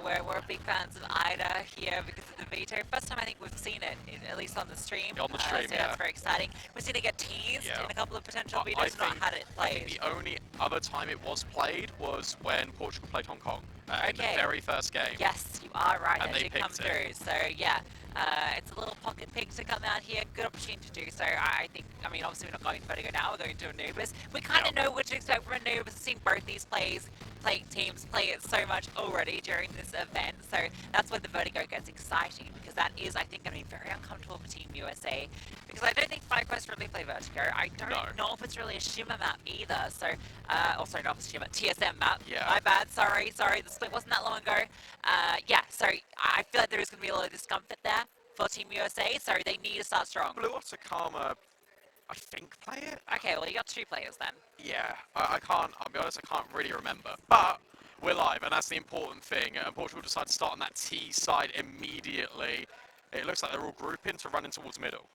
we're big fans of Ida here because of the veto. First time I think we've seen it, at least on the stream. On the stream, so that's very exciting. We've seen it get teased in a couple of potential vetoes, not had it played. I think the only other time it was played was when Portugal played Hong Kong in the very first game. Yes, you are right. And that they did come through. So yeah, it's a little pocket pick to come out here. Good opportunity to do so. I think. I mean, obviously we're not going to Vertigo now. We're going to Anubis. We kind of know what to expect from Anubis. We've seen both these teams play it so much already during this event. So that's where the Vertigo gets exciting, because that is, I think, going to be very uncomfortable for Team USA. Because I don't think FlyQuest really play Vertigo. I don't know if it's really a Shimmer map either. So, sorry, not a Shimmer, TSM map. Yeah. My bad. Sorry. The split wasn't that long ago. Yeah. So I feel like there is going to be a lot of discomfort there for Team USA. So they need to start strong. Blue Otakama, I think, play it. Okay. Well, you got two players then. Yeah. I'll be honest, I can't really remember. But we're live, and that's the important thing. Portugal decided to start on that T side immediately. It looks like they're all grouping to run in towards middle.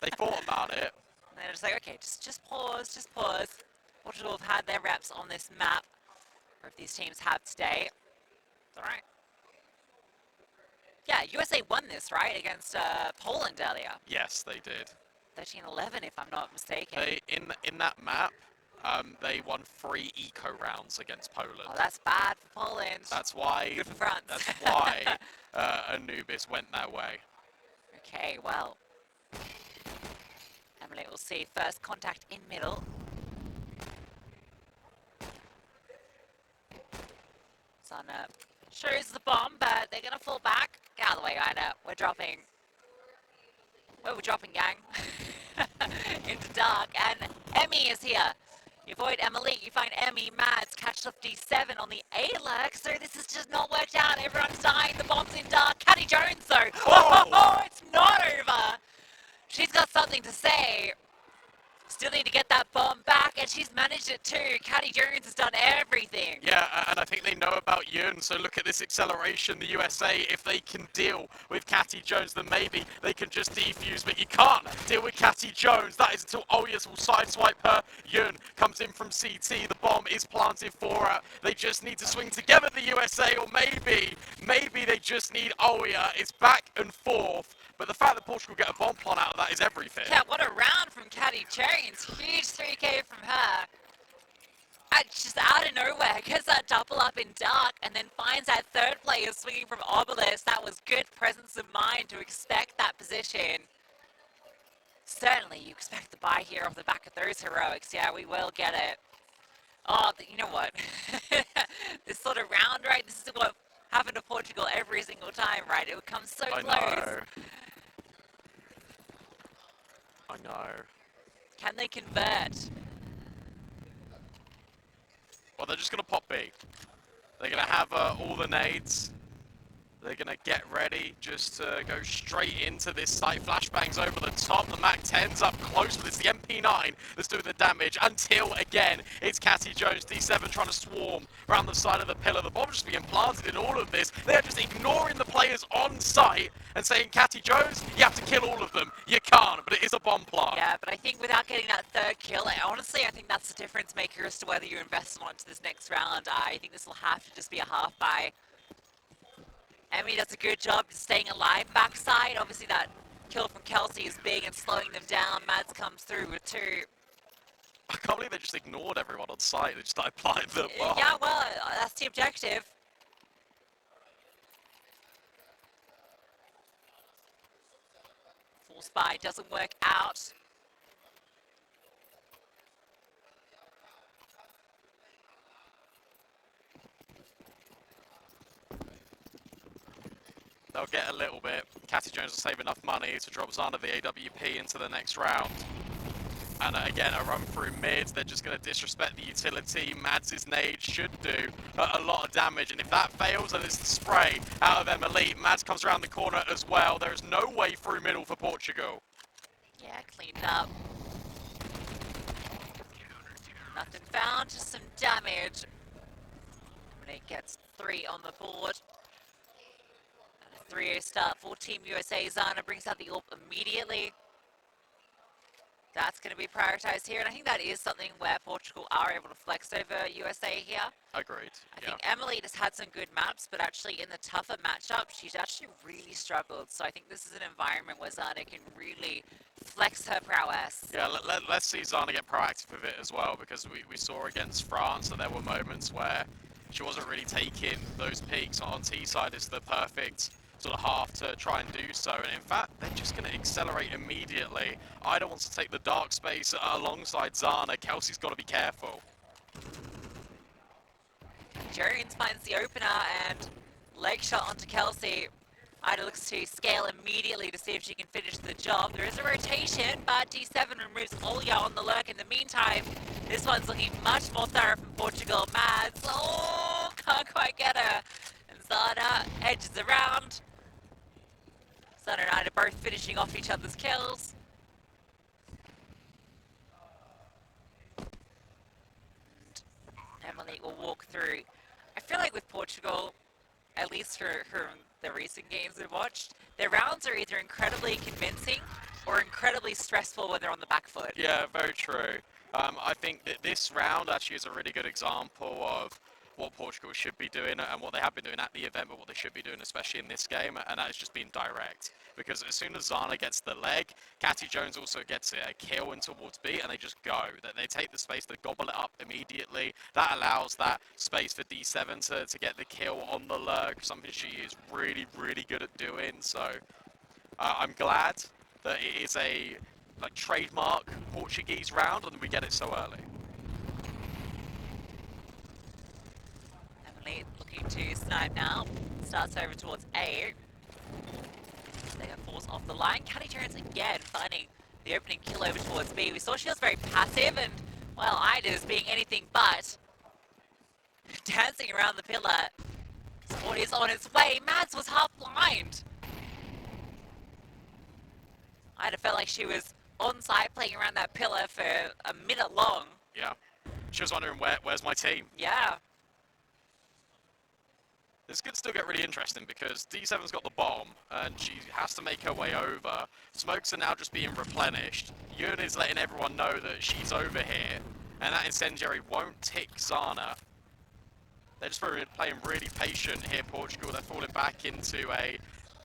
They thought about it. And they're just like, okay, just pause. Portugal have had their reps on this map, or if these teams have today. It's alright. Yeah, USA won this, right, against Poland earlier. Yes, they did. 13-11, if I'm not mistaken. They in that map, they won 3 eco rounds against Poland. Oh, that's bad for Poland. That's why. Good for France. That's why Anubis went that way. Okay, well, Emily will see first contact in middle. Sana shows the bomb, but they're gonna fall back. Get out of the way, Ida. We're dropping. Where we're dropping, gang. Into dark, and Emmy is here. You avoid Emily, you find Emmy, Mads, catch up D7 on the A-leg, so this has just not worked out. Everyone's dying, the bomb's in dark. Caddy Jones, though. Oh, it's not over. She's got something to say. Still need to get that bomb back, and she's managed it too. Caddy Jones has done everything. Yeah, and I think they know about Yun, so look at this acceleration. The USA, if they can deal with Catty Jones, then maybe they can just defuse, but you can't deal with Catty Jones. That is until Oyas will sideswipe her. Yun comes in from CT. The bomb is planted for her. They just need to swing together, the USA, or maybe they just need Oya. It's back and forth. But the fact that Portugal get a bomb plant out of that is everything. Yeah, what a round from Caddy Jones. Huge 3K from her. And just out of nowhere, gets that double up in dark, and then finds that third player swinging from Obelisk. That was good presence of mind to expect that position. Certainly, you expect the buy here off the back of those heroics. Yeah, we will get it. Oh, you know what? This sort of round, right? This is what happened to Portugal every single time, right? It would come so close. I know. Can they convert? Well, they're just going to pop B. They're going to have all the nades. They're going to get ready just to go straight into this site. Flashbangs over the top. The MAC-10's up close, but it's the MP9 that's doing the damage until, again, it's Catty Jones, D7 trying to swarm around the side of the pillar. The bomb's just being planted in all of this. They're just ignoring the players on site and saying, Catty Jones, you have to kill all of them. You can't, but it is a bomb plant. Yeah, but I think without getting that third kill, honestly, I think that's the difference maker as to whether you invest on to this next round. I think this will have to just be a half buy. Emmy does a good job staying alive backside. Obviously that kill from Kelsey is big and slowing them down. Mads comes through with 2. I can't believe they just ignored everyone on site. They just started applying the bomb. Yeah, well, that's the objective. Full spy doesn't work out. They'll get a little bit. Catty Jones will save enough money to drop Zana the AWP into the next round. And again, a run through mid. They're just going to disrespect the utility. Mads' nade should do a lot of damage. And if that fails, then it's the spray out of Emily. Mads comes around the corner as well. There is no way through middle for Portugal. Yeah, cleaned up. Nothing found, just some damage. Emily gets 3 on the board. 3-0 start for Team USA. Zana brings out the AWP immediately. That's going to be prioritised here, and I think that is something where Portugal are able to flex over USA here. Agreed. I think Emily has had some good maps, but actually in the tougher matchup, she's actually really struggled. So I think this is an environment where Zana can really flex her prowess. Yeah, let's see Zana get proactive with it as well, because we saw against France that there were moments where she wasn't really taking those peaks on T side as the perfect sort of half to try and do so. And in fact, they're just going to accelerate immediately. Ida wants to take the dark space alongside Zana. Kelsey's got to be careful. Jones finds the opener and leg shot onto Kelsey. Ida looks to scale immediately to see if she can finish the job. There is a rotation, but D7 removes Olya on the lurk. In the meantime, this one's looking much more thorough from Portugal. Mads, oh, can't quite get her. And Zana edges around. Zana and Ida both finishing off each other's kills. Emily will walk through. I feel like with Portugal, at least from the recent games we've watched, their rounds are either incredibly convincing or incredibly stressful when they're on the back foot. Yeah, very true. I think that this round actually is a really good example of what Portugal should be doing and what they have been doing at the event, but what they should be doing, especially in this game, and that is just being direct. Because as soon as Zana gets the leg, Catty Jones also gets a kill in towards B, and they just go. They take the space, they gobble it up immediately. That allows that space for D7 to get the kill on the lurk, something she is really, really good at doing. So I'm glad that it is a trademark Portuguese round and we get it so early. Emily looking to snipe now. Starts over towards A. They get forced off the line. Catty Jones again finding the opening kill over towards B. We saw she was very passive and, well, Ida's being anything but dancing around the pillar. Sport is on its way. Mads was half blind. Ida felt like she was on site playing around that pillar for a minute long. Yeah. She was wondering, where's my team? Yeah. This could still get really interesting because D7's got the bomb and she has to make her way over. Smokes are now just being replenished. Yun is letting everyone know that she's over here, and that incendiary won't tick Zana. They're just playing really patient here, Portugal. They're falling back into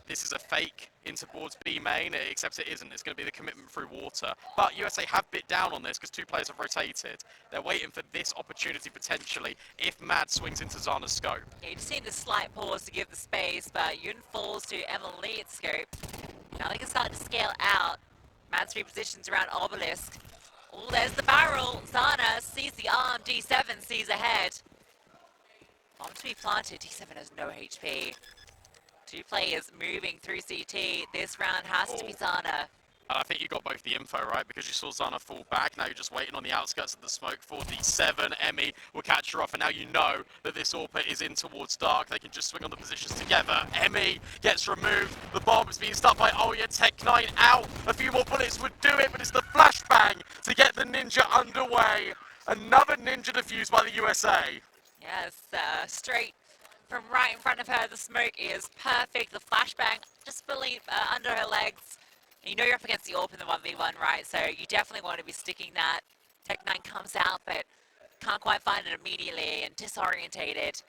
this is a fake in towards B main, except it isn't. It's going to be the commitment through water. But USA have bit down on this because two players have rotated. They're waiting for this opportunity potentially if Mad swings into Zana's scope. Yeah, you just need a slight pause to give the space, but Yun falls to Emily at scope. Now they can start to scale out. Mad's repositions around Obelisk. Oh, there's the barrel. Zana sees the arm. D7 sees ahead. Bomb to be planted. D7 has no HP. Two players moving through CT. This round has to be Zana. I think you got both the info, right? Because you saw Zana fall back. Now you're just waiting on the outskirts of the smoke for D7. Emmy will catch her off, and now you know that this AWP is in towards dark. They can just swing on the positions together. Emmy gets removed. The bomb is being stopped by Olya. Tech9 out. A few more bullets would do it, but it's the flashbang to get the Ninja underway. Another Ninja defused by the USA. Yes, straight from right in front of her. The smoke is perfect. The flashbang just fully under her legs. And you know you're up against the AWP in the 1v1, right? So you definitely want to be sticking that. Tech9 comes out, but can't quite find it immediately and disorientated.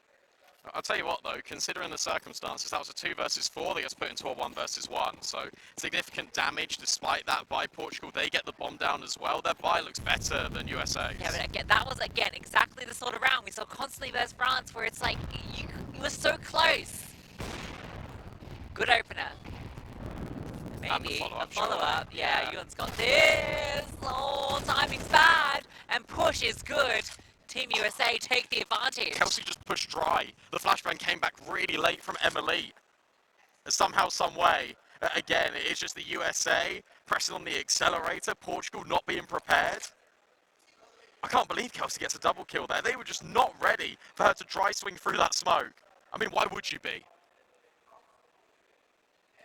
I'll tell you what though, considering the circumstances, that was a 2 versus 4 that gets put into a 1 versus 1. So significant damage despite that by Portugal. They get the bomb down as well. Their buy looks better than USA's. Yeah, but again, that was again exactly the sort of round we saw constantly versus France where it's like, you were so close. Good opener. Maybe a follow-up. Yeah, Yun's got this. Oh, timing's bad. And push is good. Team USA take the advantage. Kelsey just pushed dry. The flashbang came back really late from Emily. Somehow, some way. Again, it's just the USA pressing on the accelerator. Portugal not being prepared. I can't believe Kelsey gets a double kill there. They were just not ready for her to dry swing through that smoke. I mean, why would you be?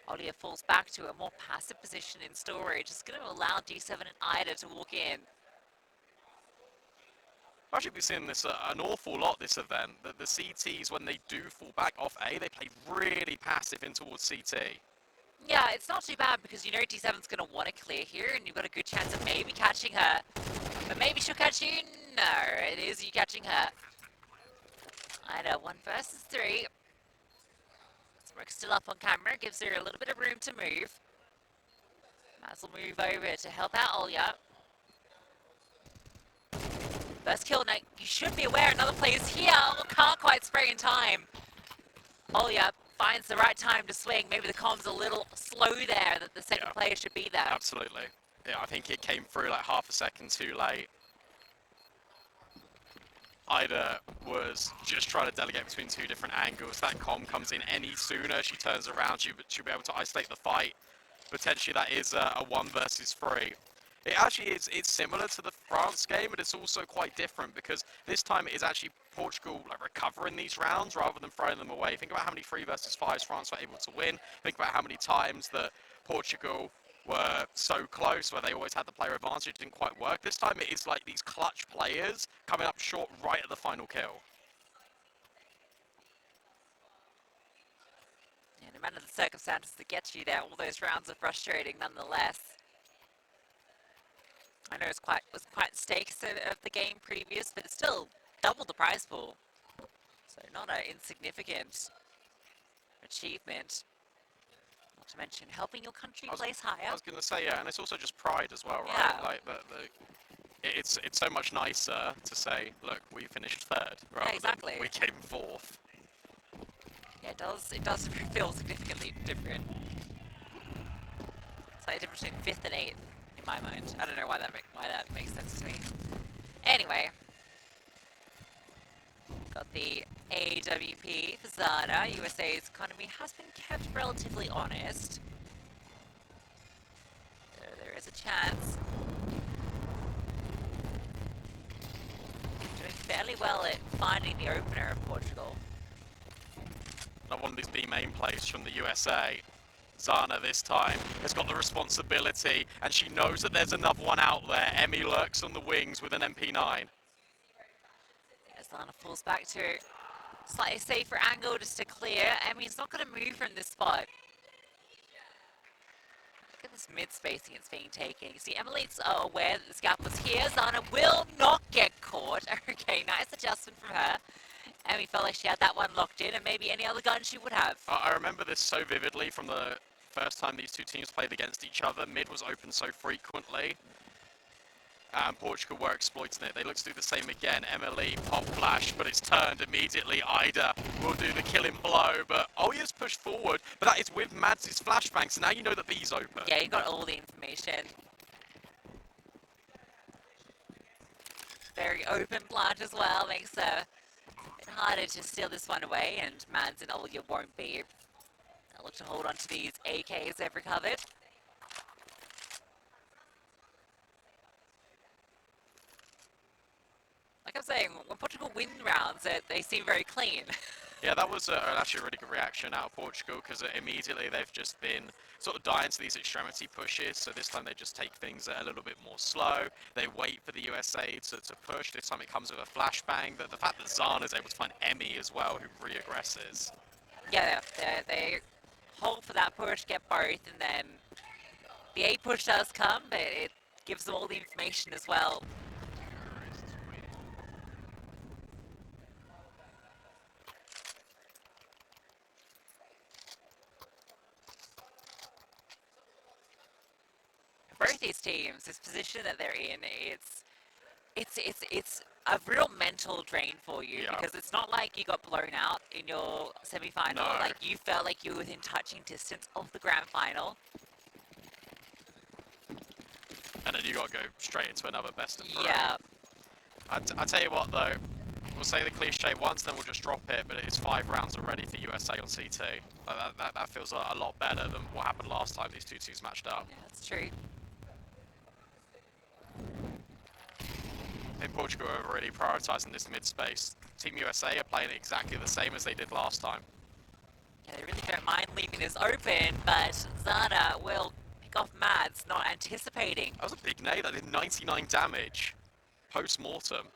Olya falls back to a more passive position in storage. It's going to allow D7 and Ida to walk in. I've actually been seeing this an awful lot this event. That the CTs, when they do fall back off A, they play really passive in towards CT. Yeah, it's not too bad because you know D7's going to want to clear here and you've got a good chance of maybe catching her. But maybe she'll catch you? No, it is you catching her. I know, 1 versus 3. Smoke's still up on camera, gives her a little bit of room to move. Might as well move over to help out Olya. First kill, now you should be aware another player's here. Oh, can't quite spray in time. Olya finds the right time to swing. Maybe the comm's a little slow there, that the second player should be there. Absolutely. Yeah, I think it came through like half a second too late. Ida was just trying to delegate between 2 different angles. That comm comes in any sooner, she turns around, she'll be able to isolate the fight. Potentially that is a 1 versus 3. It actually is, it's similar to the France game, but it's also quite different because this time it is actually Portugal like recovering these rounds rather than throwing them away. Think about how many 3 versus 5s France were able to win. Think about how many times that Portugal were so close where they always had the player advantage. It didn't quite work. This time it is like these clutch players coming up short right at the final kill. Yeah, no matter the circumstances that get you there, all those rounds are frustrating nonetheless. I know it was quite stakes of the game previous, but it's still double the prize pool. So not an insignificant achievement. Not to mention helping your country place higher. I was going to say, yeah, and it's also just pride as well, right? Yeah. Like it's so much nicer to say, look, we finished 3rd, rather exactly. than we came 4th. Yeah, it does feel significantly different. It's like a difference between 5th and 8th in my mind. I don't know why that makes sense to me. Anyway, got the AWP for Zana. USA's economy has been kept relatively honest. There is a chance. Doing fairly well at finding the opener of Portugal. Not one of these B main plays from the USA. Zana this time has got the responsibility, and she knows that there's another one out there. Emmy lurks on the wings with an MP9. Yeah, Zana falls back to a slightly safer angle just to clear. Emmy's not going to move from this spot. Look at this mid-spacing it's being taken. You see, Emily's aware that this gap was here. Zana will not get caught. Okay, nice adjustment from her. Emmy felt like she had that one locked in, and maybe any other gun she would have. I remember this so vividly from the first time these 2 teams played against each other. Mid was open so frequently, and Portugal were exploiting it. They look to do the same again. Emily, pop flash, but it's turned immediately. Ida will do the killing blow, but Olya's pushed forward, but that is with Mads' flashbang, so now you know that B's open. Yeah, you got all the information. Very open plant as well, makes it harder to steal this one away, and Mads and Olya won't be. They'll look to hold on to these AKs they've recovered. Like I'm saying, when Portugal win rounds, they seem very clean. Yeah, that was actually a really good reaction out of Portugal, because immediately they've just been sort of dying to these extremity pushes, so this time they just take things a little bit more slow. They wait for the USA to push. This time it comes with a flashbang. The fact that Zana is able to find Emmy as well, who re-aggresses. Yeah, they hold for that push, get both, and then the A push does come, but it gives them all the information as well. Both these teams, this position that they're in, it's a real mental drain for you, because it's not like you got blown out in your semi-final. No. Like, you felt like you were within touching distance of the grand final. And then you got to go straight into another best of 3. Yeah. I tell you what though, we'll say the cliche once, then we'll just drop it, but it's 5 rounds already for USA on CT. That feels a lot better than what happened last time these 2 teams matched up. Yeah, that's true. I think Portugal are really prioritising this mid-space. Team USA are playing it exactly the same as they did last time. Yeah, they really don't mind leaving this open, but Zana will pick off Mads, not anticipating. That was a big nade, that did 99 damage. Post-mortem.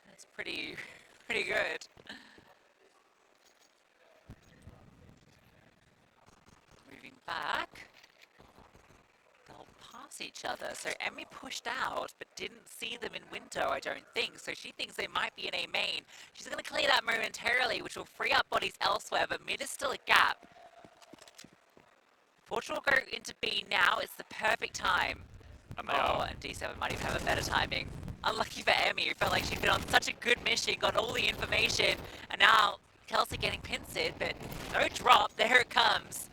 That's pretty good. past each other. So Emmy pushed out, but didn't see them in window, I don't think. So she thinks they might be in A main. She's going to clear that momentarily, which will free up bodies elsewhere, but mid is still a gap. Portugal go into B now. It's the perfect time. And they are. And D7 might even have a better timing. Unlucky for Emmy, who felt like she'd been on such a good mission, got all the information, and now Kelsey getting pincered, but no drop. There it comes.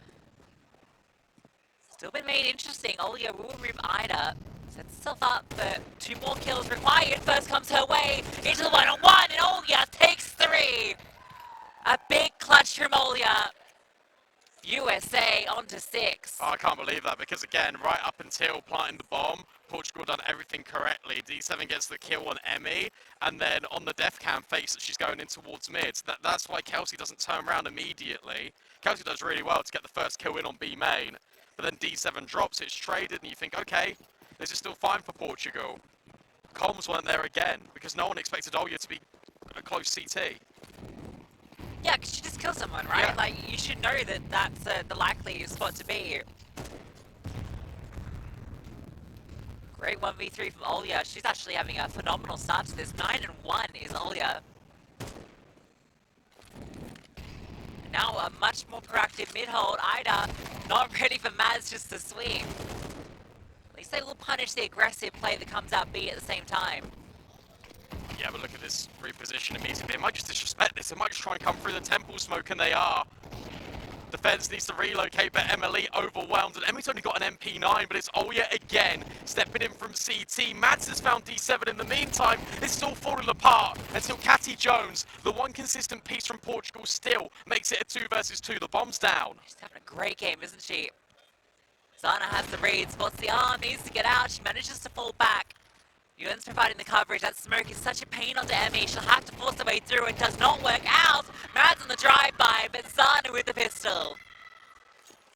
Still been made interesting. Olya will remove Ida. Sets herself up, but 2 more kills required. First comes her way into the one-on-one, and Olya takes 3. A big clutch from Olya. USA on to 6. Oh, I can't believe that, because again, right up until planting the bomb, Portugal done everything correctly. D7 gets the kill on Emmy, and then on the death cam face that she's going in towards mid. That's why Kelsey doesn't turn around immediately. Kelsey does really well to get the first kill in on B main, but then D7 drops, it's traded, and you think, okay, this is still fine for Portugal. Comms weren't there again, because no one expected Olya to be a close CT. Yeah, because she just killed someone, right? Yeah. Like, you should know that that's the likely spot to be. Great 1v3 from Olya. She's actually having a phenomenal start to this. 9-1 is Olya. And now a much more proactive mid-hold. Ida not ready for Maz just to sweep. At least they will punish the aggressive play that comes out B at the same time. Yeah, but look at this reposition immediately. They might just disrespect this. They might just try and come through the temple smoke, and they are. Defense needs to relocate, but Emily overwhelmed. And Emily's only got an MP9, but it's Olya again, stepping in from CT. Mads has found D7 in the meantime. It's all falling apart until Catty Jones, the one consistent piece from Portugal, still makes it a 2 versus 2. The bomb's down. She's having a great game, isn't she? Zana has the read, spots the arm, needs to get out. She manages to fall back. Ewan's providing the coverage. That smoke is such a pain onto Emmy. She'll have to force her way through. It does not work out. Mads on the drive-by, but Zana with the pistol.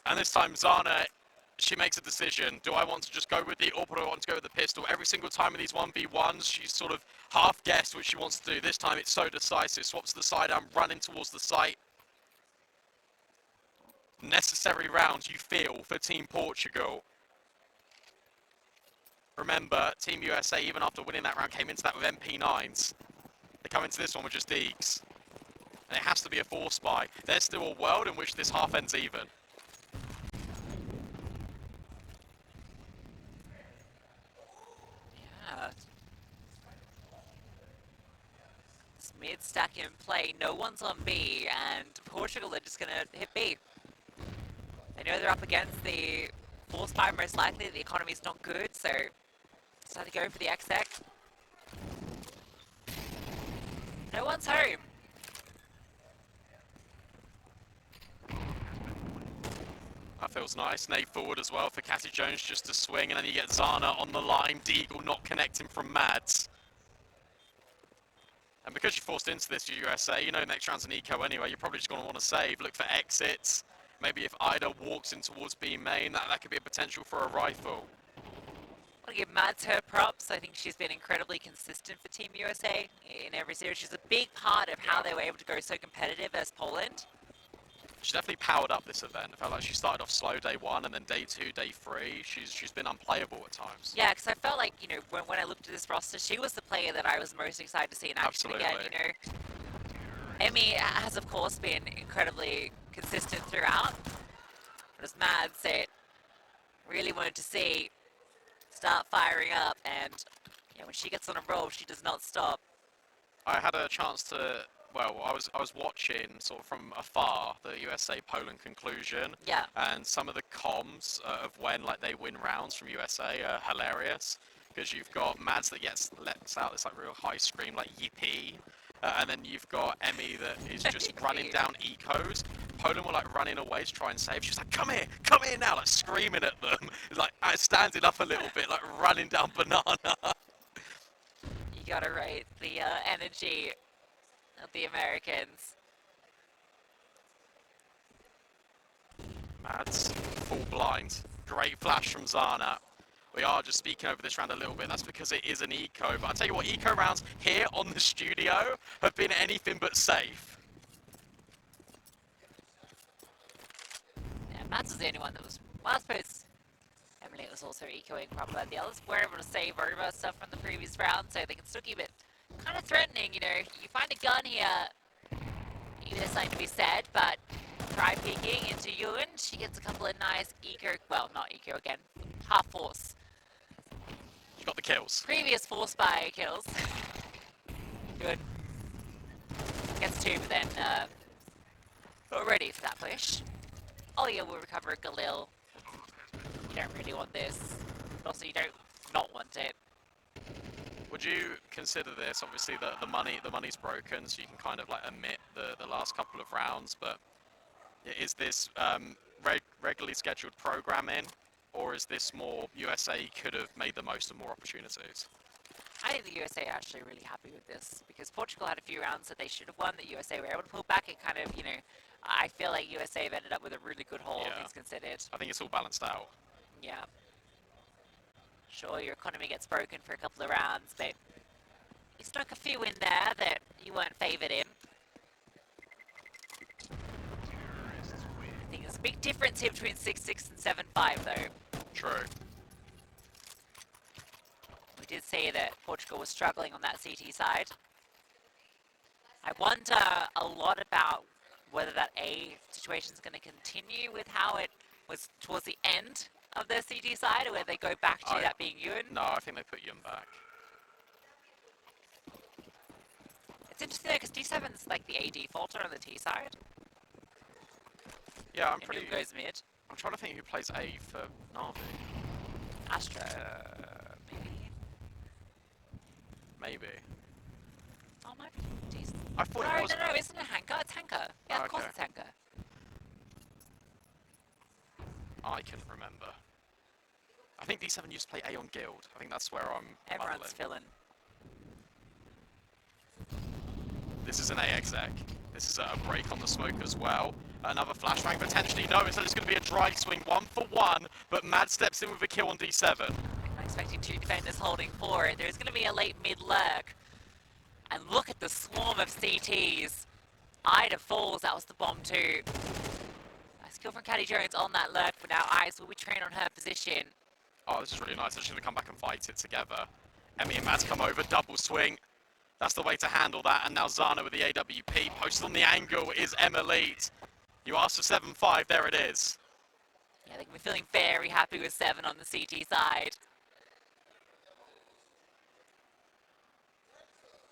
And this time Zana, she makes a decision. Do I want to just go with the AWP, or do I want to go with the pistol? Every single time in these 1v1s, she's sort of half guessed what she wants to do. This time it's so decisive. Swaps to the sidearm, running towards the site. Necessary rounds, you feel, for Team Portugal. Remember, Team USA, even after winning that round, came into that with MP9s. They come into this one with just Deeks. And it has to be a force buy. There's still a world in which this half ends even. Yeah. This mid stack in play. No one's on B, and Portugal are just going to hit B. They know they're up against the force buy most likely. The economy's not good, so decide to go for the XX. No one's home. That feels nice. Nate forward as well for Catty Jones just to swing, and then you get Zana on the line. Deagle not connecting from Mads. And because you forced into this USA, you know next round's an eco anyway, you're probably just going to want to save, look for exits. Maybe if Ida walks in towards B main, that could be a potential for a rifle. I want to give Mads her props. I think she's been incredibly consistent for Team USA in every series. She's a big part of how they were able to go so competitive as Poland. She definitely powered up this event. It felt like she started off slow day 1, and then day 2, day 3, she's been unplayable at times. Yeah, because I felt like, you know, when I looked at this roster, she was the player that I was most excited to see in action again, you know. Emmy has, of course, been incredibly consistent throughout. But as Mads said, really wanted to see start firing up, and you know, when she gets on a roll, she does not stop. I had a chance to, well, I was watching sort of from afar the USA-Poland conclusion. Yeah. And some of the comms of when like they win rounds from USA are hilarious, because you've got Mads that lets out this like real high scream like yippee. And then you've got Emmy that is just running down ecos. Poland were like running away to try and save. She's like, come here now, like screaming at them. Like standing up a little bit, like running down banana. You gotta rate the energy of the Americans. Mads, full blind. Great flash from Zana. We are just speaking over this round a little bit. That's because it is an eco. But I'll tell you what, eco rounds here on the studio have been anything but safe. Yeah, Mads was the only one that was, well, I suppose Emily Emily was also ecoing proper. The others were able to save over stuff from the previous round, so they can still keep it kind of threatening. You know, you find a gun here, there's something to be said, but try peeking into Ewan. She gets a couple of nice eco, well, not eco again, half force. You got the kills. Previous force by kills. Good. Gets two, but then not ready for that push. Olya will recover Galil. You don't really want this, but also you don't not want it. Would you consider this? Obviously, the money's broken, so you can kind of like omit the last couple of rounds. But is this regularly scheduled programming, or is this more USA could have made the most of more opportunities? I think the USA are actually really happy with this because Portugal had a few rounds that they should have won that USA were able to pull back. It kind of, you know, I feel like USA have ended up with a really good haul, Yeah. things considered. I think it's all balanced out. Yeah. Sure, your economy gets broken for a couple of rounds, but you snuck a few in there that you weren't favoured in. I think there's a big difference here between 6-6 and 7-5, though. True. We did say that Portugal was struggling on that CT side. I wonder a lot about whether that A situation is going to continue with how it was towards the end of their CT side, or whether they go back to that being Ewan. No, I think they put Ewan back. It's interesting though, because D7's like the AD falter on the T side. Yeah, And Ewan goes mid. I'm trying to think who plays A for Navi. Astra, maybe. Maybe. Oh, might be decent. I thought it was. No, isn't it Hanker? It's Hanker. Yeah, Oh, of course okay. it's Hanker. I can remember. I think D7 used to play A on Guild. I think that's where I'm. Everyone's filling. This is an A exec. This is a break on the smoke as well. Another flashbang potentially. No, it's just going to be a dry swing, 1-for-1. But Mad steps in with a kill on D7. I'm expecting two defenders holding forward. There's going to be a late mid lurk. And look at the swarm of CTs. Ida falls. That was the bomb too. Nice kill from Caddy Jones on that lurk, but now Eyes will be trained on her position. Oh, this is really nice. They're just going to come back and fight it together. Emmy and Mads come over, double swing. That's the way to handle that. And now Zana with the AWP. Posted on the angle is Emilite. You asked for 7-5, there it is. Yeah, they can be feeling very happy with 7 on the CT side.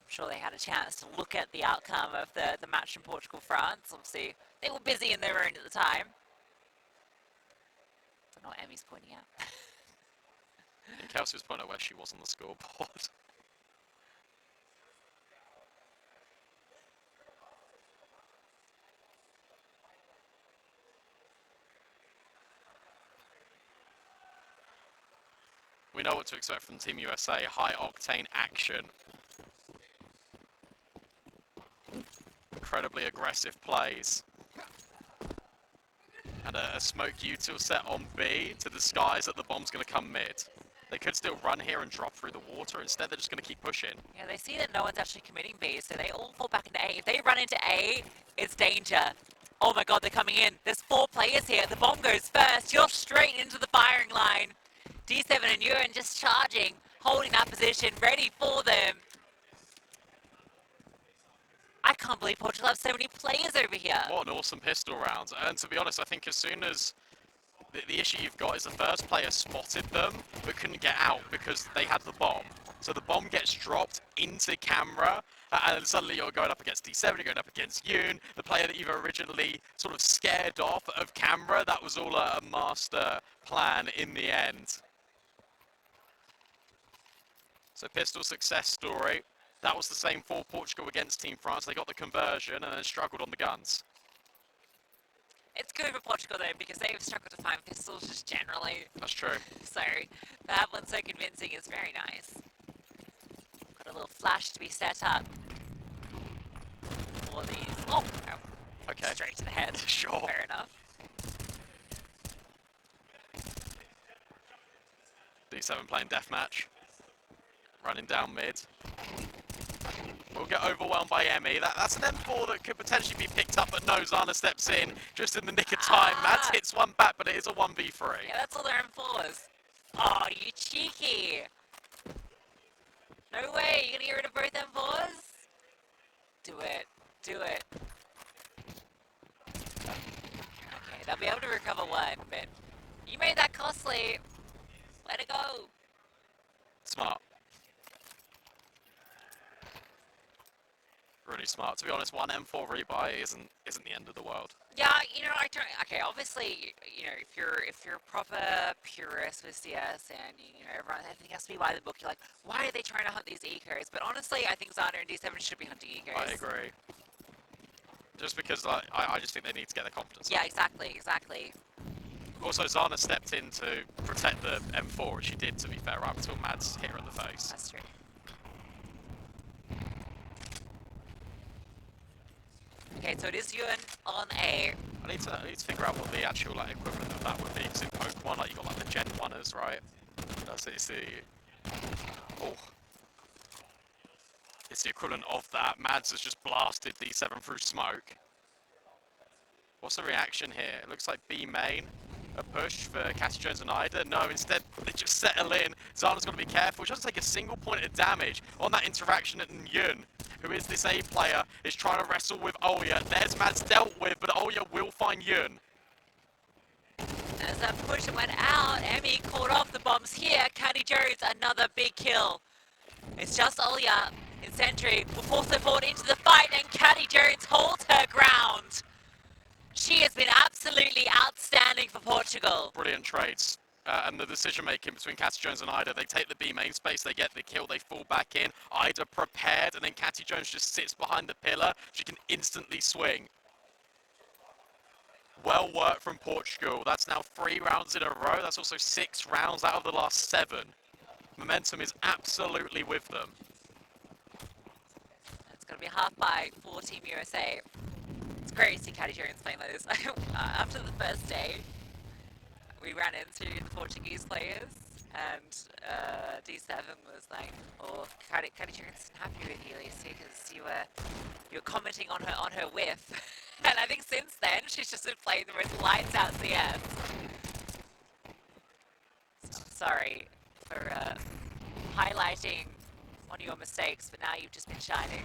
I'm sure they had a chance to look at the outcome of the match in Portugal-France. Obviously, they were busy in their own at the time. Don't know what Emmy's pointing out. I think Kelsey was pointing out where she was on the scoreboard. We know what to expect from Team USA. High octane action. Incredibly aggressive plays. And a smoke util set on B to disguise that the bomb's going to come mid. They could still run here and drop through the water. Instead, they're just going to keep pushing. Yeah, they see that no one's actually committing B, so they all fall back into A. If they run into A, it's danger. Oh my god, they're coming in. There's 4 players here. The bomb goes first. You're straight into the firing line. D7 and Ewan just charging, holding that position, ready for them. I can't believe Portugal have so many players over here. What an awesome pistol round. And to be honest, I think as soon as the issue you've got is the first player spotted them, but couldn't get out because they had the bomb. So the bomb gets dropped into camera, and suddenly you're going up against D7, you're going up against Yoon, the player that you've originally sort of scared off of camera. That was all a master plan in the end. So pistol success story. That was the same for Portugal against Team France. They got the conversion and then struggled on the guns. It's good for Portugal though, because they've struggled to find pistols just generally. That's true. So to have one so convincing is very nice. Got a little flash to be set up for these. Oh, no. Okay. Straight to the head. Sure. Fair enough. D7 playing deathmatch. Running down mid. We'll get overwhelmed by Emmy. That's an M4 that could potentially be picked up, but no, Zana steps in just in the nick of time. Mads hits one back, but it is a 1v3. Yeah, that's all their M4s. Oh, you cheeky! No way, you're gonna get rid of both M4s? Do it. Do it. Okay, they'll be able to recover one, but you made that costly. Let it go. Smart. Really smart. To be honest, one M4 rebuy isn't the end of the world. Yeah, you know, I don't. Okay, obviously, you know, if you're a proper purist with CS and you know everything has to be by the book, you're like, why are they trying to hunt these ecos? But honestly, I think Zana and D7 should be hunting ecos. I agree. Just because I just think they need to get their confidence Yeah, up. exactly, exactly. Also, Zana stepped in to protect the M4, which she did, to be fair, right until Mads hit her in the face. That's true. Okay, so it is Ewan on A. I need to figure out what the actual like equivalent of that would be. Because in Pokemon, like you got like the Gen 1ers, right? It's the oh, it's the equivalent of that. Mads has just blasted D7 through smoke. What's the reaction here? It looks like B main, a push for Cassie Jones and Ida. No, instead they just settle in. Zana's got to be careful. She doesn't take a single point of damage on that interaction, and Yun, who is this A player, is trying to wrestle with Olya. There's Mads dealt with, but Olya will find Yun. As that push went out, Emmy caught off the bombs here. Caddy Jones, another big kill. It's just Olya in Sentry. Will force her forward into the fight, and Caddy Jones holds her ground. She has been absolutely outstanding for Portugal. Brilliant trades. And the decision making between Cassie Jones and Ida, they take the B main space, they get the kill, they fall back in. Ida prepared, and then Cassie Jones just sits behind the pillar. She can instantly swing. Well worked from Portugal. That's now 3 rounds in a row. That's also 6 rounds out of the last 7. Momentum is absolutely with them. It's going to be a half by for Team USA. It's great to see Caddy Jones playing like this. After the first day, we ran into the Portuguese players, and D7 was like, "Oh, Caddy Jones isn't happy with you, Lisa, because you were commenting on her whiff." And I think since then, she's just been playing the most lights out CS. So I'm sorry for highlighting one of your mistakes, but now you've just been shining.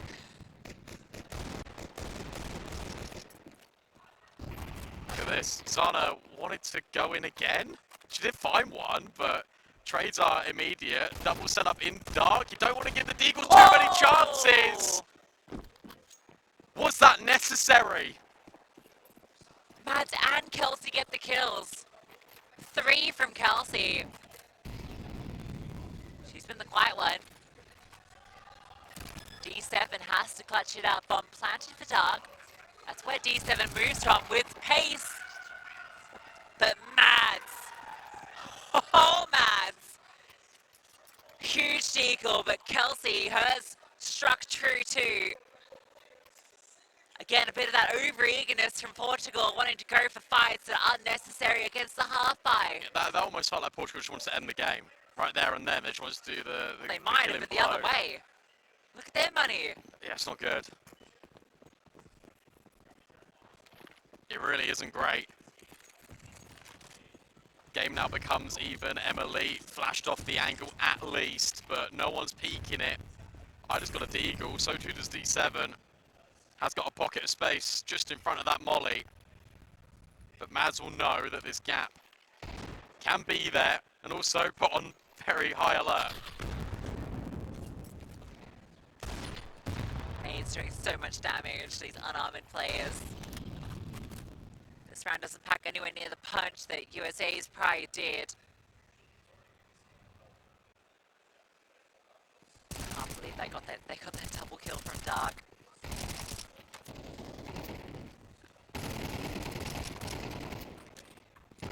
Look at this. Zana wanted to go in again. She did find one, but trades are immediate. Double set up in dark. You don't want to give the Deagles too many chances. Was that necessary? Mads and Kelsey get the kills. 3 from Kelsey. She's been the quiet one. D7 has to clutch it up. Bomb planted for Dark. That's where D7 moves from with pace. But Mads. Oh, Mads. Huge deagle, but Kelsey, hers struck true too. Again, a bit of that over-eagerness from Portugal, wanting to go for fights that are unnecessary against the half-by. Yeah, that almost felt like Portugal just wants to end the game. Right there and then, they just want to do the They might have, killing but the other blow. way. Look at their money. Yeah, it's not good. It really isn't great. Game now becomes even. Emily flashed off the angle at least, but no one's peeking it. I just got a deagle, so too does D7. Has got a pocket of space just in front of that molly. But Mads will know that this gap can be there and also put on very high alert. He's doing so much damage to these unarmored players. This round doesn't pack anywhere near the punch that USA's prior did. I can't believe they got that double kill from Dark.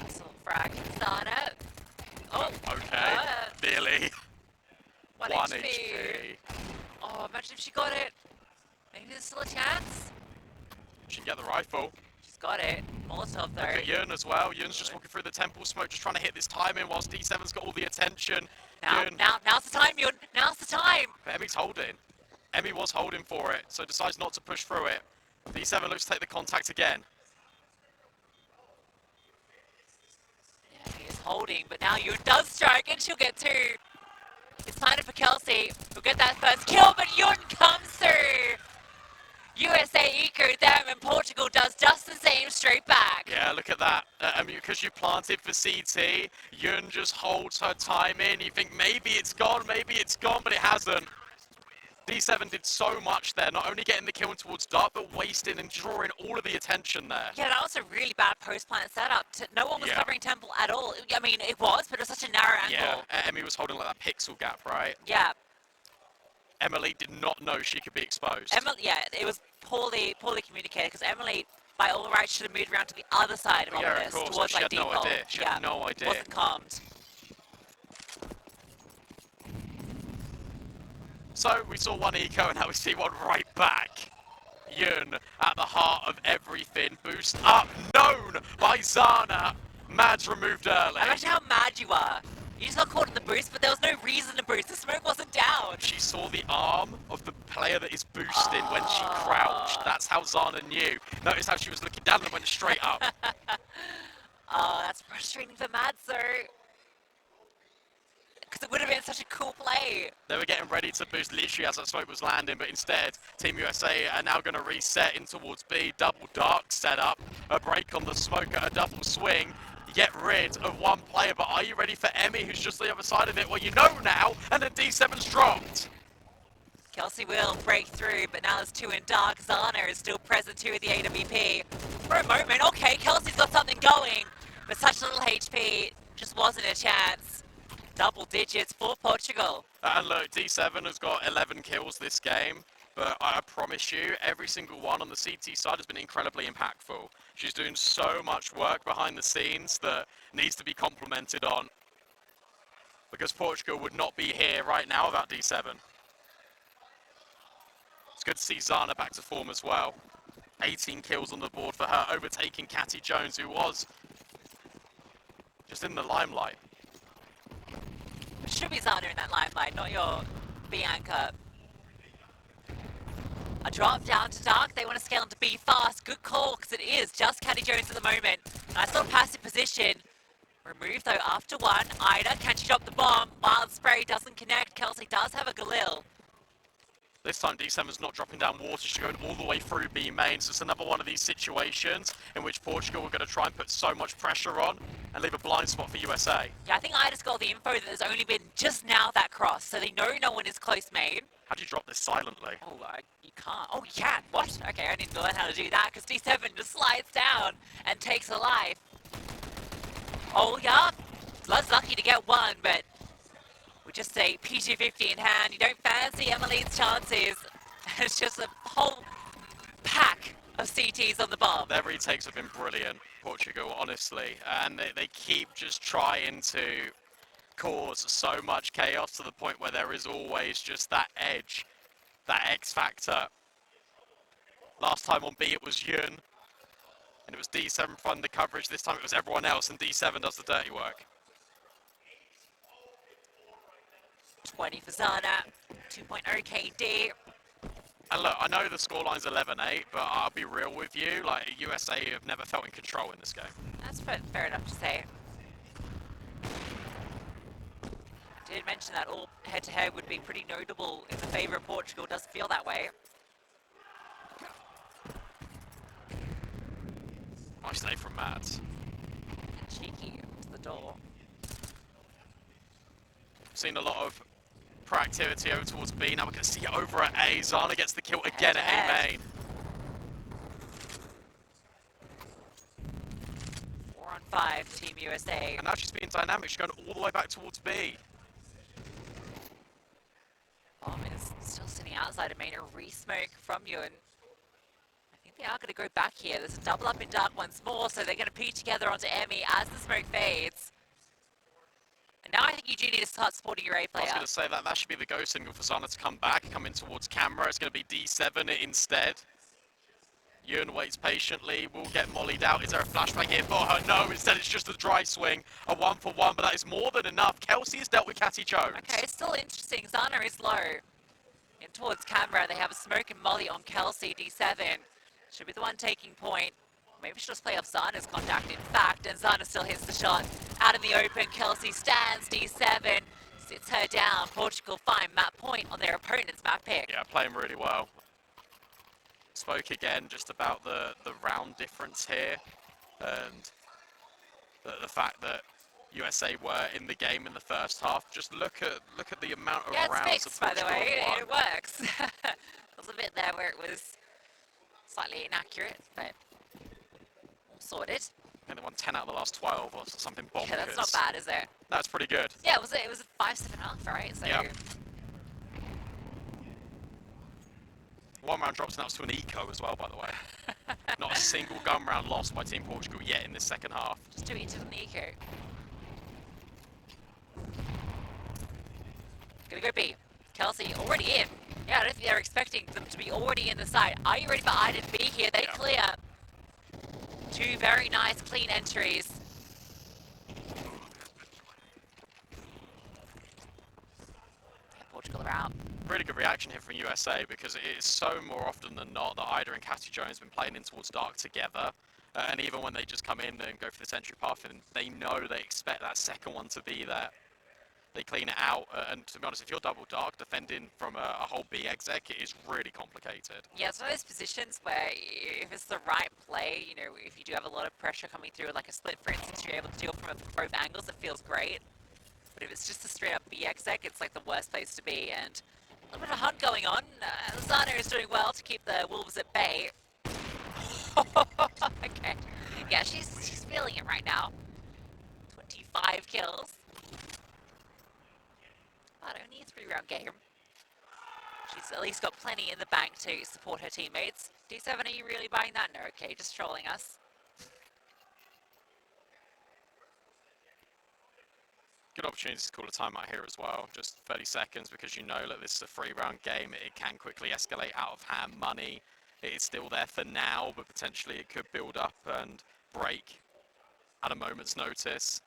Nice little frag from Zana. Oh, Okay, nearly. 1 1 HP. HP. Oh, imagine if she got it. Maybe there's still a chance. She can get the rifle. She's got it. Molotov though. Look at Yun as well. Yun's just walking through the temple smoke, just trying to hit this timing whilst D7's got all the attention. Now's the time, Yun. Now's the time. But Emmy's holding. Emmy was holding for it, so decides not to push through it. D7 looks to take the contact again. Yeah, he is holding, but now Yun does strike and she'll get 2. It's planted for Kelsey. We'll get that first kill, but Yun comes through. USA eco them, and Portugal does just the same straight back. Yeah, look at that. I mean, because you planted for CT, Yun just holds her time in. You think maybe it's gone, but it hasn't. D7 did so much there, not only getting the kill towards Dart, but wasting and drawing all of the attention there. Yeah, that was a really bad post-plant setup. No one was covering Temple at all. I mean, it was, but it was such a narrow angle. Yeah, Emmy was holding like that pixel gap, right? Yeah. Emily did not know she could be exposed. Yeah, it was poorly communicated, because Emily, by all rights, should have moved around to the other side of Yeah, this, of course, towards she like had no default. idea. She had no idea. Wasn't calmed. So we saw one eco and now we see one right back. Yun at the heart of everything. Boost up, known by Zana. Mads removed early. Imagine how mad you are. You just got caught in the boost, but there was no reason to boost. The smoke wasn't down. She saw the arm of the player that is boosting when she crouched. That's how Zana knew. Notice how she was looking down and went straight up. Oh, that's frustrating for Mads, though. Because it would have been such a cool play. They were getting ready to boost literally as that smoke was landing, but instead, Team USA are now going to reset in towards B. Double dark setup, a break on the smoke at a double swing. Get rid of one player, but are you ready for Emmy, who's just the other side of it? Well, you know now, and then D7's dropped. Kelsey will break through, but now there's 2 in dark. Zana is still present too with the AWP. For a moment, okay, Kelsey's got something going, but such little HP, just wasn't a chance. Double digits for Portugal. And look, D7 has got 11 kills this game, but I promise you, every single one on the CT side has been incredibly impactful. She's doing so much work behind the scenes that needs to be complimented on, because Portugal would not be here right now without D7. It's good to see Zana back to form as well. 18 kills on the board for her, overtaking Catty Jones, who was just in the limelight. It should be Zana in that limelight, not your Bianca. A drop down to dark. They want to scale into B fast. Good call, because it is just Catty Jones at the moment. Nice little passive position. Removed though after 1. Ida, can she drop the bomb? Wild spray doesn't connect. Kelsey does have a Galil. This time D7's not dropping down water, she's going all the way through B main. So it's another one of these situations in which Portugal are going to try and put so much pressure on and leave a blind spot for USA. Yeah, I think Ida's got the info that there's only been just now that cross, so they know no one is close main. How do you drop this silently? Oh, you can't. Oh, you can. What? Okay, I need to learn how to do that, because D7 just slides down and takes a life. Oh, yeah. Blood's lucky to get 1, but we just say P250 in hand. You don't fancy Emily's chances. It's just a whole pack of CTs on the bomb. Their retakes have been brilliant, Portugal, honestly. And they keep just trying to cause so much chaos to the point where there is always just that edge, that X factor. Last time on B it was Yun, and it was D7 funding the coverage. This time it was everyone else, and D7 does the dirty work. 20 for Zana, 2.0 KD. And look, I know the scoreline's 11-8, but I'll be real with you, like, USA have never felt in control in this game. That's fair enough to say. I did mention that all head-to-head would be pretty notable in the favour of Portugal. It does feel that way. Nice day from Mads. And cheeky to the door. Seen a lot of proactivity over towards B. Now we're going to see it over at A. Zana gets the kill again at A main. 4 on 5, Team USA. And now she's being dynamic. She's going all the way back towards B. Bomb is still sitting outside of main. A re-smoke from Yun. I think they are going to go back here. There's a double up in dark once more, so they're going to peek together onto Emmy as the smoke fades. And now I think you do need to start supporting your A player. I was going to say that should be the go signal for Zana to come back, come in towards camera. It's going to be D7 instead. Yun waits patiently, will get mollied out. Is there a flashback here for her? No, instead it's just a dry swing. A 1-for-1, but that is more than enough. Kelsey has dealt with Catty Jones. Okay, still interesting. Zana is low. In towards camera, they have a smoke and molly on Kelsey, D7. Should be the one taking point. Maybe she'll just play off Zana's contact, in fact, and Zana still hits the shot out in the open. Kelsey stands, D7 sits her down. Portugal find map point on their opponent's map pick. Yeah, playing really well. Spoke again just about the round difference here, and the fact that USA were in the game in the first half. Just look at the amount of Yeah, it's rounds fixed, that by the Portugal way. have won. It works. There was a bit there where it was slightly inaccurate, but all sorted. And they won 10 out of the last 12 or something bonkers. Yeah, that's not bad, is it? That's pretty good. Yeah, it was a 5-7-0, right? So. Yep. One round drops now to an eco as well, by the way. Not a single gun round lost by Team Portugal yet in this second half. Just do it to the eco. Gonna go B. Kelsey already in. Yeah, I don't think they're expecting them to be already in the side. Are you ready for I and B here? They clear. Two very nice clean entries. Yeah, Portugal are out. Really good reaction here from USA, because it is so more often than not that Ida and Catty Jones have been playing in towards dark together. And even when they just come in and go for this entry path, and they know they expect that second one to be there, they clean it out. And to be honest, if you're double dark, defending from a whole B exec, it is really complicated. Yeah, it's one of those positions where if it's the right play, you know, if you do have a lot of pressure coming through, like a split, for instance, you're able to deal from both angles, it feels great. But if it's just a straight up B exec, it's like the worst place to be. And a little bit of a hunt going on. Zana is doing well to keep the Wolves at bay. Okay. Yeah, she's feeling it right now. 25 kills. But only a 3-round game. She's at least got plenty in the bank to support her teammates. D7, are you really buying that? No, okay, just trolling us. Good opportunity to call a timeout here as well, just 30 seconds, because you know that this is a 3-round game. It can quickly escalate out of hand. Money, it is still there for now, but potentially it could build up and break at a moment's notice.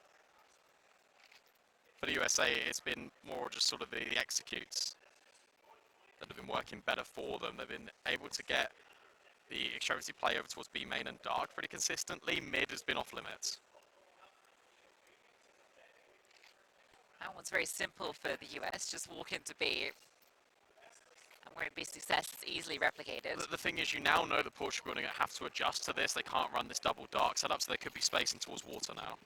For the USA, it's been more just sort of the executes that have been working better for them. They've been able to get the extremity play over towards B main and dark pretty consistently. Mid has been off limits. That one's very simple for the US. Just walk into B. And where it be success, it's easily replicated. The thing is, you now know that Portugal are going to have to adjust to this. They can't run this double dark setup, so there could be spacing towards water now.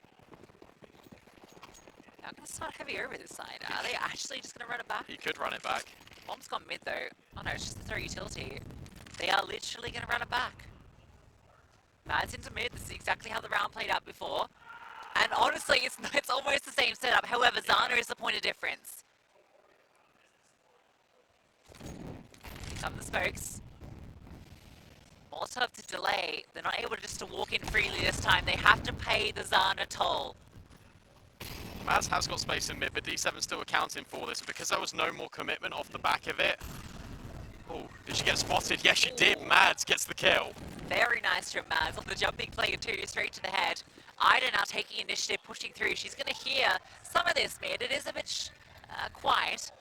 I'm going to start heavy over this side. Are they actually just going to run it back? He could run it back. Bomb's gone mid though. Oh no, it's just the throw utility. They are literally going to run it back. Mads into mid. This is exactly how the round played out before. And honestly, it's almost the same setup. However, Zana is the point of difference. Here come the smokes. Molotov to delay. They're not able just to walk in freely this time. They have to pay the Zana toll. Mads has got space in mid, but D7 still accounting for this, because there was no more commitment off the back of it. Oh, did she get spotted? Yes, she did. Mads gets the kill. Very nice from Mads on the jumping play too, straight to the head. Ida now taking initiative, pushing through. She's going to hear some of this mid. It is a bit quiet.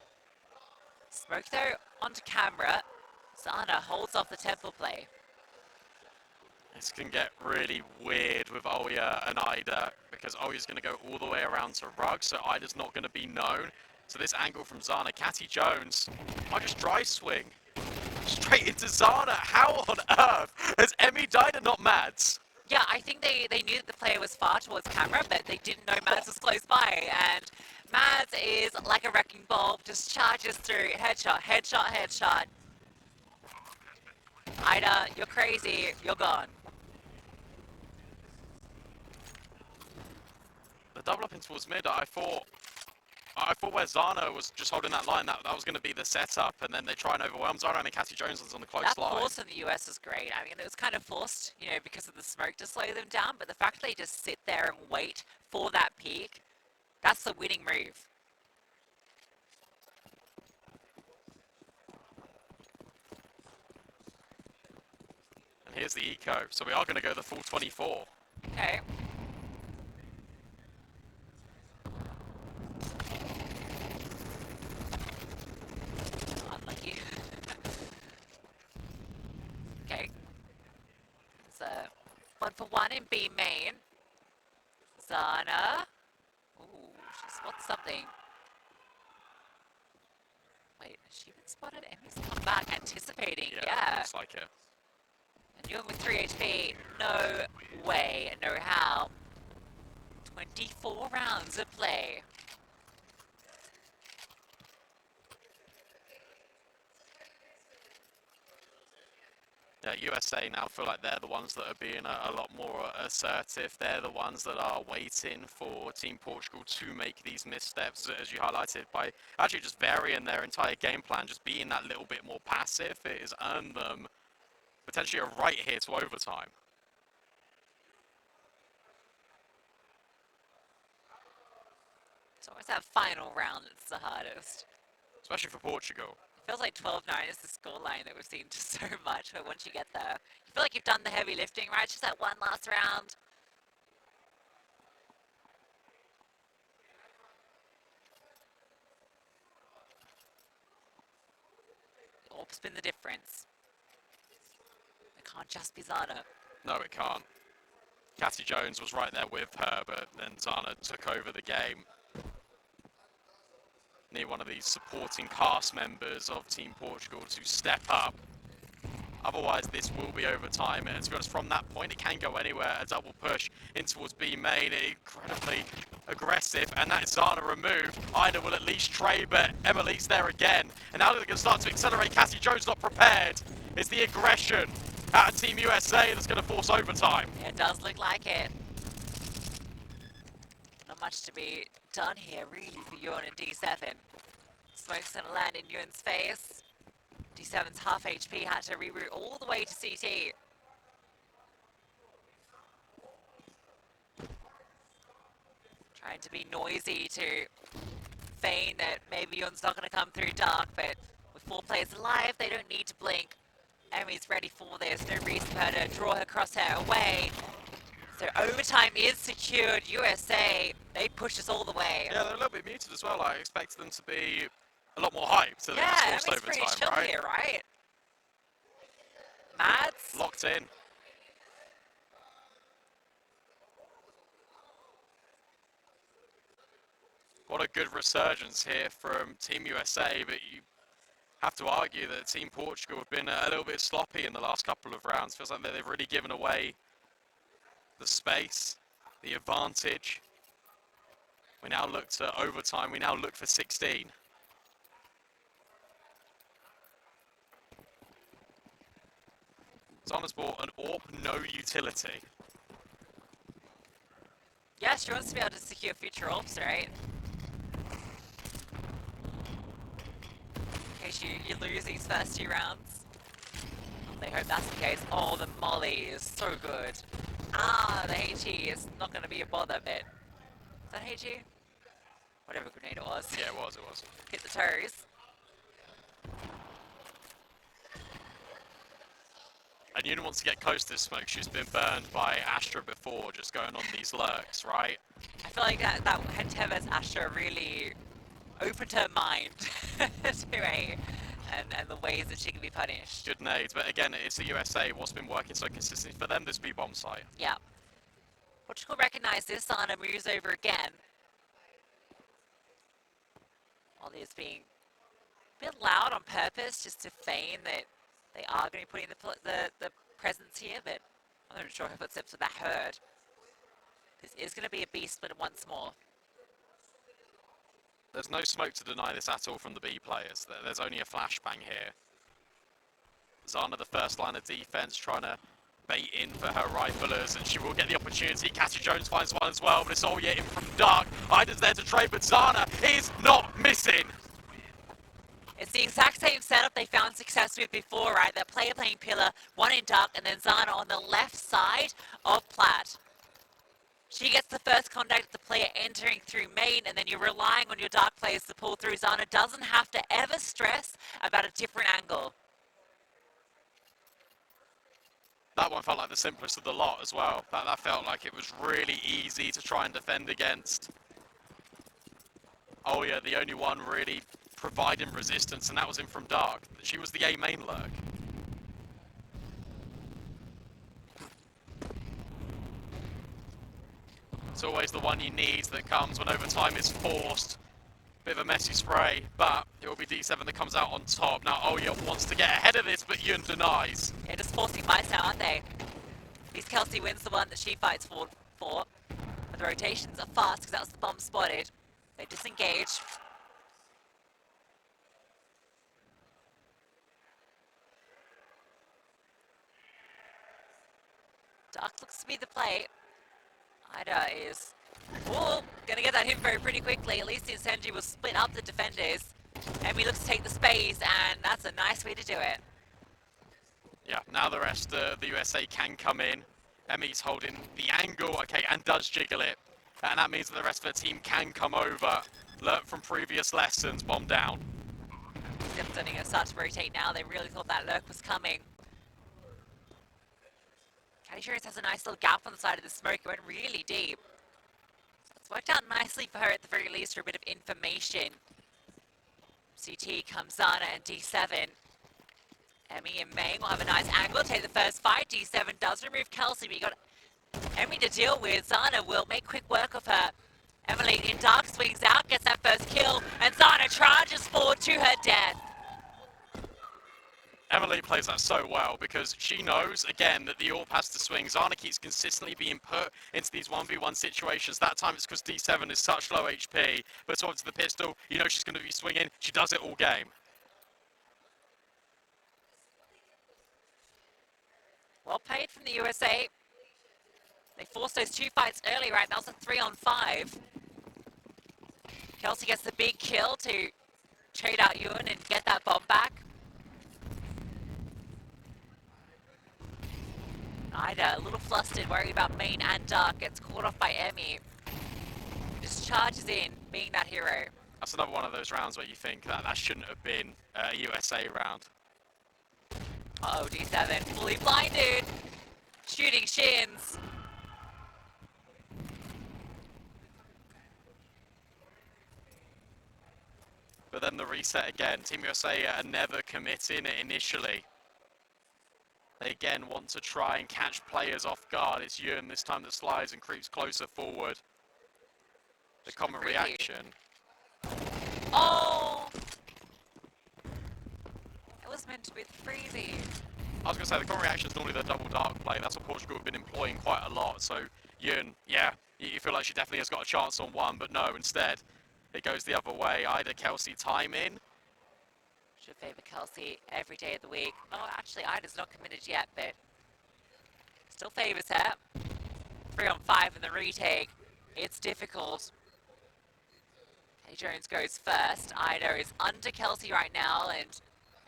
Smoke though onto camera. Zana holds off the temple play. This can get really weird with Oya and Ida, because Oya's going to go all the way around to Rug, so Ida's not going to be known. So this angle from Zana, Catty Jones, might just dry swing straight into Zana. How on earth has Emmy died and not Mads? Yeah, I think they knew that the player was far towards camera, but they didn't know Mads was close by. And Mads is like a wrecking ball, just charges through. Headshot, headshot, headshot. Ida, you're crazy. You're gone. The double up in towards mid, I thought where Zana was just holding that line, that was going to be the setup, and then they try and overwhelm Zana, and Catty Jones is on the close That line. force in the US is great. I mean, it was kind of forced, you know, because of the smoke to slow them down, but the fact that they just sit there and wait for that peak, that's the winning move. And here's the eco, so we are going to go the full 24. Okay. Unlucky. Okay. It's a for one in B main. Zana. Ooh, she spots something. Wait, has she been spotted? Emmy's come back, anticipating. Yeah. Looks like it. And you're with 3 HP. No way, no how. 24 rounds of play. Yeah, USA now feel like they're the ones that are being a lot more assertive. They're the ones that are waiting for Team Portugal to make these missteps, as you highlighted, by actually just varying their entire game plan, just being that little bit more passive. It has earned them potentially a right here to overtime. It's always that final round that's the hardest. Especially for Portugal. It feels like 12-9 is the scoreline that we've seen just so much, but once you get there, you feel like you've done the heavy lifting, right? It's just that one last round. The orb's been the difference. It can't just be Zana. No, it can't. Cassie Jones was right there with her, but then Zana took over the game. Need one of these supporting cast members of Team Portugal to step up. Otherwise, this will be overtime. And to be honest, from that point, it can go anywhere. A double push in towards B main, incredibly aggressive, and that is Zana removed. Ida will at least trade, but Emily's there again. And now they're going to start to accelerate. Cassie Jones not prepared. It's the aggression out of Team USA that's going to force overtime. It does look like it. Not much to be done here, really, for Ewan and D7. Smoke's gonna land in Ewan's face. D7's half HP, had to reroute all the way to CT. Trying to be noisy to feign that maybe Ewan's not gonna come through dark, but with 4 players alive, they don't need to blink. Emmy's ready for this, no reason for her to draw her crosshair away. So overtime is secured. USA, they push us all the way. Yeah, they're a little bit muted as well. I expected them to be a lot more hyped. So yeah, Emmy's pretty overtime, chill right? here, right? Mads? Locked in. What a good resurgence here from Team USA, but you have to argue that Team Portugal have been a little bit sloppy in the last couple of rounds. Feels like they've really given away the space, the advantage. We now look to overtime. We now look for 16. Zana's bought an AWP, no utility. Yeah, she wants to be able to secure future orbs, right? In case you lose these first 2 rounds. They hope that's the case. Oh, the molly is so good. Ah, the HE is not going to be a bother, but... Is that HE? Whatever grenade it was. Yeah, it was. Hit the toes. And Yuna wants to get close to this smoke. She's been burned by Astra before, just going on these lurks, right? I feel like that Henteva's Astra really opened her mind to A, and the ways that she can be punished. Good nades, but again, it's the USA. What's been working so consistently for them, this B-bomb site. Yeah. Portugal recognize this, Zana moves over again. Ollie is being a bit loud on purpose, just to feign that they are going to be putting the presence here, but I'm not sure her footsteps were that heard. This is going to be a B split once more. There's no smoke to deny this at all from the B players. There's only a flashbang here. Zana, the first line of defense, trying to bait in for her riflers, and she will get the opportunity. Cassie Jones finds one as well, but it's all yet in from dark. Ida's there to trade, but Zana is not missing. It's the exact same setup they found success with before, right? That player playing pillar, one in dark, and then Zana on the left side of Plat. She gets the first contact of the player entering through main, and then you're relying on your dark players to pull through. Zana doesn't have to ever stress about a different angle. That one felt like the simplest of the lot as well. That felt like it was really easy to try and defend against. Oh yeah, the only one really providing resistance, and that was in from dark. She was the A main lurk. It's always the one you need that comes when overtime is forced. Bit of a messy spray, but it will be D7 that comes out on top. Now, Oya wants to get ahead of this, but Yun denies. Yeah, just forcing fights now, aren't they? At least Kelsey wins the one that she fights for. But the rotations are fast because that was the bomb spotted. They disengage. Dark looks to be the play. Ida is gonna get that hit very pretty quickly. At least the Incendiary will split up the defenders. Emmy looks to take the space, and that's a nice way to do it. Yeah, now the rest of the USA can come in. Emmy's holding the angle, okay, and does jiggle it. And that means that the rest of the team can come over. Learnt from previous lessons, bomb down. Definitely going to start to rotate now. They really thought that lurk was coming. Caddy has a nice little gap on the side of the smoke. It went really deep. So it's worked out nicely for her at the very least for a bit of information. CT comes on and D7. Emmy and May will have a nice angle, take the first fight. D7 does remove Kelsey, but you got Emmy to deal with. Zana will make quick work of her. Emily in dark swings out, gets that first kill, and Zana charges forward to her death. Emily plays that so well because she knows, again, that the AWP has to swing. Zana keeps consistently being put into these 1v1 situations. That time it's because D7 is such low HP, but towards the pistol, you know she's going to be swinging. She does it all game. Well played from the USA. They forced those two fights early, right? That was a 3-on-5. Kelsey gets the big kill to trade out Ewan and get that bomb back. Ida, a little flustered, worried about main and dark, gets caught off by Emmy. Just charges in, being that hero. That's another one of those rounds where you think that shouldn't have been a USA round. Uh-oh, D7, fully blinded. Shooting shins. But then the reset again. Team USA are never committing it initially. They again want to try and catch players off guard. It's Yun this time that slides and creeps closer forward. The common reaction. Oh! It was meant to be freezy. I was going to say, the common reaction is normally the double dark play. That's what Portugal have been employing quite a lot. So Yun, yeah, you feel like she definitely has got a chance on one, but no, instead it goes the other way. Ida, Kelsey time in. Should favour Kelsey every day of the week. Oh, actually, Ida's not committed yet, but still favours her. 3-on-5 in the retake. It's difficult. Hey, Jones goes first. Ida is under Kelsey right now, and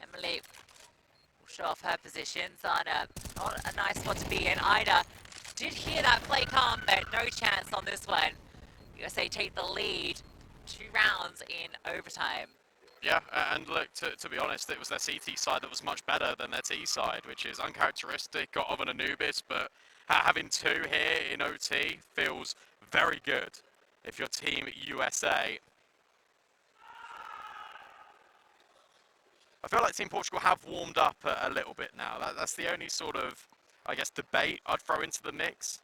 Emily will show off her position. Zana, not a nice spot to be in. Ida did hear that play come, but no chance on this one. USA take the lead. 2 rounds in overtime. Yeah, and look, to be honest, it was their CT side that was much better than their T side, which is uncharacteristic of an Anubis, but having 2 here in OT feels very good if you're Team USA. I feel like Team Portugal have warmed up a little bit now. That's the only sort of, I guess, debate I'd throw into the mix.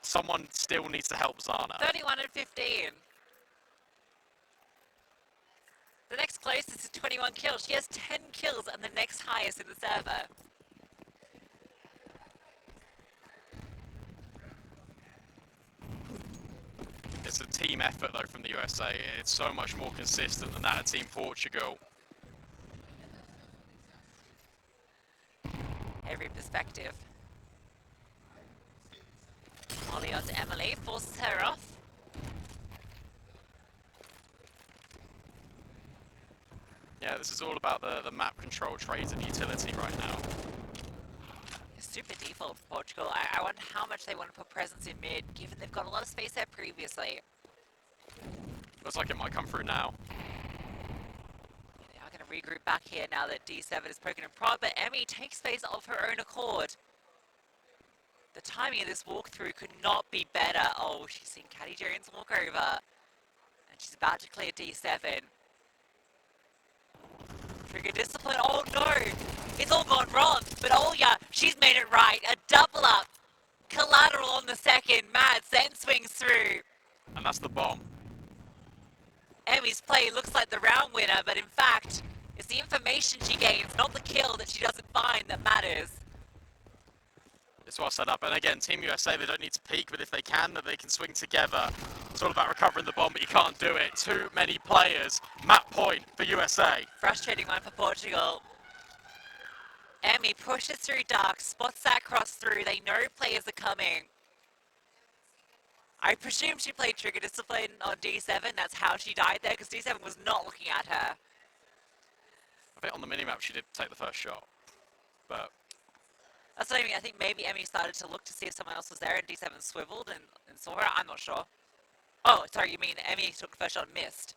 Someone still needs to help Zana. 31 and 15. The next closest is 21 kills. She has 10 kills and the next highest in the server. It's a team effort though from the USA. It's so much more consistent than that of Team Portugal. Every perspective. Ollie onto Emily, forces her off. Yeah, this is all about the map control trades and utility right now. Super default for Portugal. I wonder how much they want to put presence in mid, given they've got a lot of space there previously. Looks like it might come through now. They are going to regroup back here now that D7 is poking in prod, but Emmy takes space of her own accord. The timing of this walkthrough could not be better. Oh, she's seen Caddy Jones walk over. And she's about to clear D7. Trigger discipline. Oh no! It's all gone wrong. But Olya, she's made it right. A double up collateral on the second. Mads then swings through. And that's the bomb. Emmy's play looks like the round winner, but in fact, it's the information she gains, not the kill that she doesn't find, that matters. It's well set up, and again, Team USA, they don't need to peek, but if they can, then they can swing together. It's all about recovering the bomb, but you can't do it. Too many players. Map point for USA. Frustrating one for Portugal. Emmy pushes through Dark, spots that cross through. They know players are coming. I presume she played Trigger Discipline on D7. That's how she died there, because D7 was not looking at her. I think on the minimap she did take the first shot, but... That's what I mean. I think maybe Emmy started to look to see if someone else was there, and D7 swiveled and saw her. I'm not sure. Oh, sorry, you mean Emmy took the first shot and missed.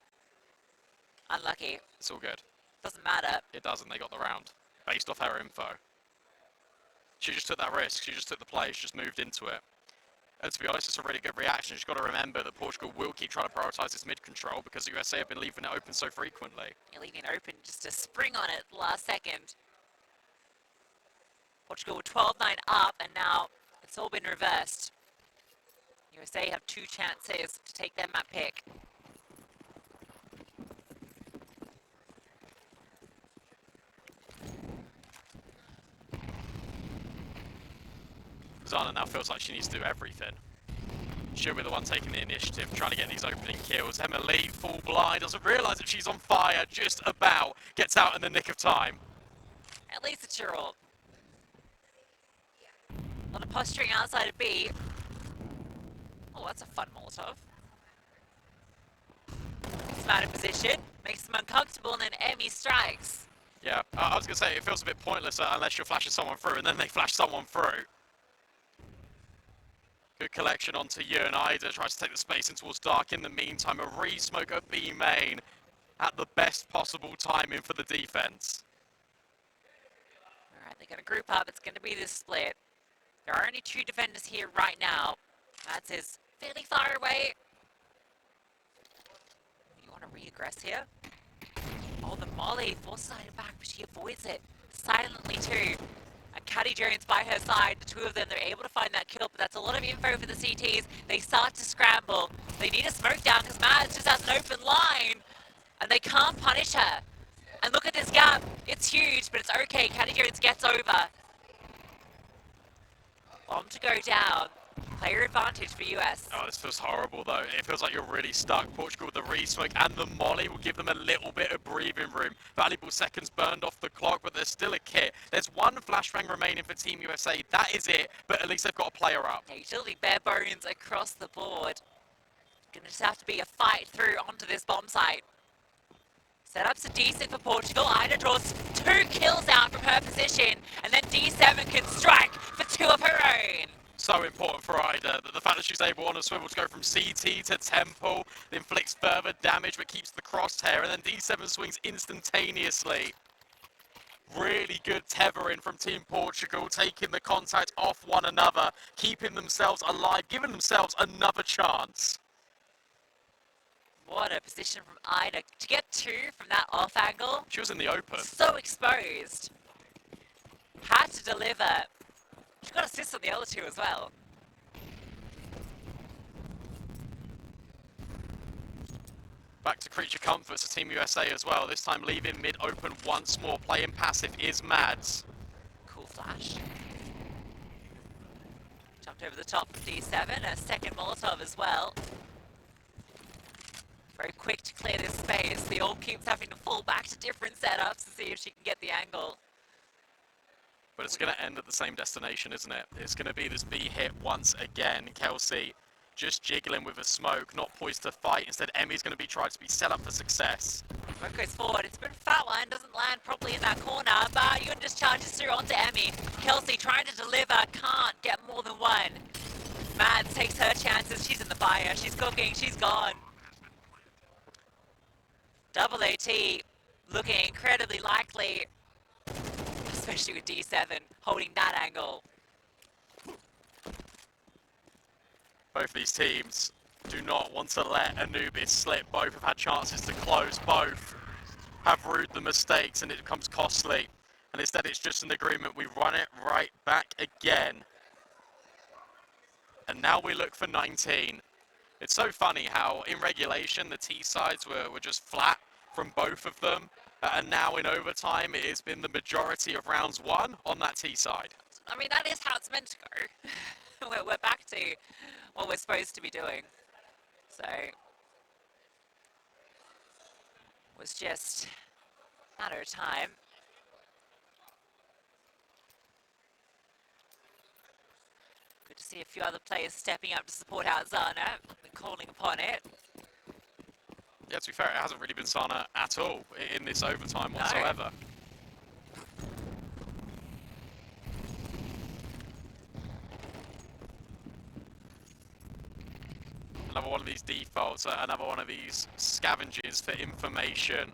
Unlucky. It's all good. Doesn't matter. It doesn't, they got the round. Based off her info. She just took that risk, she just took the play, she just moved into it. And to be honest, it's a really good reaction. She's got to remember that Portugal will keep trying to prioritise this mid control because the USA have been leaving it open so frequently. You're leaving it open just to spring on it last second. Portugal were 12-9 up, and now it's all been reversed. USA have 2 chances to take their map pick. Zana now feels like she needs to do everything. She'll be the one taking the initiative, trying to get these opening kills. Emily, full blind, doesn't realise that she's on fire, just about gets out in the nick of time. At least it's your ult. A lot of posturing outside of B. Oh, that's a fun Molotov. Gets them out of position, makes them uncomfortable, and then Emmy strikes. Yeah, I was going to say, it feels a bit pointless unless you're flashing someone through, and then they flash someone through. Good collection onto you, and Ida tries to take the space in towards Dark. In the meantime, a re-smoke of B main at the best possible timing for the defense. Alright, they're going to group up. It's going to be this split. There are only 2 defenders here right now. Mads is fairly far away. You want to re-aggress here? Oh, the Molly forces Ida back, but she avoids it silently too. And Caddy Jones by her side, the 2 of them, they're able to find that kill, but that's a lot of info for the CTs. They start to scramble. They need a smoke down because Mads just has an open line, and they can't punish her. And look at this gap. It's huge, but it's okay. Caddy Jones gets over. Bomb to go down. Player advantage for US. Oh, this feels horrible though. It feels like you're really stuck. Portugal with the re-smoke and the molly will give them a little bit of breathing room. Valuable seconds burned off the clock, but there's still a kit. There's 1 flashbang remaining for Team USA. That is it, but at least they've got a player up. Yeah, utility bare bones across the board. Gonna just have to be a fight through onto this bomb site. Setups are decent for Portugal. Ida draws 2 kills out from her position, and then D7 can strike for 2 of her own. So important for Ida, that the fact that she's able on a swivel to go from CT to Temple, inflicts further damage but keeps the crosshair, and then D7 swings instantaneously. Really good tethering from Team Portugal, taking the contact off one another, keeping themselves alive, giving themselves another chance. What a position from Ida. To get 2 from that off angle. She was in the open. So exposed. Had to deliver. She got assists on the other 2 as well. Back to creature comforts for Team USA as well, this time leaving mid open once more. Playing passive is Mads. Cool flash. Jumped over the top of D7, a second Molotov as well. Very quick to clear this space. The ult keeps having to fall back to different setups to see if she can get the angle. But it's going to end at the same destination, isn't it? It's going to be this B hit once again. Kelsey just jiggling with a smoke, not poised to fight. Instead, Emmy's going to be trying to be set up for success. Smoke goes forward. It's been a fat one. Doesn't land properly in that corner. But Yun just charges through onto Emmy. Kelsey trying to deliver. Can't get more than 1. Mads takes her chances. She's in the fire. She's cooking. She's gone. Double AT looking incredibly likely. Especially with D7 holding that angle. Both these teams do not want to let Anubis slip. Both have had chances to close. Both have rued the mistakes and it becomes costly. And instead it's just an agreement. We run it right back again. And now we look for 19. It's so funny how in regulation the T sides were just flat from both of them. And now in overtime it has been the majority of rounds won on that T side. I mean, that is how it's meant to go. We're back to what we're supposed to be doing. So, it was just a matter of time. Good to see a few other players stepping up to support out Zana and calling upon it. Yeah, to be fair, it hasn't really been Sana at all in this overtime whatsoever. Another one of these defaults, another one of these scavengers for information.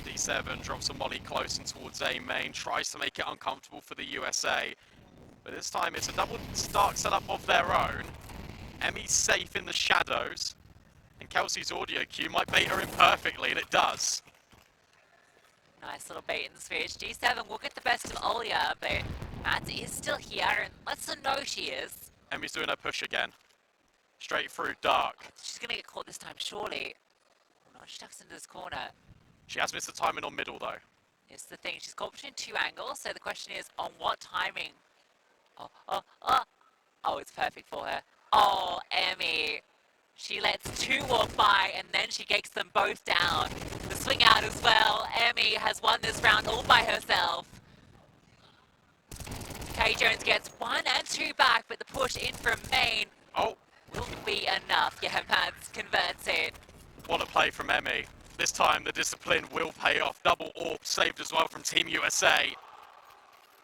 D7 drops a molly close and towards A main, tries to make it uncomfortable for the USA. But this time it's a double start setup of their own. Emmy's safe in the shadows. And Kelsey's audio cue might bait her in perfectly, and it does. Nice little bait and switch. D7 will get the best of Olya, but Mads is still here and lets them know she is. Emmy's doing her push again. Straight through dark. She's going to get caught this time, surely. Oh no, she tucks into this corner. She has missed the timing on middle, though. It's the thing, she's caught between two angles, so the question is, on what timing? Oh, it's perfect for her. Oh, Emmy. She lets two walk by, and then she takes them both down. The swing out as well. Emmy has won this round all by herself. Kay Jones gets 1 and 2 back, but the push in from main will be enough. Yeah, Mads converts it. What a play from Emmy. This time the discipline will pay off. Double AWP saved as well from Team USA.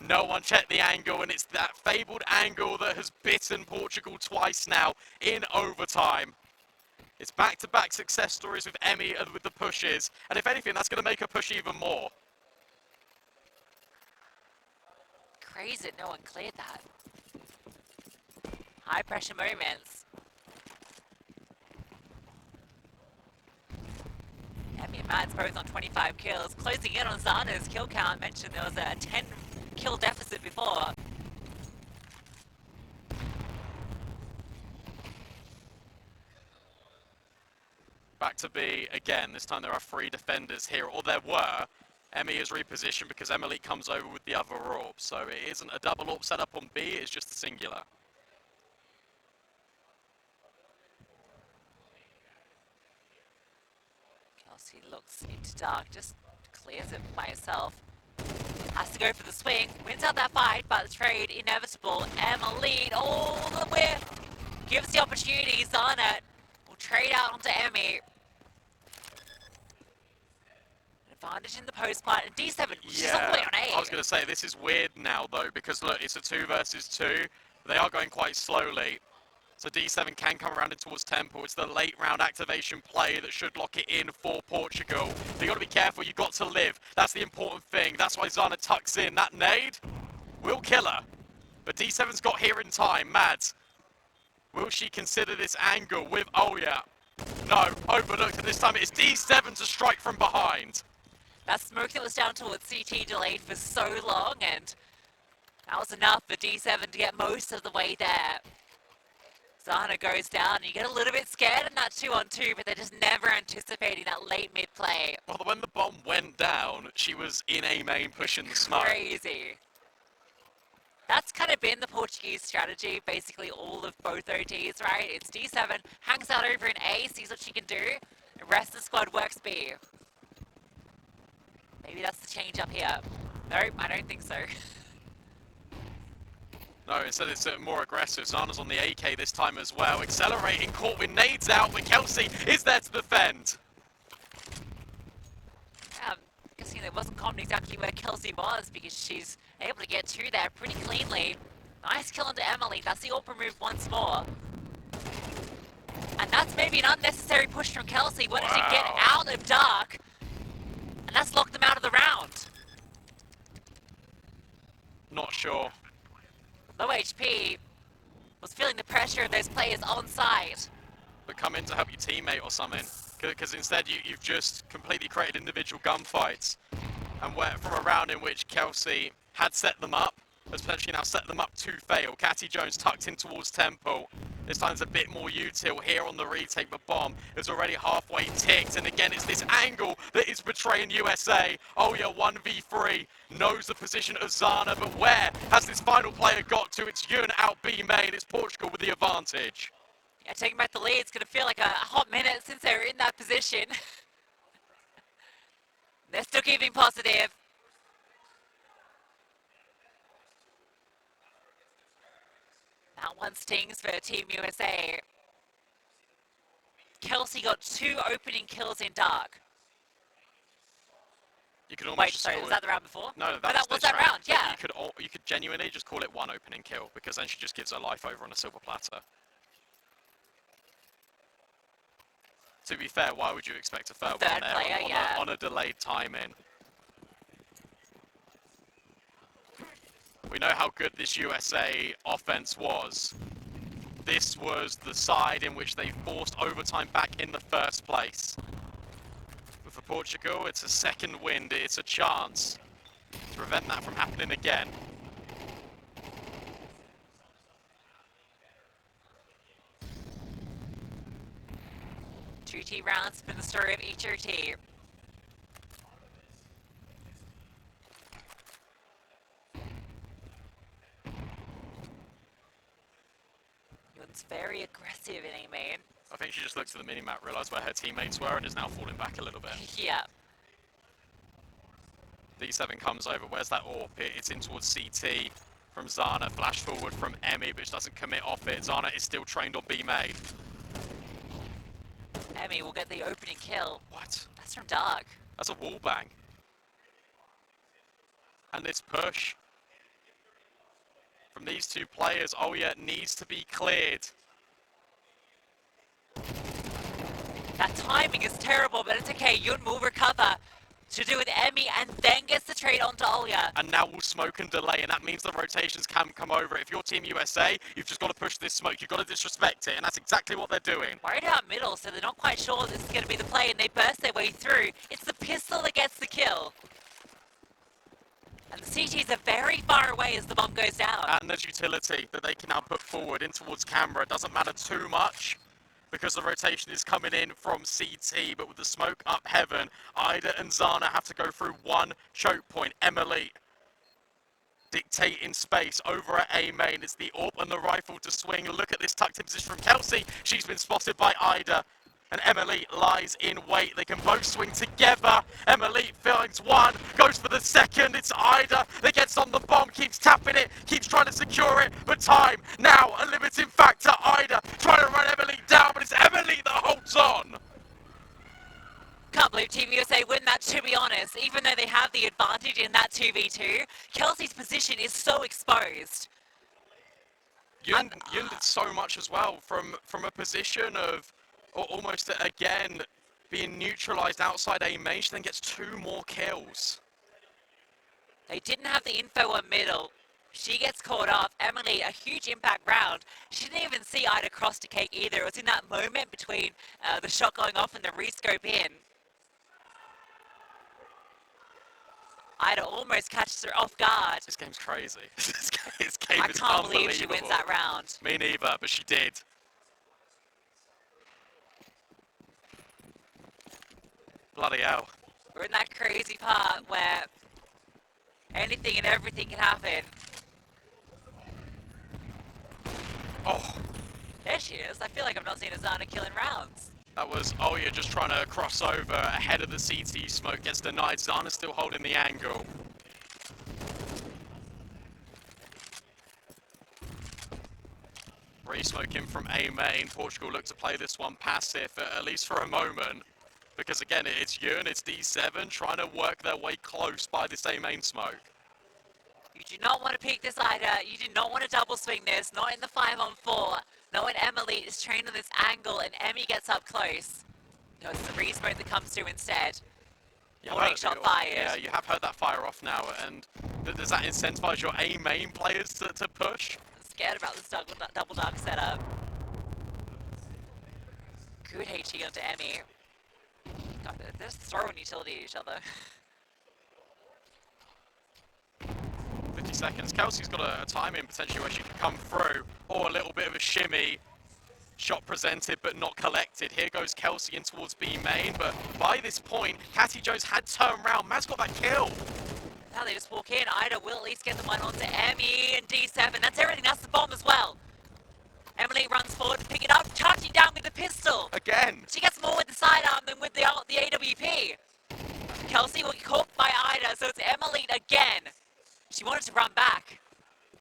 No one checked the angle, and it's that fabled angle that has bitten Portugal twice now in overtime. It's back-to-back success stories with Emmy and with the pushes, and if anything, that's going to make her push even more. Crazy that no one cleared that. High pressure moments. Emmy and Mads both on 25 kills. Closing in on Zana's kill count. Mentioned there was a 10 kill deficit before. Back to B again. This time there are 3 defenders here, or there were. Emmy is repositioned because Emily comes over with the other AWP. So it isn't a double AWP setup on B, it's just a singular. Kelsey looks into dark, just clears it by herself. Has to go for the swing, wins out that fight, but the trade inevitable. Emily, all the whiff, gives the opportunity. Zana will trade out onto Emmy. Advantage in the post part, and D7, she's all the way on A. I was going to say, this is weird now, though, because, look, it's a 2 versus 2. They are going quite slowly. So D7 can come around in towards Temple. It's the late round activation play that should lock it in for Portugal. But you got to be careful. You've got to live. That's the important thing. That's why Zana tucks in. That nade will kill her. But D7's got here in time. Mads, will she consider this angle with Olya? No, overlooked. And this time it is D7 to strike from behind. That smoke that was down towards CT delayed for so long, and that was enough for D7 to get most of the way there. Zana goes down, and you get a little bit scared in that 2-on-2, but they're just never anticipating that late mid play. Well, when the bomb went down, she was in A main pushing the smoke. Crazy. That's kind of been the Portuguese strategy, basically all of both OTs, right? It's D7, hangs out over in A, sees what she can do, the rest of the squad works B. Maybe that's the change up here. Nope, I don't think so. No, instead it's more aggressive. Zana's on the AK this time as well. Accelerating, caught with nades out, but Kelsey is there to defend. I'm guessing it wasn't confident exactly where Kelsey was, because she's able to get to there pretty cleanly. Nice kill onto Emily. That's the AWP move once more. And that's maybe an unnecessary push from Kelsey. Wanted to get out of dark. And that's locked them out of the round. Not sure. Low HP was feeling the pressure of those players on site. But come in to help your teammate or something. Because instead you've just completely created individual gunfights. And from a round in which Kelsey had set them up, Especially now set them up to fail. Catty Jones tucked in towards Temple. This time's a bit more util here on the retake, but Bomb is already halfway ticked. And again, it's this angle that is betraying USA. Oh yeah, 1v3, knows the position of Zana, but where has this final player got to? It's Yun out B main, it's Portugal with the advantage. Yeah, taking back the lead, it's going to feel like a hot minute since they were in that position. They're still keeping positive. That one stings for Team USA. Kelsey got 2 opening kills in Dark. You could almost Wait, sorry, was that the round before? No, that was that round, yeah. You could genuinely just call it 1 opening kill, because then she just gives her life over on a silver platter. To be fair, why would you expect a third one there player, on a delayed timing? We know how good this USA offense was. This was the side in which they forced overtime back in the first place. But for Portugal, it's a second win. It's a chance to prevent that from happening again. Two T rounds for the story of each OT. It's very aggressive in A main. I think she just looked at the minimap, realised where her teammates were, and is now falling back a little bit. Yeah. D7 comes over. Where's that AWP? It's in towards CT from Zana. Flash forward from Emmy, but she doesn't commit off it. Zana is still trained on B main. Emmy will get the opening kill. What? That's from Dark. That's a wall bang. And this push from these two players, oh yeah, needs to be cleared. That timing is terrible, but it's okay. Yun will recover to do with Emmy and then gets the trade onto Olya. And now we'll smoke and delay, and that means the rotations can come over. If you're Team USA, you've just got to push this smoke. You've got to disrespect it, and that's exactly what they're doing. Worried out middle, so they're not quite sure this is going to be the play, and they burst their way through. It's the pistol that gets the kill. And the CTs are very far away as the bomb goes down. And there's utility that they can now put forward in towards camera. It doesn't matter too much, because the rotation is coming in from CT, but with the smoke up heaven, Ida and Zana have to go through one choke point. Emily dictating space over at A main. It's the AWP and the rifle to swing. Look at this tucked in position from Kelsey. She's been spotted by Ida, and Emily lies in wait. They can both swing together. Emily finds one, goes for the second. It's Ida that gets on the bomb, keeps tapping it, keeps trying to secure it, but time now a limiting factor. Ida trying to run Emily down, but it's Emily that holds on. Can't believe Team USA win that, to be honest. Even though they have the advantage in that 2v2, Kelsey's position is so exposed. Yun did so much as well from a position of almost again being neutralized outside A main. She then gets 2 more kills. They didn't have the info on middle. She gets caught off. Emily, a huge impact round. She didn't even see Ida cross to cake either. It was in that moment between the shot going off and the rescope in. Ida almost catches her off guard. This game's crazy. This game I is can't believe she wins that round. Me neither, but she did. Bloody hell. We're in that crazy part where anything and everything can happen. Oh. There she is. I feel like I've not seen Azana killing rounds. That was Olya just trying to cross over ahead of the CT smoke. Gets denied. Zana still holding the angle. Re-smoking from A main. Portugal look to play this one passive, at least for a moment. Because again, it's Yun, it's D7 trying to work their way close by this A main smoke. You do not want to peek this Ida. You do not want to double swing this. Not in the 5-on-4. Not when Emily is trained on this angle and Emmy gets up close. No, it's the re-smoke that comes through instead. Warning shot fired. Yeah, you have heard that fire off now, and does that incentivize your A main players to push? I'm scared about this double dark setup. Good HE onto Emmy. God, they're just throwing utility at each other. 57 seconds. Kelsey's got a time in potentially where she can come through, or a little bit of a shimmy. Shot presented but not collected. Here goes Kelsey in towards B main, but by this point, Catty Jones had turned round. Matt's got that kill. Now they just walk in. Ida will at least get the one onto Emmy and D7. That's everything. That's the bomb as well. Emily runs forward to pick it up, touching down with the pistol. Again. She gets more with the sidearm than with the AWP. Kelsey will get caught by Ida, so it's Emily again. She wanted to run back.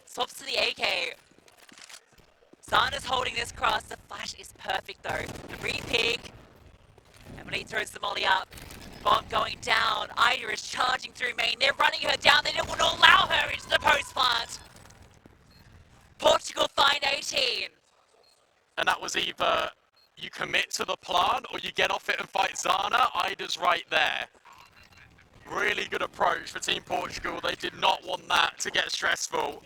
Swaps to the AK. Zana's holding this cross. The flash is perfect though. The re-pick. Emily throws the molly up. Bomb going down. Ida is charging through main. They're running her down. They don't want to allow her into the post plant. Portugal find 18. And that was either you commit to the plan or you get off it and fight Zana. Ida's right there. Really good approach for Team Portugal. They did not want that to get stressful.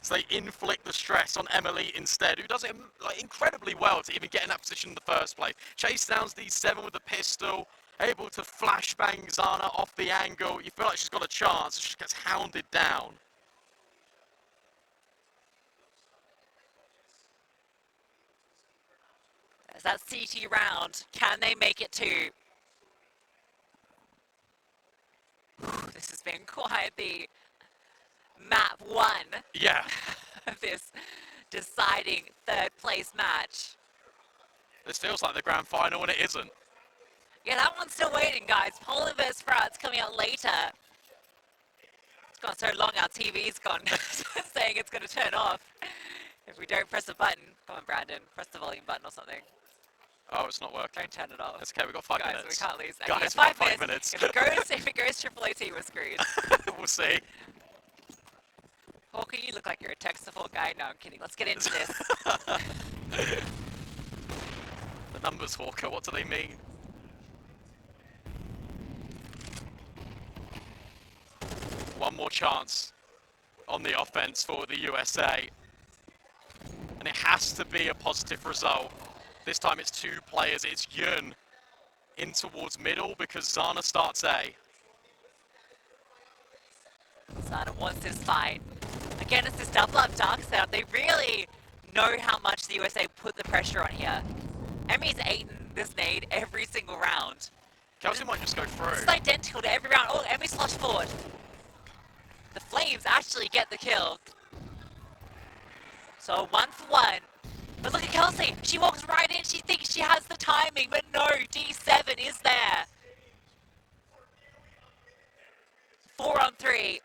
So they inflict the stress on Emily instead, who does it like incredibly well to even get in that position in the first place. Chase downs D7 with the pistol, able to flashbang Zana off the angle. You feel like she's got a chance, she just gets hounded down. There's that CT round. Can they make it to? This has been quite the map one. Yeah. This deciding third place match. This feels like the grand final and it isn't. Yeah, that one's still waiting, guys. Poland vs France coming out later. It's gone so long, our TV's gone saying it's going to turn off if we don't press a button. Come on, Brandon, press the volume button or something. Oh, it's not working. Don't turn it off. It's okay, we've got 5 guys, minutes. We can't lose that. Guys, Yeah, we've got 5 minutes. If it goes triple AT, we're screwed. We'll see. Hawker, you look like you're a tech support guy. No, I'm kidding. Let's get into this. The numbers, Hawker, what do they mean? One more chance on the offense for the USA. And it has to be a positive result. This time it's 2 players. It's Yun in towards middle because Zana starts A. Zana wants this fight. Again, it's this double up dark setup. They really know how much the USA put the pressure on here. Emmy's eaten this nade every single round. Kelsey might just go through. It's identical to every round. Oh, Emmy's flushed forward. The Flames actually get the kill. So 1 for 1. But look at Kelsey. She walks right in. She thinks she has the timing, but no, D7 is there. 4 on 3.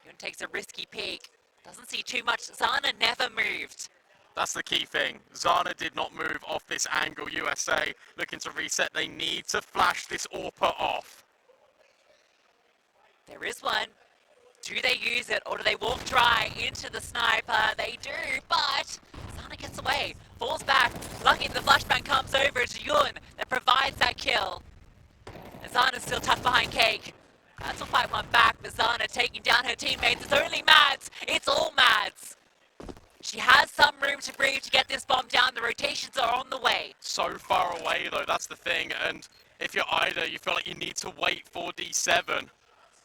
Yun takes a risky peek. Doesn't see too much. Zana never moved. That's the key thing. Zana did not move off this angle. USA looking to reset. They need to flash this AWPer off. There is one. Do they use it or do they walk dry into the sniper? They do, but Zana gets away. Falls back. Lucky the flashbang comes over to Yun that provides that kill. And Zana's still tucked behind Cake. That's will fight one back, but Zana taking down her teammates. It's only Mads. It's all Mads. She has some room to breathe to get this bomb down. The rotations are on the way. So far away though, that's the thing. And if you're Ida, you feel like you need to wait for D7.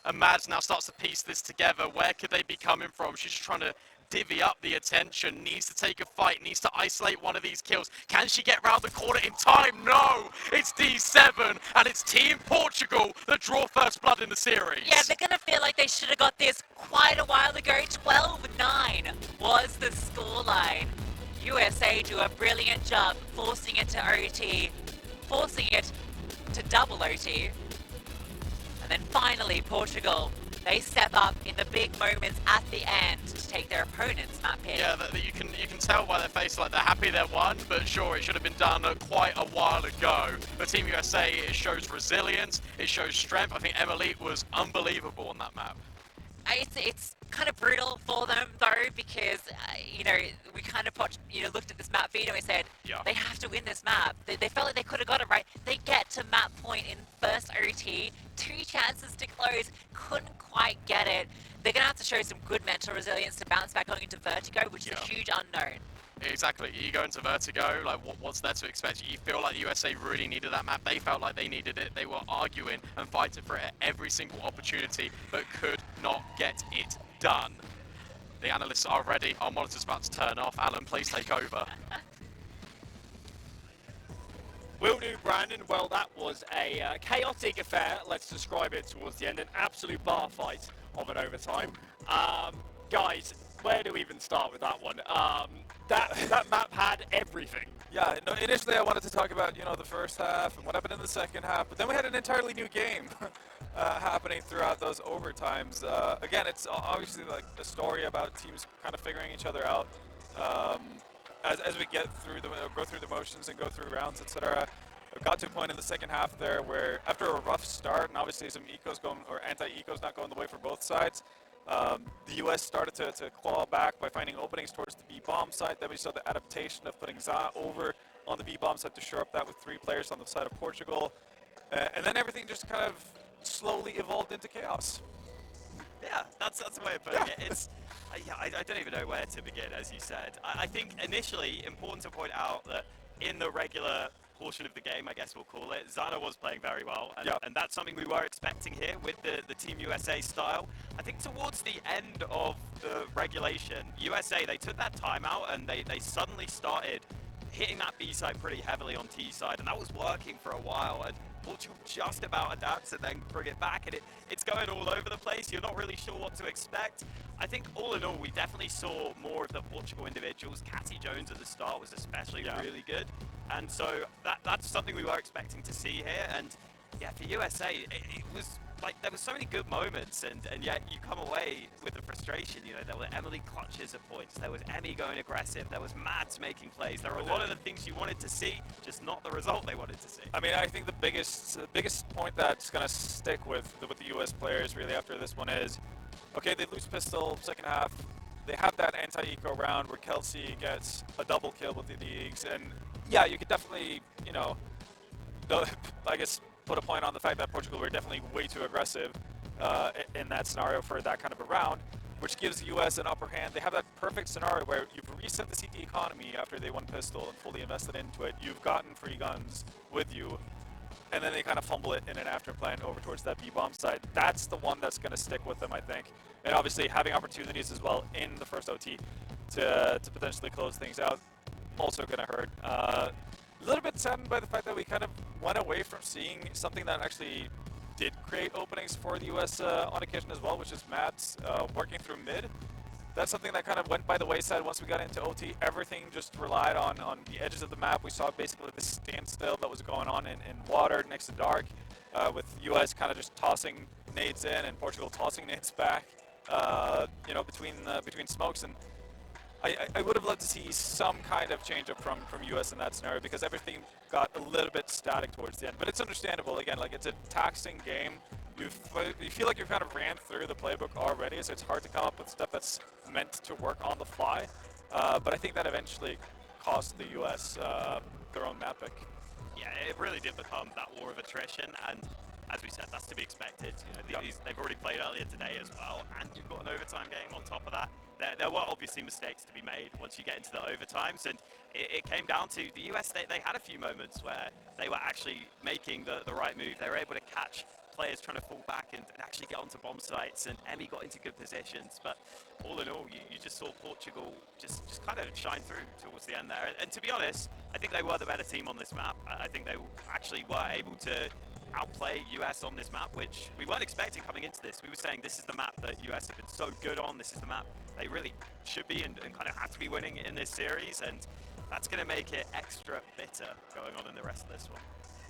And Mads now starts to piece this together. Where could they be coming from? She's just trying to divvy up the attention. Needs to take a fight. Needs to isolate one of these kills. Can she get round the corner in time? No! It's D7 and it's Team Portugal that draw first blood in the series. Yeah, they're going to feel like they should have got this quite a while ago. 12-9 was the scoreline. USA do a brilliant job forcing it to OT. Forcing it to double OT. And then finally, Portugal, they step up in the big moments at the end to take their opponent's map in. Yeah, you can tell by their face like they're happy they won, but sure, it should have been done quite a while ago. But Team USA, it shows resilience, it shows strength. I think Emily was unbelievable on that map. It's kind of brutal for them though, because you know, we kind of looked at this map feed and we said they have to win this map. They felt like they could have got it right. They get to map point in first OT, 2 chances to close, couldn't quite get it. They're gonna have to show some good mental resilience to bounce back going into Vertigo, which is a huge unknown. Exactly. You go into Vertigo, like what's there to expect? You feel like the USA really needed that map. They felt like they needed it. They were arguing and fighting for it at every single opportunity, but could not get it done. The analysts are ready. Our monitor's about to turn off. Alan, please take over. Will do, Brandon. Well, that was a chaotic affair, let's describe it, towards the end. An absolute bar fight of an overtime. Guys, where do we even start with that one? That map had everything. Yeah, no, initially I wanted to talk about, the first half and what happened in the second half, but then we had an entirely new game happening throughout those overtimes. Again, it's obviously like a story about teams kind of figuring each other out as we go through the motions and go through rounds, etc. It got to a point in the second half there where, after a rough start, and obviously some anti-ecos not going the way for both sides, the US started to claw back by finding openings towards the B-bomb side. Then we saw the adaptation of putting Za over on the B-bomb side to shore up that with 3 players on the side of Portugal. And then everything just kind of slowly evolved into chaos. Yeah, that's the way of putting it. It's I don't even know where to begin, as you said. I think initially important to point out that in the regular portion of the game, I guess we'll call it, Zana was playing very well, and that's something we were expecting here with the Team USA style. I think towards the end of the regulation, USA, they took that timeout and they suddenly started hitting that B side pretty heavily on T side, and that was working for a while, and Portugal just about adapts and then bring it back, and it's going all over the place. You're not really sure what to expect. I think all in all, we definitely saw more of the Portugal individuals. Catty Jones at the start was especially really good, and so that's something we were expecting to see here. And yeah, for USA, it was like there were so many good moments, and yet you come away with the frustration. There were Emily clutches at points, there was Emmy going aggressive, there was Mads making plays. There were a lot of the things you wanted to see, just not the result they wanted to see. I mean, I think the biggest point that's going to stick with the US players really after this one is, okay, they lose pistol second half. They have that anti-eco round where Kelsey gets a double kill with the Eags, and yeah, you could definitely, I guess, put a point on the fact that Portugal were definitely way too aggressive in that scenario for that kind of a round, which gives the US an upper hand. They have that perfect scenario where you've reset the CT economy after they won pistol and fully invested into it. You've gotten free guns with you, and then they kind of fumble it in an after plan over towards that B-bomb side. That's the one that's going to stick with them, I think. And obviously having opportunities as well in the first OT to potentially close things out, also going to hurt. A little bit saddened by the fact that we kind of went away from seeing something that actually did create openings for the US on occasion as well, which is Mads working through mid. That's something that kind of went by the wayside once we got into OT. Everything just relied on the edges of the map. We saw basically this standstill that was going on in water next to dark, with US kind of just tossing nades in and Portugal tossing nades back, between smokes. And I would have loved to see some kind of change up from US in that scenario, because everything got a little bit static towards the end. But it's understandable. Again, like, it's a taxing game. You feel like you've kind of ran through the playbook already, so it's hard to come up with stuff that's meant to work on the fly. But I think that eventually cost the US their own map pick. Yeah, it really did become that war of attrition, and as we said, that's to be expected. They've already played earlier today as well, and you've got an overtime game on top of that. There were obviously mistakes to be made once you get into the overtimes, and it came down to the US. They had a few moments where they were actually making the right move. They were able to catch players trying to fall back and actually get onto bomb sites, and Emmy got into good positions. But all in all, you just saw Portugal just kind of shine through towards the end there. And to be honest, I think they were the better team on this map. I think they actually were able to outplay US on this map, which we weren't expecting coming into this. We were saying this is the map that US have been so good on. This is the map they really should be and kind of have to be winning in this series, and that's going to make it extra bitter going on in the rest of this one.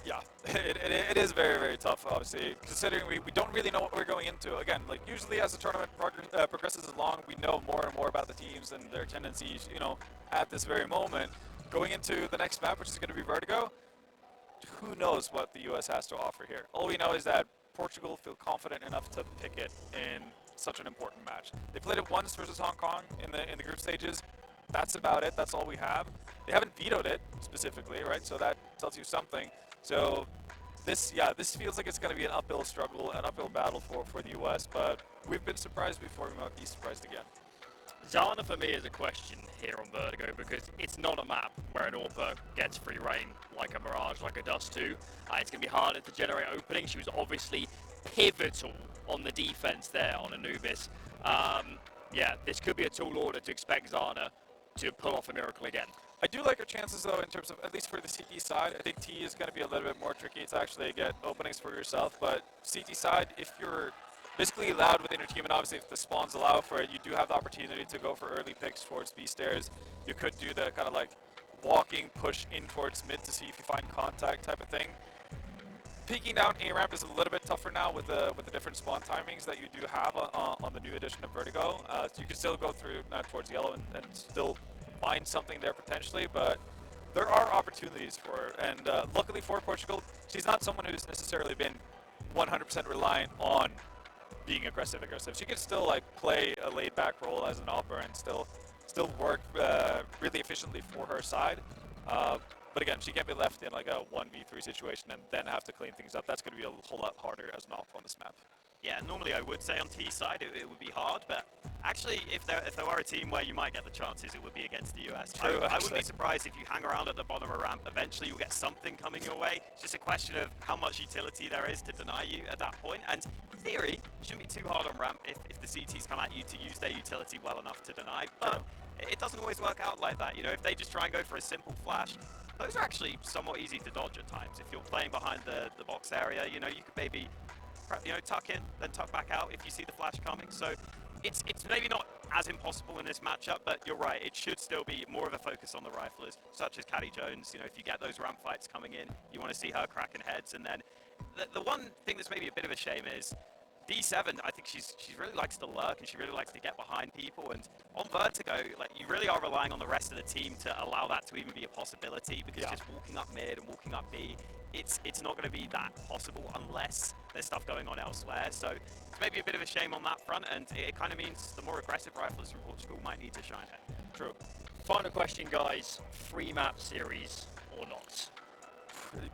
Yeah, it is very, very tough, obviously, considering we don't really know what we're going into. Again, like, usually as the tournament progresses along, we know more and more about the teams and their tendencies, at this very moment. Going into the next map, which is going to be Vertigo, who knows what the US has to offer here. All we know is that Portugal feel confident enough to pick it in such an important match. They played it once versus Hong Kong in the group stages. That's about it. That's all we have. They haven't vetoed it specifically, right? So that tells you something. So this feels like it's going to be an uphill struggle, an uphill battle for the US, but we've been surprised before, we might be surprised again. Zana for me is a question here on Vertigo, because it's not a map where an AWPer gets free reign like a Mirage, like a Dust 2. It's going to be harder to generate openings. She was obviously pivotal on the defense there on Anubis. Yeah, this could be a tall order to expect Zana to pull off a miracle again. I do like her chances though in terms of, at least for the CT side. I think T is going to be a little bit more tricky to actually get openings for yourself, but CT side, if you're basically allowed within your team, and obviously if the spawns allow for it, you do have the opportunity to go for early picks towards B stairs. You could do the kind of like walking push in towards mid to see if you find contact type of thing. Peeking down A ramp is a little bit tougher now with the different spawn timings that you do have on the new edition of Vertigo. So you can still go through towards yellow and still find something there potentially, but there are opportunities for her. And luckily for Portugal, she's not someone who's necessarily been 100% reliant on being aggressive. She can still like play a laid back role as an AWPer and still work really efficiently for her side. But again, she can't be left in like a 1v3 situation and then have to clean things up. That's going to be a whole lot harder as an AWP on this map. Yeah, normally I would say on T side it would be hard, but actually if there were a team where you might get the chances, it would be against the US. True, I wouldn't be surprised if you hang around at the bottom of a ramp, eventually you'll get something coming your way. It's just a question of how much utility there is to deny you at that point. And in theory, it shouldn't be too hard on ramp if the CTs come at you to use their utility well enough to deny. But it doesn't always work out like that. You know, if they just try and go for a simple flash, those are actually somewhat easy to dodge at times. If you're playing behind the box area, you know, you could maybe tuck in, then tuck back out if you see the flash coming. So it's maybe not as impossible in this matchup, but you're right, it should still be more of a focus on the riflers, such as Caddy Jones. You know, if you get those ramp fights coming in, you want to see her cracking heads. And then the one thing that's maybe a bit of a shame is D7, I think she really likes to lurk and she really likes to get behind people. And on Vertigo, like, you really are relying on the rest of the team to allow that to even be a possibility, because just walking up mid and walking up B, it's not going to be that possible unless there's stuff going on elsewhere. So it's maybe a bit of a shame on that front, and it kind of means the more aggressive riflers from Portugal might need to shine here. True. Final question, guys. Free map series or not?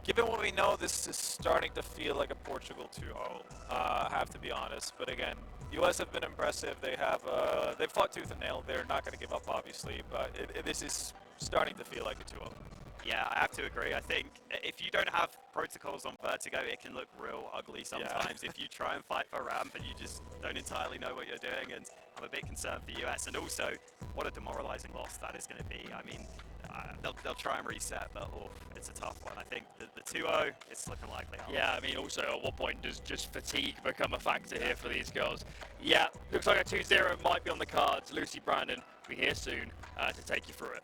Given what we know, this is starting to feel like a Portugal 2-0. I have to be honest. But again, US have been impressive. They've fought tooth and nail. They're not going to give up, obviously. But this is starting to feel like a 2-0. Yeah, I have to agree. I think if you don't have protocols on Vertigo, it can look real ugly sometimes if you try and fight for ramp and you just don't entirely know what you're doing. And I'm a bit concerned for the US. And also, what a demoralizing loss that is going to be. I mean, they'll try and reset, but it's a tough one. I think the 2-0, it's looking likely. Yeah, I mean, also, at what point does just fatigue become a factor here for these girls? Yeah, looks like a 2-0 might be on the cards. Lucy Brandon will be here soon to take you through it.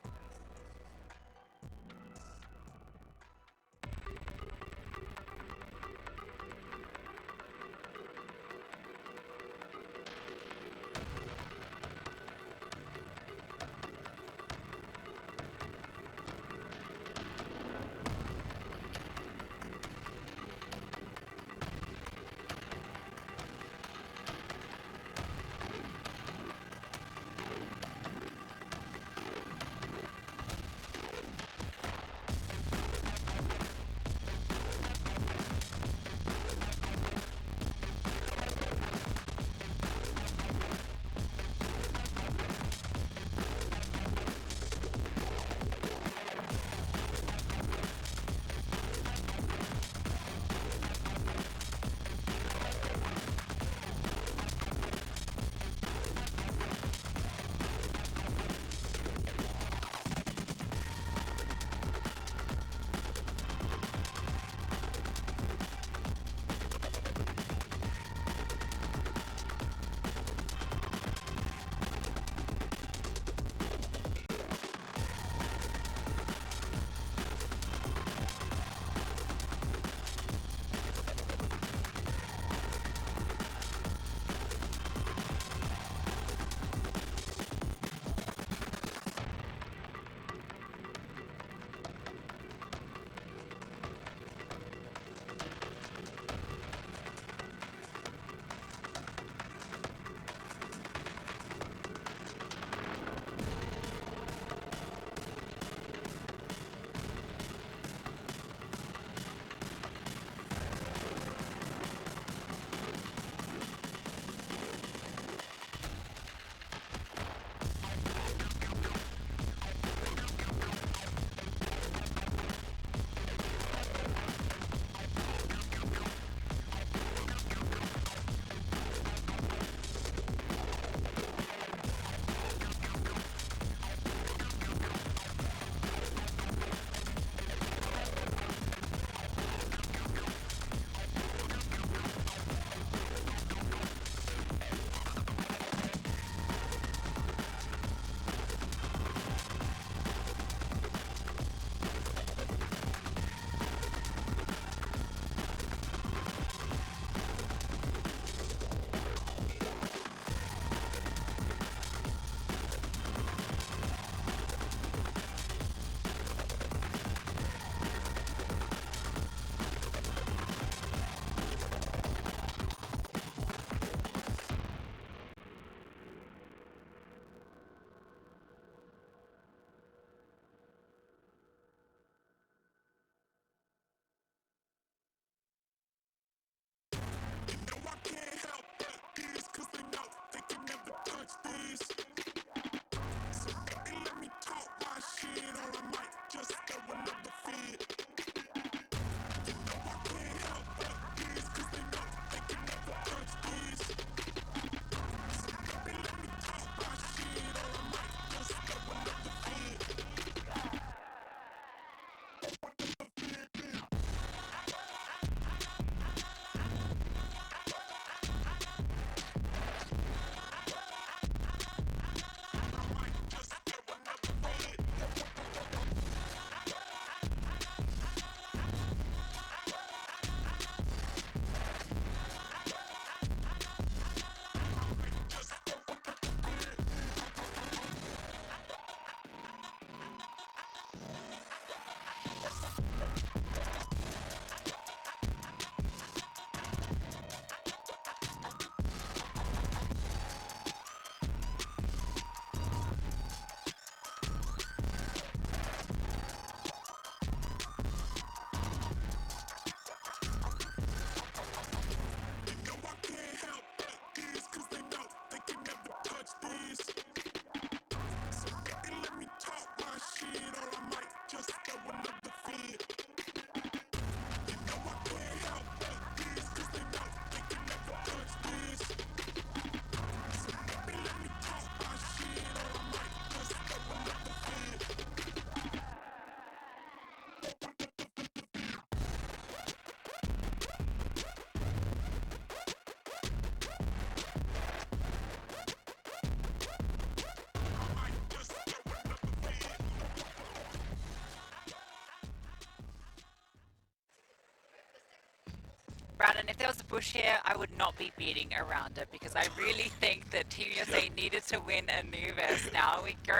Brandon, if there was a bush here, I would not be beating around it because I really think that Team USA needed to win Anubis. Now we go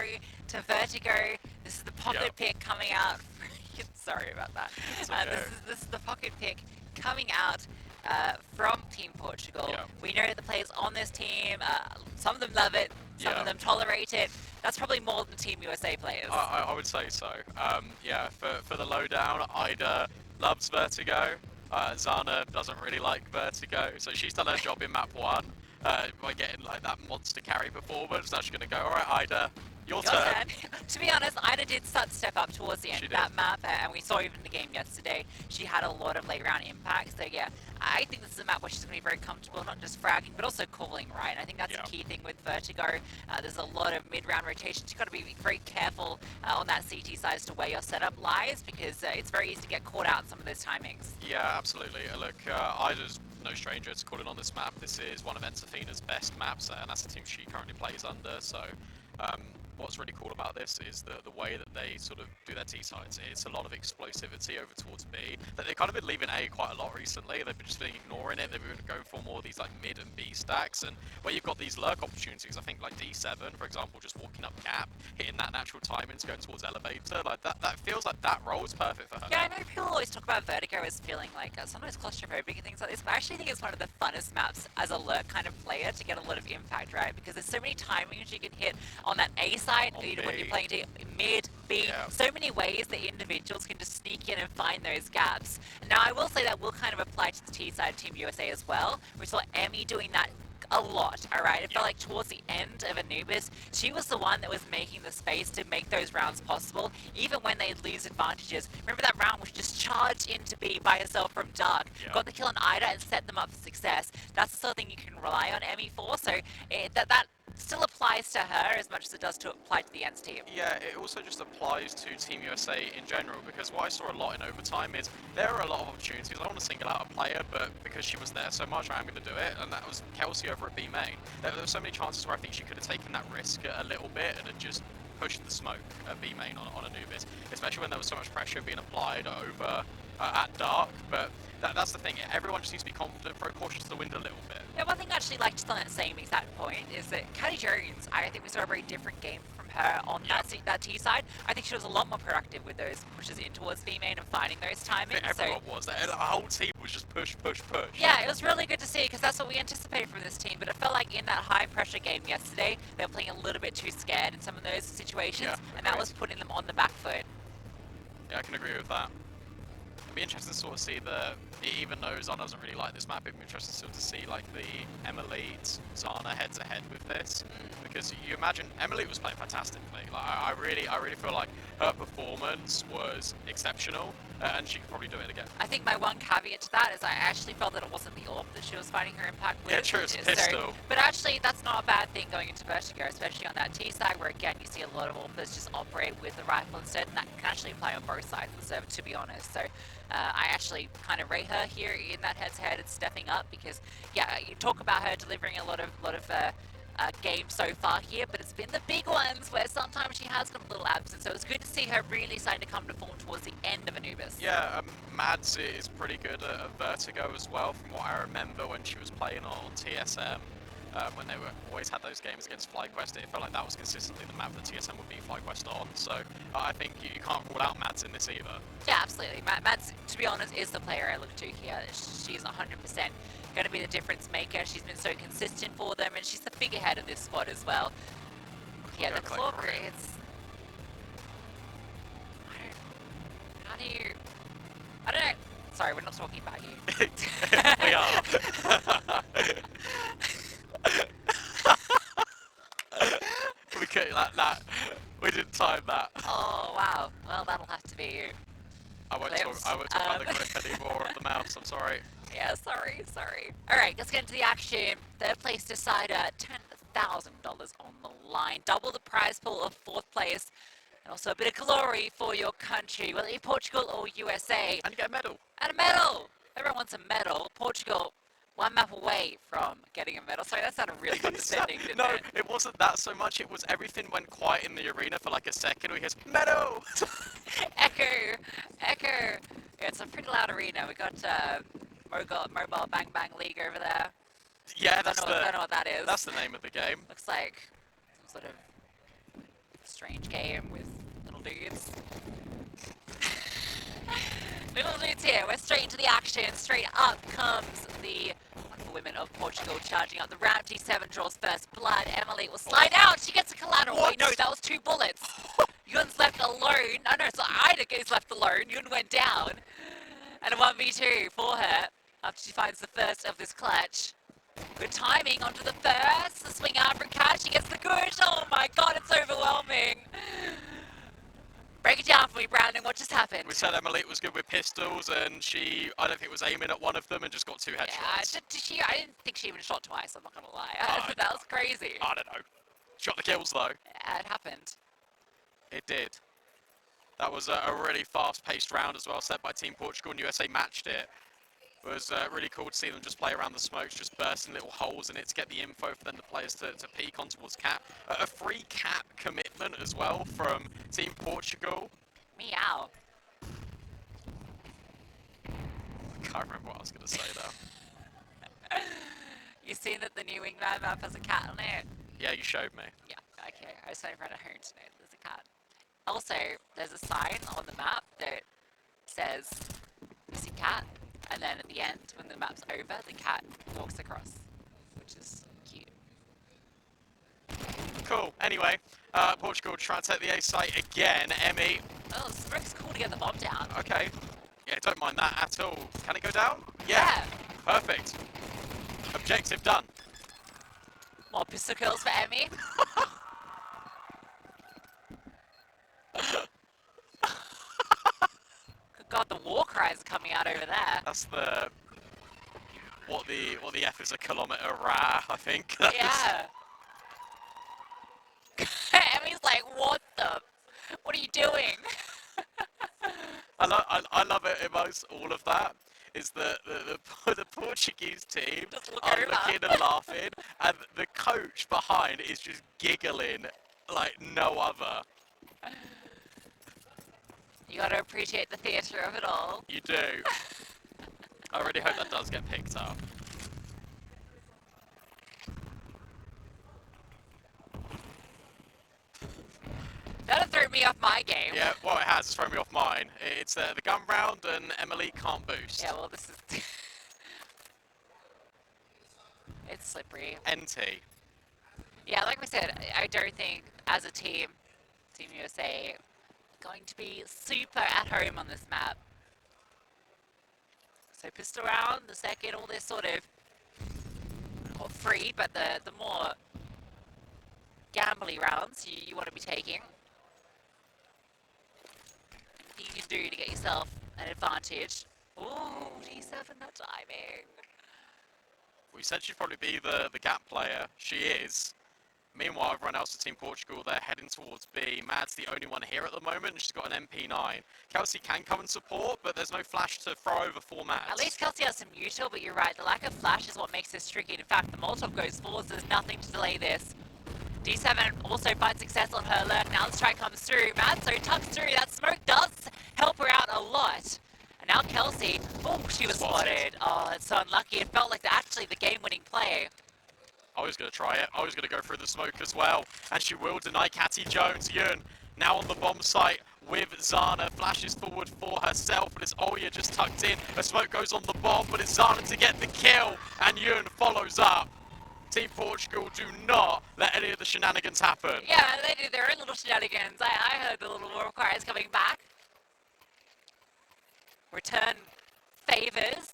to Vertigo. This is the pocket pick coming out. Sorry about that. Okay. This is the pocket pick coming out from Team Portugal. Yeah. We know the players on this team. Some of them love it. Some of them tolerate it. That's probably more than Team USA players. I would say so. Yeah, for the lowdown, Ida loves Vertigo. Zana doesn't really like Vertigo, so she's done her job in map 1 by getting like that monster carry performance. Now she's going to go, alright Ida, your turn. To be honest, Ida did step up towards the end She of did. that map, and we saw even in the game yesterday, she had a lot of late round impact. So yeah, I think this is a map where she's going to be very comfortable, not just fragging, but also calling right. And I think that's a key thing with Vertigo. There's a lot of mid-round rotations. You've got to be very careful on that CT side as to where your setup lies, because it's very easy to get caught out in some of those timings. Yeah, absolutely. Look, Ida's no stranger to calling on this map. This is one of Entafina's best maps, and that's the team she currently plays under. So what's really cool about this is the way that they sort of do their T sides. It's a lot of explosivity over towards B. That they've kind of been leaving A quite a lot recently. They've just been ignoring it. They've been going for more of these like mid and B stacks, and where you've got these lurk opportunities. I think like D7, for example, just walking up gap, hitting that natural timing to go towards elevator. Like that feels like that role is perfect for her. Yeah, I know people always talk about Vertigo as feeling like sometimes claustrophobic and things like this, but I actually think it's one of the funnest maps as a lurk kind of player to get a lot of impact, right? Because there's so many timings you can hit on that A side, when you're playing mid, B, so many ways that individuals can just sneak in and find those gaps. Now, I will say that will kind of apply to the T side Team USA as well. We saw Emmy doing that a lot, alright? It felt like towards the end of Anubis, she was the one that was making the space to make those rounds possible, even when they'd lose advantages. Remember that round where she just charged into B by herself from Dark, got the kill on Ida and set them up for success. That's the sort of thing you can rely on Emmy for, so that still applies to her as much as it does to apply to the ENS team. Yeah, it also just applies to Team USA in general, because what I saw a lot in overtime is there are a lot of opportunities. I don't want to single out a player, but because she was there so much, I'm going to do it, and that was Kelsey over at B main. There were so many chances where I think she could have taken that risk a little bit and had just pushed the smoke at B main on Anubis, especially when there was so much pressure being applied over at Dark, but that's the thing, everyone just needs to be confident, throw caution to the wind a little bit. Yeah, one thing I actually liked on that same exact point is that Caddy Jones, I think we saw a very different game from her on that T side. I think she was a lot more productive with those pushes in towards B main and finding those timings. Everyone was there, the whole team was just push. Yeah, it was really good to see because that's what we anticipated from this team, but it felt like in that high pressure game yesterday, they were playing a little bit too scared in some of those situations, and that was putting them on the back foot. Yeah, I can agree with that. It'd be interesting to sort of see even though Zana doesn't really like this map, it'd be interesting still to see like the Emily Zana head to head with this, because you imagine Emily was playing fantastically. Like I really feel like her performance was exceptional, and she could probably do it again. I think my one caveat to that is I actually felt that it wasn't the AWP that she was finding her impact with. Yeah, true, it's a pistol. But actually, that's not a bad thing going into Vertigo, especially on that T side, where again you see a lot of AWPers just operate with the rifle instead, and that can actually apply on both sides of the server, to be honest. So I actually kind of rate her here in that head-to-head and stepping up, because yeah, you talk about her delivering a lot of games so far here, but it's been the big ones where sometimes she has got a little absent, so it's good to see her really starting to come to form towards the end of Anubis. Yeah, Mads is pretty good at Vertigo as well, from what I remember when she was playing on TSM. When they always had those games against FlyQuest, it felt like that was consistently the map that TSM would beat FlyQuest on. So I think you can't rule out Mads in this either. Yeah, absolutely. Mads, to be honest, is the player I look to here. She's 100% going to be the difference maker. She's been so consistent for them, and she's the figurehead of this squad as well. Yeah, the Cloaker, it's... How do you... I don't know. Sorry, we're not talking about you. We are. We could that. We didn't time that. Oh, wow. Well, that'll have to be... I won't talk about the grip anymore of the mouse, I'm sorry. Yeah, sorry. Alright, let's get into the action. Third place decider, $10,000 on the line. Double the prize pool of fourth place. And also a bit of glory for your country, whether it be Portugal or USA. And you get a medal. And a medal! Everyone wants a medal. Portugal, one map away from getting a medal. Sorry, that sounded really condescending, didn't No, it? it wasn't that so much. It was everything went quiet in the arena for like a second. We hear medal! Echo! Yeah, it's a pretty loud arena. We got Mobile Bang Bang League over there. Yeah, Don't know what that is. that's the name of the game. Looks like some sort of strange game with little dudes. Little dudes here. We're straight into the action. Straight up comes the wonderful women of Portugal charging up the ramp. D7 draws first blood. Emily will slide out. She gets a collateral. What? Wait, no, that was 2 bullets. Yun's left alone. No, it's Ida is left alone. Yun went down. And a 1v2 for her after she finds the first of this clutch. Good timing onto the first. The swing out for catch. She gets the good. Oh my god, it's overwhelming. Break it down for me, Brandon. What just happened? We said Emily was good with pistols, and I don't think, was aiming at one of them and just got 2 headshots. Yeah, I didn't think she even shot twice, I'm not gonna lie. That was crazy. I don't know. Shot the kills, though. Yeah, it happened. It did. That was a really fast-paced round as well, set by Team Portugal, and USA matched it. It was really cool to see them just play around the smokes, just bursting little holes in it to get the info for then the players to peek on towards cap. A free cap commitment as well from Team Portugal. Meow. I can't remember what I was going to say though. You seen that the new wingman map has a cat on it? Yeah, you showed me. Yeah, okay. I was trying to find a home to know there's a cat. Also, there's a sign on the map that says missing cat, and then at the end, when the map's over, the cat walks across, which is cute. Cool. Anyway, Portugal trying to take the A site again. Emmy. Oh, Smoke's cool to get the bomb down. Okay. Yeah, don't mind that at all. Can it go down? Yeah. Perfect. Objective done. More pistol kills for Emmy. Good God, the war cries are coming out over there. That's what the F is a kilometre rah, I think. Yeah. Emmy's like, what are you doing? I love it amongst all of that is that the Portuguese team Just look are over. looking and laughing, and the coach behind is just giggling like no other. You gotta appreciate the theatre of it all. You do. I really hope that does get picked up. That'll throw me off my game. Yeah, well, it has thrown me off mine. It's the gun round, and Emily can't boost. Yeah, well, this is... It's slippery. NT. Yeah, like we said, I don't think, as a team, Team USA, going to be super at home on this map. So pistol round, the second, all this sort of, not free, but the more gambly rounds you want to be taking. You can do to get yourself an advantage. Ooh, D7 not timing. We said she'd probably be the gap player. She is. Meanwhile, everyone else at Team Portugal, they're heading towards B. Mad's the only one here at the moment, and she's got an MP9. Kelsey can come and support, but there's no flash to throw over for Mad. At least Kelsey has some mutual, but you're right, the lack of flash is what makes this tricky. In fact, the Molotov goes forwards, there's nothing to delay this. D7 also finds success on her alert. Now the strike comes through. Mad so tucks through. That smoke does help her out a lot. And now Kelsey, oh, she was spotted. Oh, that's so unlucky. It felt like actually the game-winning play. I was going to try it. I was going to go through the smoke as well. And she will deny Catty Jones. Yun now on the bomb site with Zana. Flashes forward for herself, but it's Olya just tucked in. The smoke goes on the bomb, but it's Zana to get the kill. And Yun follows up. Team Portugal do not let any of the shenanigans happen. Yeah, they do their own little shenanigans. I heard the little war cries coming back. Return favors.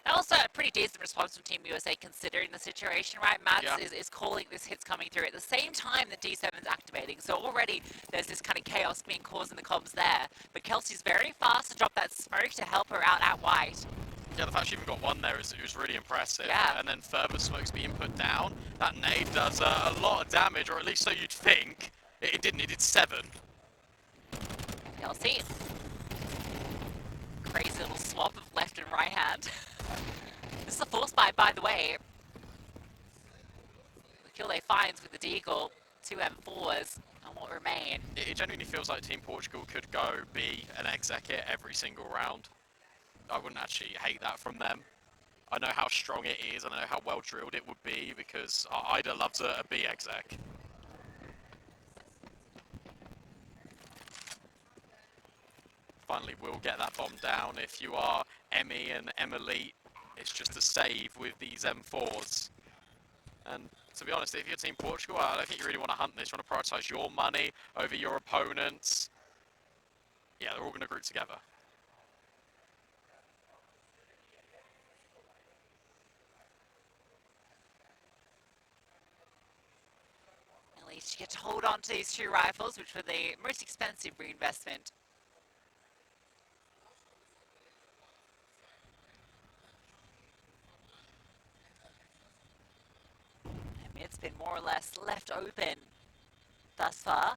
Also, a pretty decent response from Team USA considering the situation, right? Mads is calling this hits coming through at the same time that D7's activating. So already there's this kind of chaos being caused in the comms there. But Kelsey's very fast to drop that smoke to help her out at white. Yeah, the fact she even got one there is really impressive. Yeah. And then further smokes being put down. That nade does a lot of damage, or at least so you'd think. It didn't, it did 7. Kelsey. Crazy little swap of left and right hand. This is a force buy, by the way. The kill they finds with the deagle. 2 M4s. and what remain. It genuinely feels like Team Portugal could go be an exec it every single round. I wouldn't actually hate that from them. I know how strong it is, I know how well drilled it would be, because Ida loves a B exec. Finally will get that bomb down. If you are Emmy and Emily, it's just a save with these M4s. And to be honest, if you're Team Portugal, I don't think you really want to hunt this. You want to prioritise your money over your opponents. Yeah, they're all going to group together. At least you get to hold on to these 2 rifles, which were the most expensive reinvestment. It's been more or less left open thus far.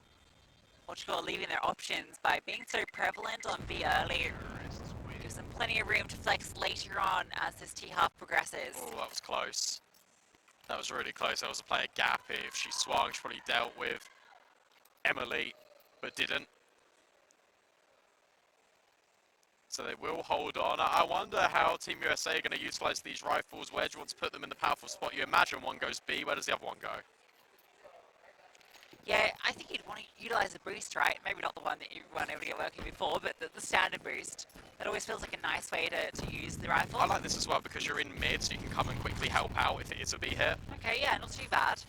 Portugal leaving their options by being so prevalent on B early. Gives them plenty of room to flex later on as this T-half progresses. Oh, that was close. That was really close. That was a player gap. If she swung, she probably dealt with Emily, but didn't. So they will hold on. I wonder how Team USA are going to utilise these rifles. Where do you want to put them in the powerful spot? You imagine one goes B. Where does the other one go? Yeah, I think you'd want to utilise a boost, right? Maybe not the one that you weren't able to get working before, but the standard boost. That always feels like a nice way to use the rifle. I like this as well because you're in mid, so you can come and quickly help out if it is a B hit. Okay, yeah, not too bad.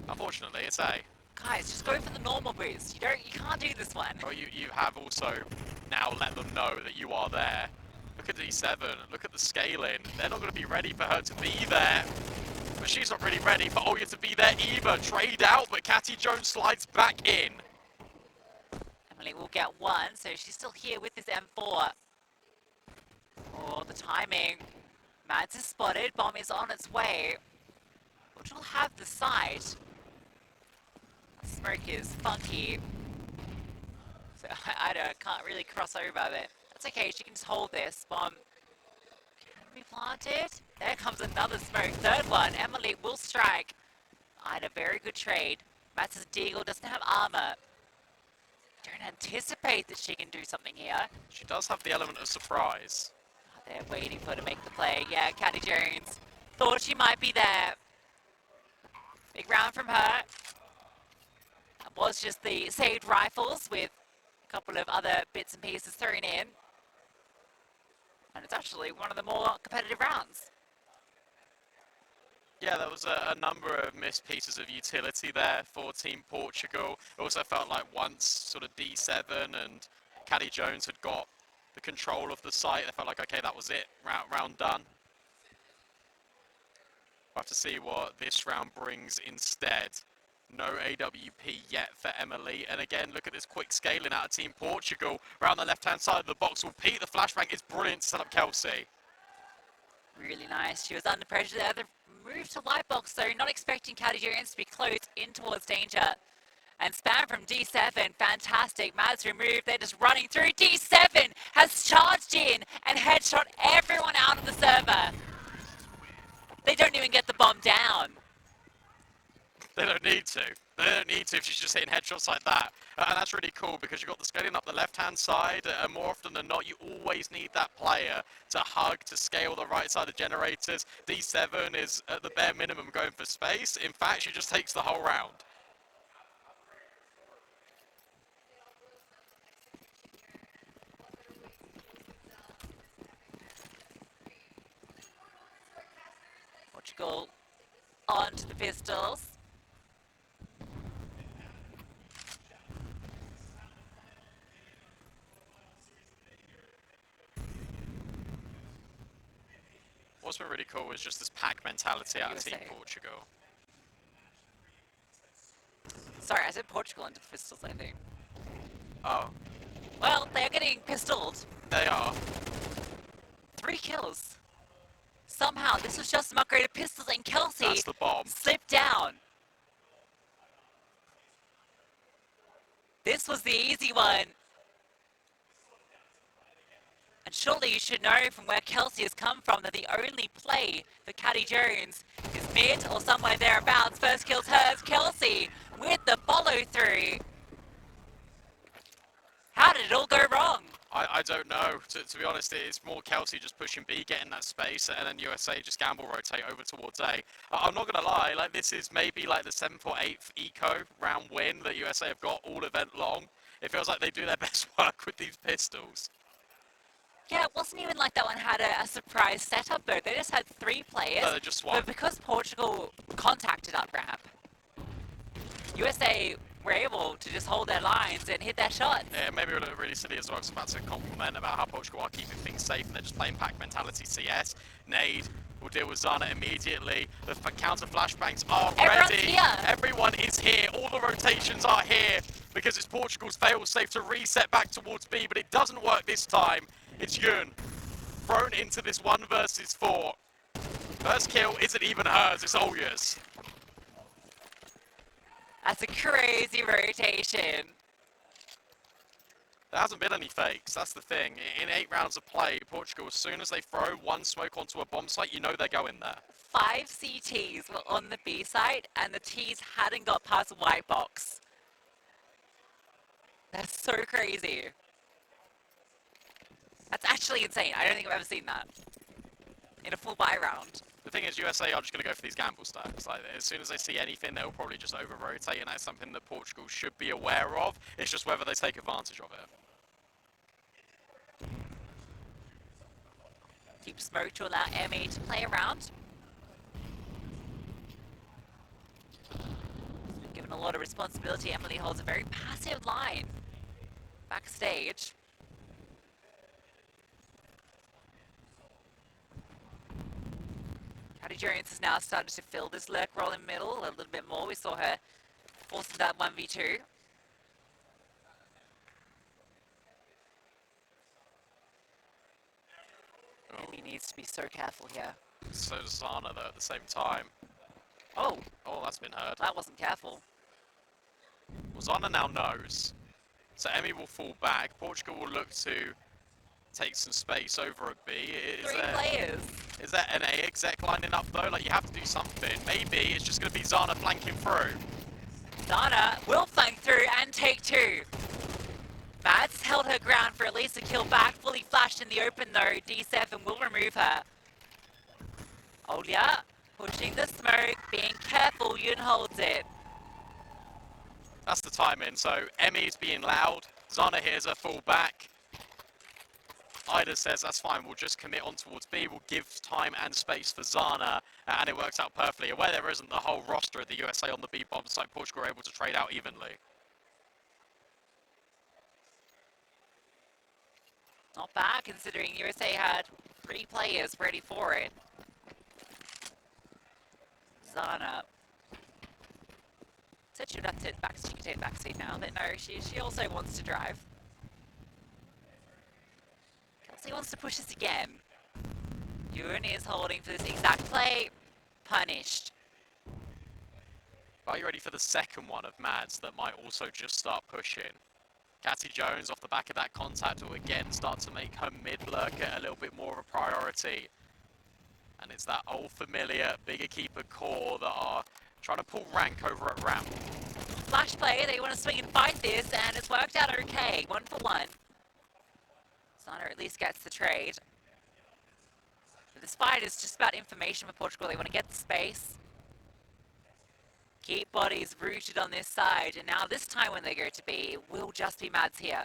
Unfortunately, it's A. Guys, just go for the normal boost. You can't do this one. Well, you have also now let them know that you are there. Look at D7, look at the scaling. They're not going to be ready for her to be there. But she's not really ready for Olya to be there either. Trade out, but Catty Jones slides back in. Emily will get 1, so she's still here with this M4. Oh, the timing. Mads is spotted, bomb is on its way. Which will have the site. Smoke is funky. So I can't really cross over, but that's okay, she can just hold this. Bomb can be planted. There comes another smoke, 3rd one. Emily will strike. Ida, very good trade. Mads' Deagle doesn't have armor. Don't anticipate that she can do something here. She does have the element of surprise. They're waiting for her to make the play. Yeah, Catty Jones thought she might be there. Big round from her. That was just the saved rifles with a couple of other bits and pieces thrown in. And it's actually one of the more competitive rounds. Yeah, there was a number of missed pieces of utility there for Team Portugal. It also felt like once sort of D7 and Catty Jones had got the control of the site, they felt like, okay, that was it, round done. We'll have to see what this round brings instead. No AWP yet for Emily, and again, look at this quick scaling out of Team Portugal. Around the left-hand side of the box will Pete. The flashbang is brilliant to set up Kelsey. Really nice. She was under pressure there. The move to light box, though, not expecting Catty Jones to be close in towards danger. And spam from D7, fantastic. Mads removed, they're just running through. D7 has charged in and headshot everyone out of the server. They don't even get the bomb down. They don't need to. They don't need to if she's just hitting headshots like that. And that's really cool because you've got the scaling up the left-hand side, and more often than not, you always need that player to hug, to scale the right side of generators. D7 is at the bare minimum going for space. In fact, she just takes the whole round. Portugal onto the pistols. What's been really cool is just this pack mentality out of Team USA. Portugal. Sorry, I said Portugal into the pistols, I think. Oh, Well, they're getting pistoled. they are. 3 kills. Somehow, this was just some upgraded pistols, and Kelsey That's the bomb. slipped down. This was the easy one. And surely you should know from where Kelsey has come from that the only play for Catty Jones is mid or somewhere thereabouts. First kill's hers. Kelsey with the follow through. How did it all go wrong? I don't know. To be honest, it's more Kelsey just pushing B, getting that space, and then USA just gamble rotate over towards A. I'm not gonna lie, like this is maybe like the 7th or 8th eco round win that USA have got all event long. It feels like they do their best work with these pistols. Yeah, it wasn't even like that one had a surprise setup though. They just had 3 players. No, they just won. But because Portugal contacted up ramp, USA were able to just hold their lines and hit their shots. Yeah, maybe it looked really silly as well. I was about to compliment about how Portugal are keeping things safe and they're just playing pack mentality CS. Nade will deal with Zana immediately. The counter flashbangs are Everyone's ready. here. Everyone is here. All the rotations are here because it's Portugal's fail safe to reset back towards B, but it doesn't work this time. It's Yun thrown into this 1 versus 4. First kill isn't even hers, it's Olya's. That's a crazy rotation. There hasn't been any fakes, that's the thing. In 8 rounds of play, Portugal, as soon as they throw 1 smoke onto a bomb site, you know they're going there. 5 CTs were on the B side and the Ts hadn't got past the white box. That's so crazy. That's actually insane. I don't think I've ever seen that in a full buy round. The thing is, USA are just going to go for these gamble stacks. Like, as soon as they see anything, they'll probably just over-rotate, and that's something that Portugal should be aware of. It's just whether they take advantage of it. Deep smoke to allow ME to play around. Given a lot of responsibility, Emily holds a very passive line backstage. Patty Jones has now started to fill this lurk role in middle a little bit more. We saw her force that 1v2. He needs to be so careful here. So does Zana, though, at the same time. Oh, Oh, that's been heard. that wasn't careful. Well, Zana now knows. So Emmy will fall back. Portugal will look to take some space over a B. Is 3 there, players. is there an A exec lining up, though? Like, you have to do something. Maybe it's just going to be Zana flanking through. Zana will flank through and take 2. Mads held her ground for at least a kill back. Fully flashed in the open though. D7 will remove her. Olya pushing the smoke, being careful. Yun holds it. That's the timing. So Emmy's being loud. Zana hears her fall back. Ida says, that's fine, we'll just commit on towards B. We'll give time and space for Zana. And it works out perfectly. Where there isn't the whole roster of the USA on the B bomb site, Portugal are able to trade out evenly. Not bad considering USA had 3 players ready for it. Zana said she would have to she could take backseat now, but no, she also wants to drive. Kelsey wants to push this again. Yun is holding for this exact play. Punished. Are you ready for the second one of Mads that might also just start pushing? Catty Jones off the back of that contact will again start to make her mid lurker a little bit more of a priority. And it's that old familiar bigger keeper core that are trying to pull rank over at ramp. Flash play, they want to swing and fight this, and it's worked out okay. 1 for 1. Zana at least gets the trade. But this fight is just about information for Portugal. They want to get the space. Keep bodies rooted on this side, and now this time when they go to B, it will just be Mads here.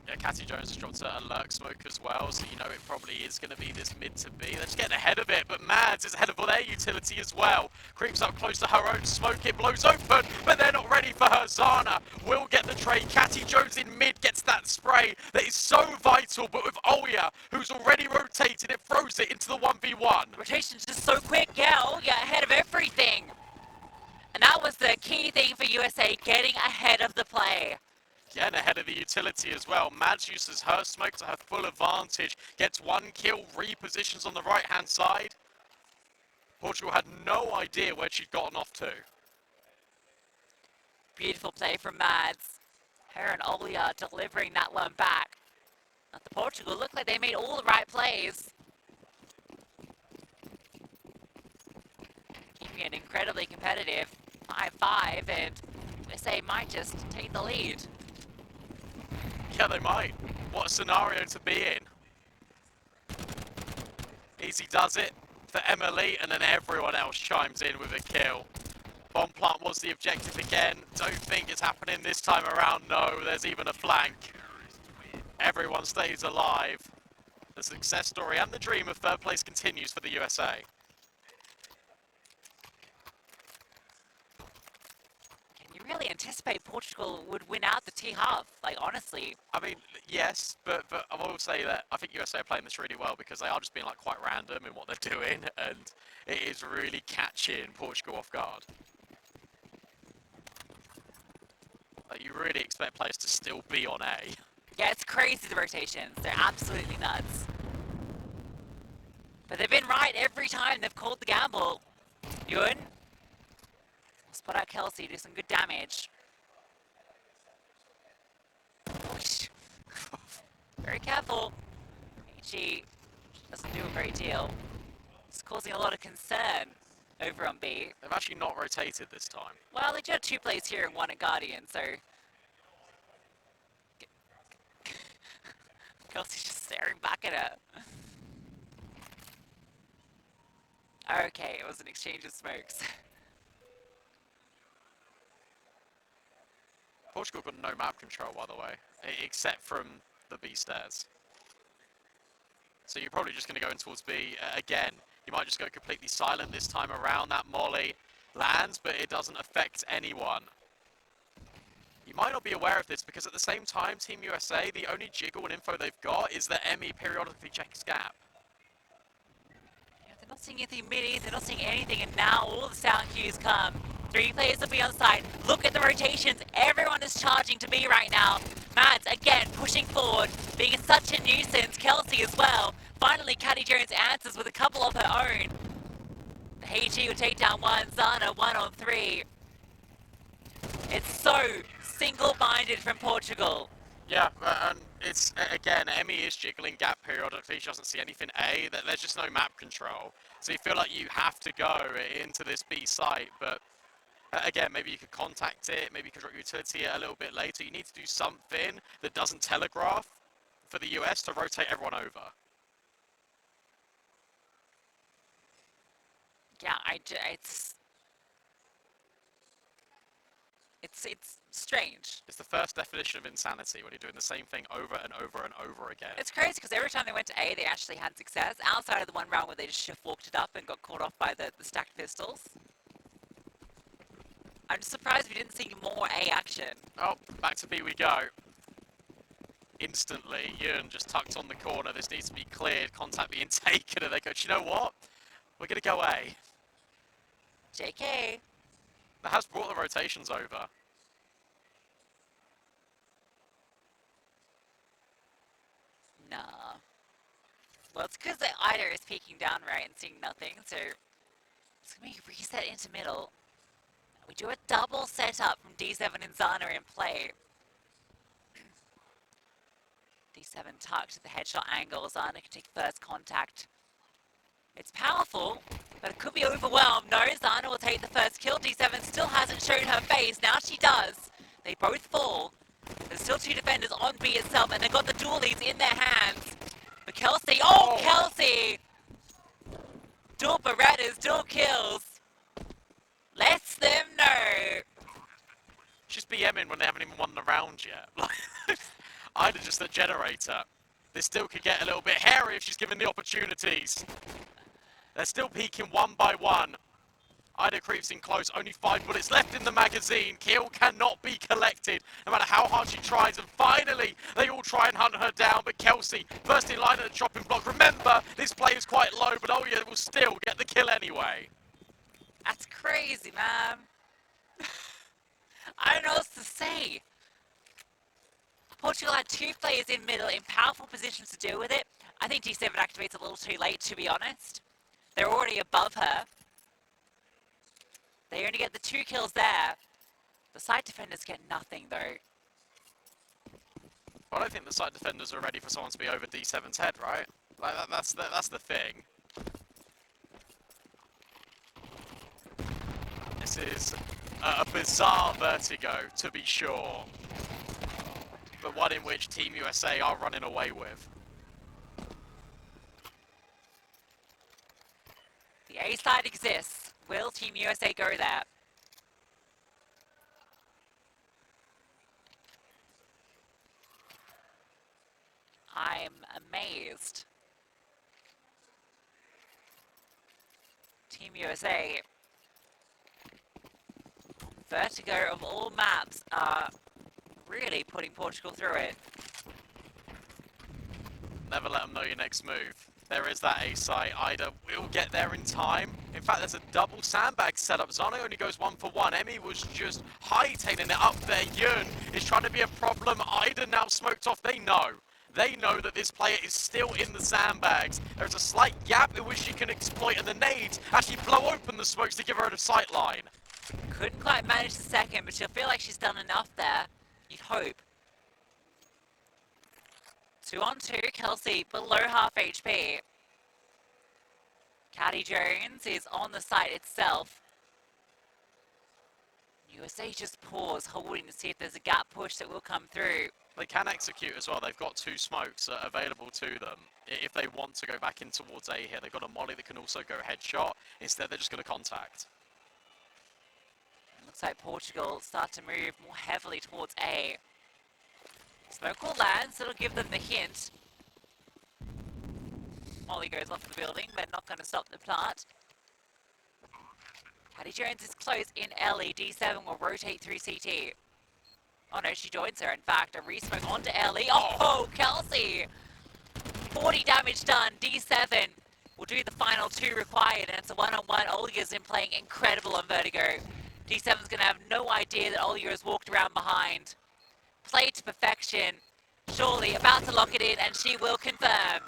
Yeah, Catty Jones has dropped a lurk smoke as well, so you know it probably is going to be this mid to B. They're just getting ahead of it, but Mads is ahead of their utility as well. Creeps up close to her own smoke, it blows open, but they're not ready for her. Zana will get the trade. Catty Jones in mid gets that spray that is so vital, but with Olya, who's already rotated, it throws it into the 1v1. Rotation's just so quick, yeah, ahead of everything. And that was the key thing for USA, getting ahead of the play. Getting ahead of the utility as well. Mads uses her smoke to her full advantage. Gets 1 kill, repositions on the right-hand side. Portugal had no idea where she'd gotten off to. Beautiful play from Mads. Her and Olya delivering that one back. Now the Portugal look like they made all the right plays. Keeping it incredibly competitive. 5-5, and USA might just take the lead. Yeah, they might. What a scenario to be in. Easy does it for Emily, and then everyone else chimes in with a kill. Bomb plant was the objective again. Don't think it's happening this time around. No, there's even a flank. Everyone stays alive. The success story and the dream of third place continues for the USA. Can you really anticipate Portugal would win out the T-half? Like, honestly. I mean, yes, but I will say that I think USA are playing this really well because they are just being like quite random in what they're doing, and it is really catching Portugal off guard. Like, you really expect players to still be on A. Yeah, it's crazy, the rotations. They're absolutely nuts. But they've been right every time they've called the gamble. Yun. Spot out Kelsey, do some good damage. Very careful. HE doesn't do a great deal. It's causing a lot of concern over on B. They've actually not rotated this time. Well, they do have 2 plays here and 1 at Guardian, so... Kelsey's just staring back at her. Okay, it was an exchange of smokes. Portugal got no map control, by the way, except from the B stairs. So you're probably just going to go in towards B again. You might just go completely silent this time around. That molly lands, but it doesn't affect anyone. You might not be aware of this because at the same time, Team USA, the only jiggle and info they've got is that Emmy periodically checks gap. Yeah, they're not seeing anything middies, they're not seeing anything, and now all the sound cues come. 3 players will be on site. Look at the rotations. Everyone is charging to B right now. Mads, again, pushing forward, being such a nuisance. Kelsey as well. Finally, Caddy Jones answers with a couple of her own. The HG will take down 1, Zana 1 on 3. It's so single-minded from Portugal. Yeah, and it's, again, Emmy is jiggling gap periodically. She doesn't see anything A. There's just no map control. So you feel like you have to go into this B site, but again, maybe you could contact it, maybe you could drop your utility a little bit later. You need to do something that doesn't telegraph for the US to rotate everyone over. Yeah, it's strange. It's the first definition of insanity when you're doing the same thing over and over and over again. It's crazy because every time they went to A, they actually had success, outside of the one round where they just shift walked it up and got caught off by the stacked pistols. I'm just surprised we didn't see more A action. Oh, back to B we go. Instantly, Yun just tucked on the corner. This needs to be cleared. Contact being taken, and they go, you know what? We're going to go A. JK. That has brought the rotations over. Nah. Well, it's because the Ida is peeking down right and seeing nothing, so it's going to be reset into middle. We do a double setup from D7 and Zana in play. D7 tucked at the headshot angle. Zana can take first contact. It's powerful, but it could be overwhelmed. No, Zana will take the first kill. D7 still hasn't shown her face. Now she does. They both fall. There's still 2 defenders on B itself, and they've got the dualies in their hands. But Kelsey, Kelsey! Dual Berettas, dual kills. Lets them know. She's BMing when they haven't even won the round yet. Ida just a generator. This still could get a little bit hairy if she's given the opportunities. They're still peeking 1 by 1. Ida creeps in close. Only 5 bullets left in the magazine. Kill cannot be collected, no matter how hard she tries. And finally, they all try and hunt her down. But Kelsey, first in line at the chopping block. Remember, this play is quite low, but oh yeah, will still get the kill anyway. That's crazy, man. I don't know what else to say. Portugal had 2 players in middle in powerful positions to deal with it. I think D7 activates a little too late, to be honest. They're already above her. They only get the 2 kills there. The side defenders get nothing, though. Well, I don't think the side defenders are ready for someone to be over D7's head, right? Like, that's the thing. This is a bizarre Vertigo, to be sure. but one in which Team USA are running away with. The A side exists. Will Team USA go there? I'm amazed. Team USA, Vertigo of all maps, are really putting Portugal through it. Never let them know your next move. There is that A site. Ida will get there in time. In fact, there's a double sandbag setup. Zana only goes 1 for 1. Emmy was just hightailing it up there. Yun is trying to be a problem. Ida now smoked off. They know. They know that this player is still in the sandbags. There's a slight gap in which she can exploit, and the nades actually blow open the smokes to give her a sight line. Couldn't quite manage the second, but she'll feel like she's done enough there. You'd hope. 2 on 2, Kelsey below half HP. Caddy Jones is on the site itself. USA just pause, holding to see if there's a gap push that will come through. They can execute as well. They've got 2 smokes available to them. If they want to go back in towards A here, they've got a molly that can also go headshot. Instead, they're just going to contact. Looks like Portugal start to move more heavily towards A. Smoke will land, so it'll give them the hint. Molly goes off the building, but not going to stop the plant. Caddy Jones is close in Ellie. D7 will rotate through CT. Oh no, she joins her. In fact, a re-smoke onto Ellie. Oh, Kelsey! 40 damage done. D7 will do the final 2 required, and it's a 1-on-1. Olga's been playing incredible on Vertigo. D7's going to have no idea that Olga has walked around behind. Played to perfection. Surely about to lock it in, and she will confirm.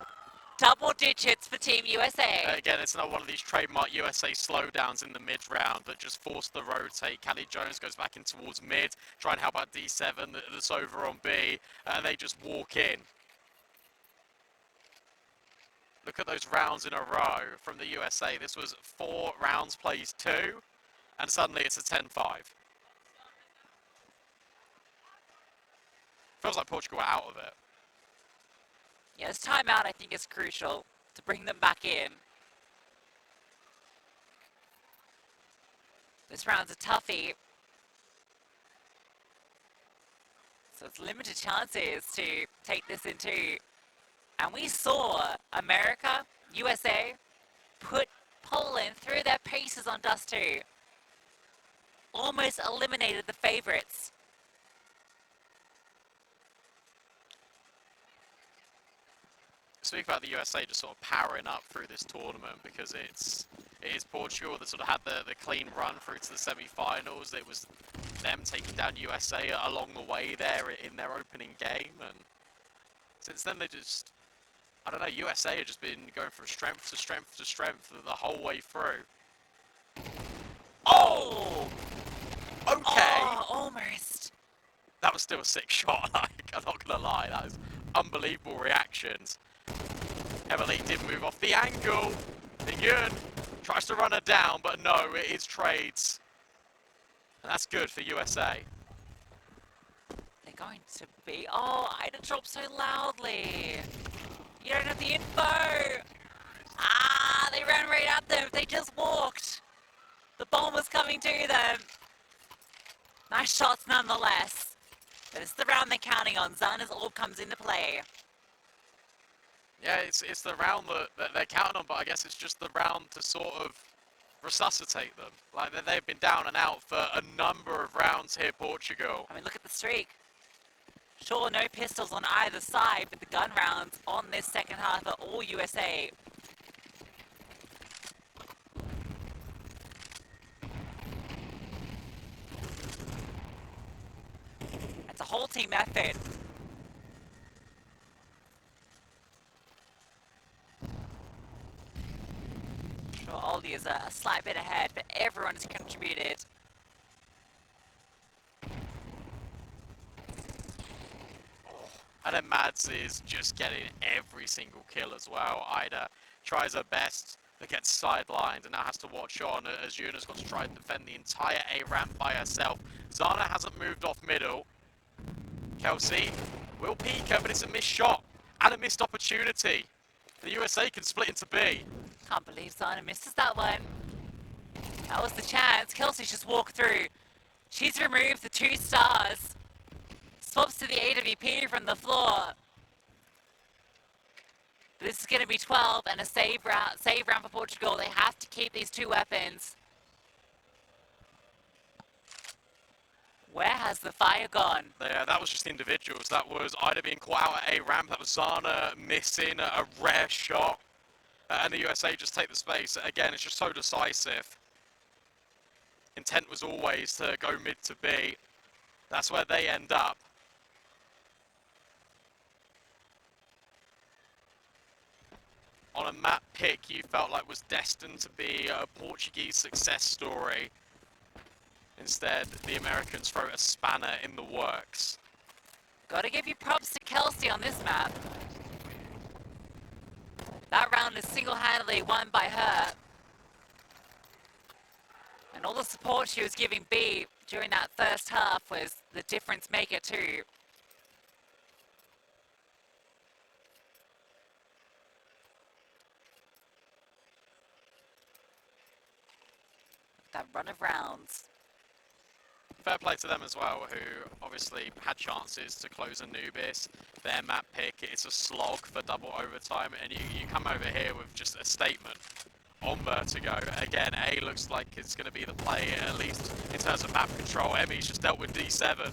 Double digits for Team USA. Again, it's not one of these trademark USA slowdowns in the mid-round that just force the rotate. Caddy Jones goes back in towards mid, try and help out D7 that's over on B, and they just walk in. Look at those rounds in a row from the USA. This was 4 rounds plays 2, and suddenly it's a 10-5. Feels like Portugal are out of it. Yeah, this timeout I think is crucial to bring them back in. This round's a toughie. So it's limited chances to take this into. And we saw America, USA, put Poland through their paces on Dust 2. Almost eliminated the favorites. Speak about the USA just sort of powering up through this tournament because it is Portugal that sort of had the clean run through to the semi-finals. It was them taking down USA along the way there in their opening game, and since then they just, I don't know, USA have just been going from strength to strength to strength the whole way through. Oh! Okay! Oh, almost. That was still a sick shot, like, I'm not gonna lie, that was unbelievable reactions. Emily did move off the angle. Yun tries to run her down, but no, it is trades. And that's good for USA. They're going to be... Oh, Ida dropped so loudly. You don't have the info. Ah, they ran right at them. They just walked. The bomb was coming to them. Nice shots nonetheless. But it's the round they're counting on. Zana's orb comes into play. Yeah, it's the round that they're counting on, but I guess it's just the round to sort of resuscitate them. Like, they've been down and out for a number of rounds here, Portugal. I mean, look at the streak. Sure, no pistols on either side, but the gun rounds on this second half are all USA. It's a whole team effort. Sure, Aldi is a slight bit ahead, but everyone has contributed. And then Mads is just getting every single kill as well. Ida tries her best, but gets sidelined and now has to watch on as Yuna's got to try and defend the entire A ramp by herself. Zana hasn't moved off middle. Kelsey will peek her, but it's a missed shot and a missed opportunity. The USA can split into B. Can't believe Zana misses that one. That was the chance. Kelsey's just walked through. She's removed the 2 stars. Swaps to the AWP from the floor. This is going to be 12 and a save round for Portugal. They have to keep these 2 weapons. Where has the fire gone? Yeah, that was just individuals. That was Ida being caught out at A ramp. That was Zana missing a rare shot. And the USA just take the space. Again, it's just so decisive. Intent was always to go mid to B. That's where they end up. On a map pick you felt like was destined to be a Portuguese success story. Instead, the Americans throw a spanner in the works. Gotta give you props to Kelsey on this map. That round is single-handedly won by her. And all the support she was giving B during that first half was the difference maker too. That run of rounds. Fair play to them as well, who obviously had chances to close Anubis. Their map pick, it's a slog for double overtime, and you come over here with just a statement on Vertigo. Again, A looks like it's going to be the play, at least in terms of map control. Emmy's just dealt with D7.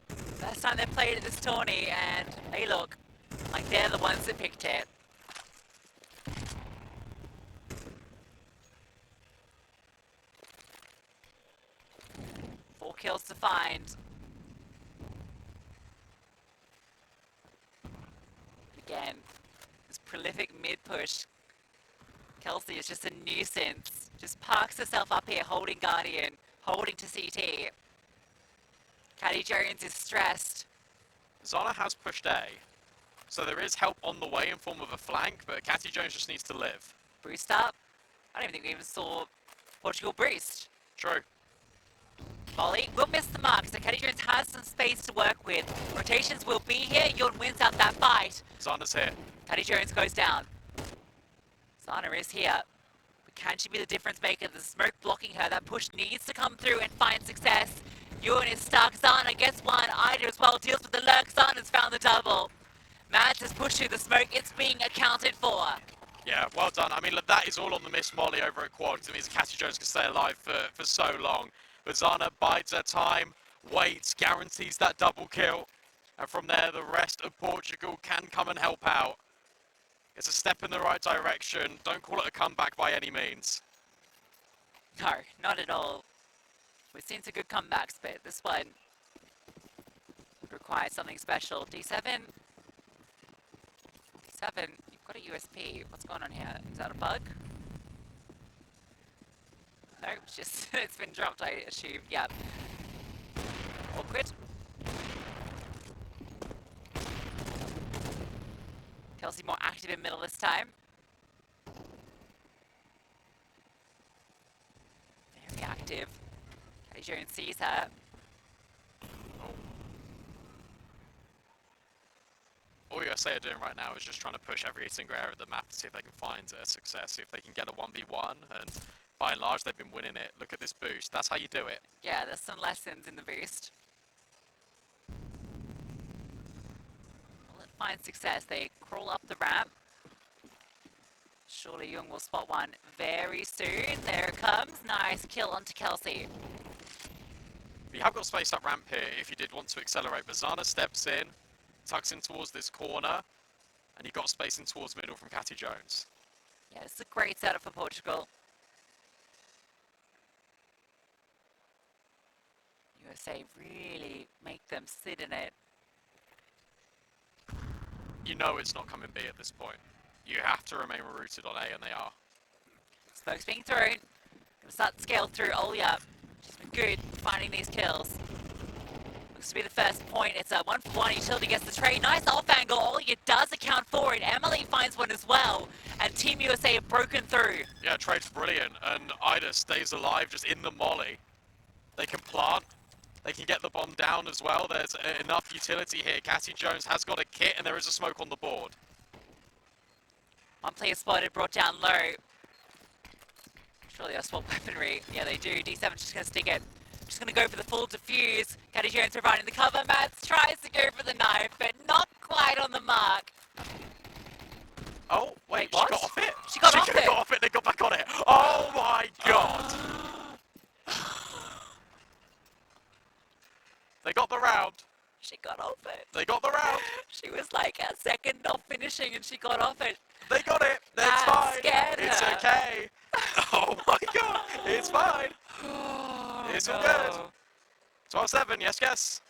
First time they played at this tourney, and they look like they're the ones that picked it. Kills to find. Again, this prolific mid-push. Kelsey is just a nuisance. Just parks herself up here holding Guardian, holding to CT. Caddy Jones is stressed. Zana has pushed A, so there is help on the way in form of a flank, but Catty Jones just needs to live. Boost up. I don't even think we even saw Portugal boost. True. Molly will miss the mark, so Caddy Jones has some space to work with. Rotations will be here. Yun wins out that fight. Zana's here. Caddy Jones goes down. Zana is here. But can she be the difference maker? The smoke blocking her. That push needs to come through and find success. Yun is stuck. Zana gets one. Ida as well deals with the lurk. Zana's found the double. Mads has pushed through the smoke. It's being accounted for. Yeah, well done. I mean, look, that is all on the miss Molly over at Quad. It means Catty Jones can stay alive for so long. But Zana bides her time, waits, guarantees that double kill. And from there, the rest of Portugal can come and help out. It's a step in the right direction. Don't call it a comeback by any means. No, not at all. We've seen some good comebacks, but this one requires something special. D7. D7, you've got a USP. What's going on here? Is that a bug? No, it's just, it's been dropped, I assume. Yep. Awkward. Kelsey more active in middle this time. Very active. Caddy Jones sees her. All USA are doing right now is just trying to push every single area of the map to see if they can find a success, see if they can get a 1v1, and by and large they've been winning it. Look at this boost, that's how you do it. Yeah, there's some lessons in the boost. Will it find success? They crawl up the ramp. Surely Young will spot one very soon. There it comes. Nice kill onto Kelsey. You have got space up ramp here if you did want to accelerate, but Zana steps in, tucks in towards this corner, and you got space in towards middle from Catty Jones. Yeah, it's a great setup for Portugal. USA really make them sit in it. You know it's not coming B at this point. You have to remain rooted on A, and they are. Smoke's being thrown. Gonna start to scale through Olya. She's been good finding these kills. Looks to be the first point. It's a 1-for-1. Utility gets the trade. Nice off angle. Olya does account for it. Emily finds one as well. And Team USA have broken through. Yeah, trade's brilliant, and Ida stays alive just in the molly. They can plant. They can get the bomb down as well. There's enough utility here. Cassie Jones has got a kit, and there is a smoke on the board. One player spotted, brought down low. Surely they have swap weaponry. Yeah, they do. D7 just going to stick it. Just going to go for the full defuse. Caddy Jones providing the cover. Mats tries to go for the knife, but not quite on the mark. Oh, wait, what? she got off it? She got off it. Got off it, they got back on it. Oh my god. They got the round. She got off it. They got the round. She was like a second off finishing and she got off it. They got it. That's That fine. scared It's her. okay. Oh my god. It's fine. It's all good. 12-7, yes, yes.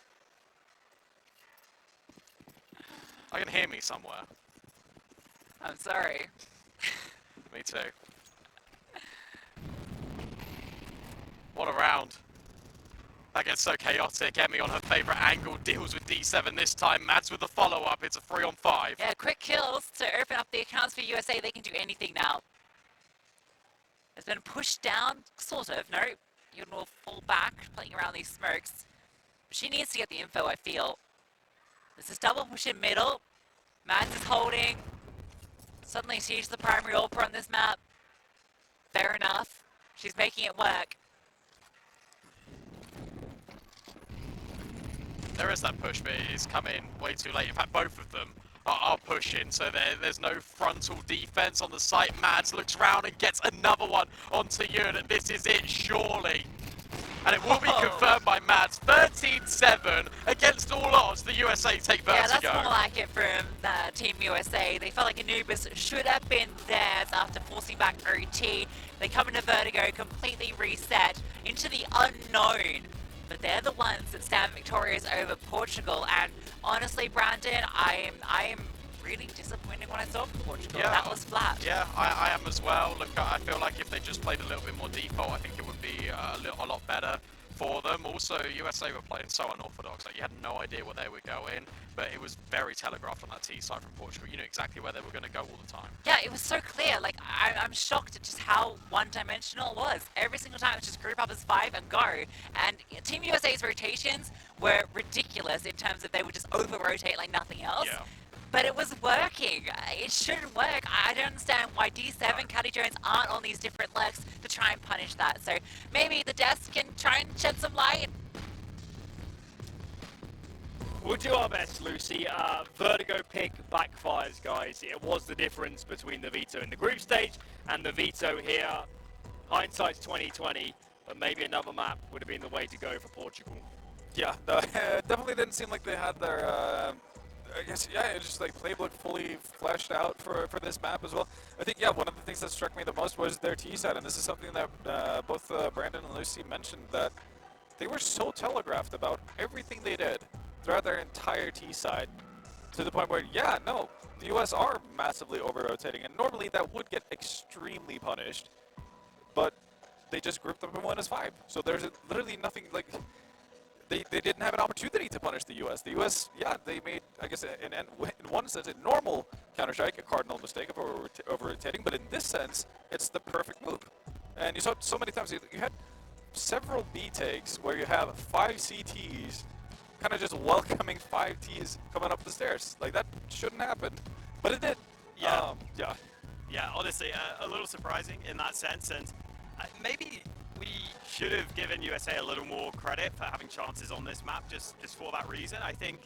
I can hear me somewhere. I'm sorry. Me too. What a round. That gets so chaotic. Emmy on her favourite angle deals with D7 this time. Mads with the follow-up. It's a 3-on-5. Yeah, quick kills to open up the accounts for USA. They can do anything now. It's been pushed down, sort of. No, you will fall back, playing around these smokes. She needs to get the info, I feel. This is double push in middle. Mads is holding. Suddenly she's the primary AWPer on this map. Fair enough. She's making it work. There is that push, but it's come in way too late. In fact, both of them are pushing, so there's no frontal defense on the site. Mads looks round and gets another one onto Yun. This is it, surely. And it will be confirmed by Mads. 13-7 against all odds. The USA take Vertigo. Yeah, that's more like it from Team USA. They felt like Anubis should have been theirs after forcing back OT. They come into Vertigo, completely reset into the unknown. But they're the ones that stand victorious over Portugal. And honestly, Brandon, I am really disappointed when I saw Portugal. Yeah, that was flat. Yeah, I am as well. Look, I feel like if they just played a little bit more default, I think it would be a lot better for them. Also, USA were playing so unorthodox. Like, you had no idea where they were going, but it was very telegraphed on that T side from Portugal. You knew exactly where they were going to go all the time. Yeah, it was so clear. Like, I'm shocked at just how one-dimensional it was. Every single time it was just group up as 5 and go. And Team USA's rotations were ridiculous in terms of they would just over-rotate like nothing else. Yeah. But it was working. It shouldn't work. I don't understand why D7, Caddy Jones aren't on these different lurks to try and punish that. So maybe the desk can try and shed some light. We'll do our best, Lucy. Vertigo pick backfires, guys. It was the difference between the veto in the group stage and the veto here. Hindsight's 2020, but maybe another map would have been the way to go for Portugal. Yeah, no, definitely didn't seem like they had their, I guess, yeah, it's just like playbook fully fleshed out for this map as well. I think, yeah, one of the things that struck me the most was their T side, and this is something that both Brandon and Lucy mentioned, that they were so telegraphed about everything they did throughout their entire T side, to the point where, yeah, no, the US are massively over-rotating, and normally that would get extremely punished, but they just grouped them and went as 5. So there's literally nothing, like, they didn't have an opportunity to punish the US. The US, yeah, they made, I guess, in one sense, a normal Counter-Strike, a cardinal mistake of over-rotating, but in this sense, it's the perfect move. And you saw it so many times. You had several B takes where you have 5 CTs kind of just welcoming 5 Ts coming up the stairs. Like, that shouldn't happen, but it did. Yeah. Yeah, honestly, a little surprising in that sense, and maybe we should have given USA a little more credit for having chances on this map just for that reason. I think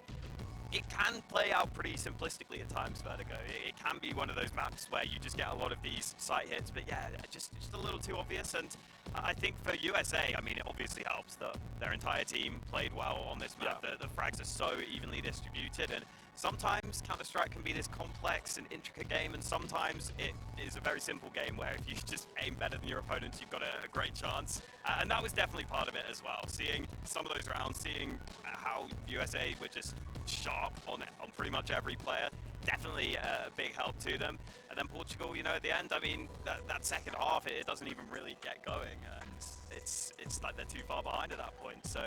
it can play out pretty simplistically at times, Vertigo. It can be one of those maps where you just get a lot of these site hits, but yeah, just a little too obvious. And I think for USA, I mean, it obviously helps that their entire team played well on this map. Yeah. The frags are so evenly distributed, and sometimes Counter-Strike can be this complex and intricate game, and sometimes it is a very simple game where if you just aim better than your opponents, you've got a great chance. And that was definitely part of it as well. Seeing some of those rounds, seeing how USA were just sharp on pretty much every player, definitely a big help to them. And then Portugal, you know, at the end, I mean, that second half, it doesn't even really get going. And it's like they're too far behind at that point. So,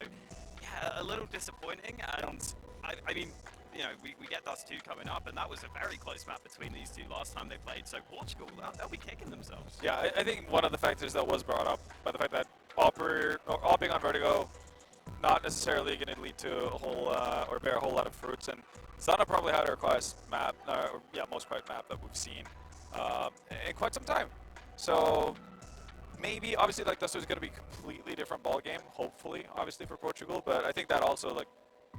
yeah, a little disappointing. And I mean, you know, we get Dust 2 coming up, and that was a very close map between these two last time they played. So Portugal, they'll be kicking themselves. Yeah, I think one of the factors that was brought up by the fact that opping on Vertigo not necessarily going to lead to a whole or bear a whole lot of fruits. And Zana probably had our quietest map, or yeah, most quiet map that we've seen in quite some time. So maybe obviously like this is going to be a completely different ball game. Hopefully, obviously for Portugal, but I think that also like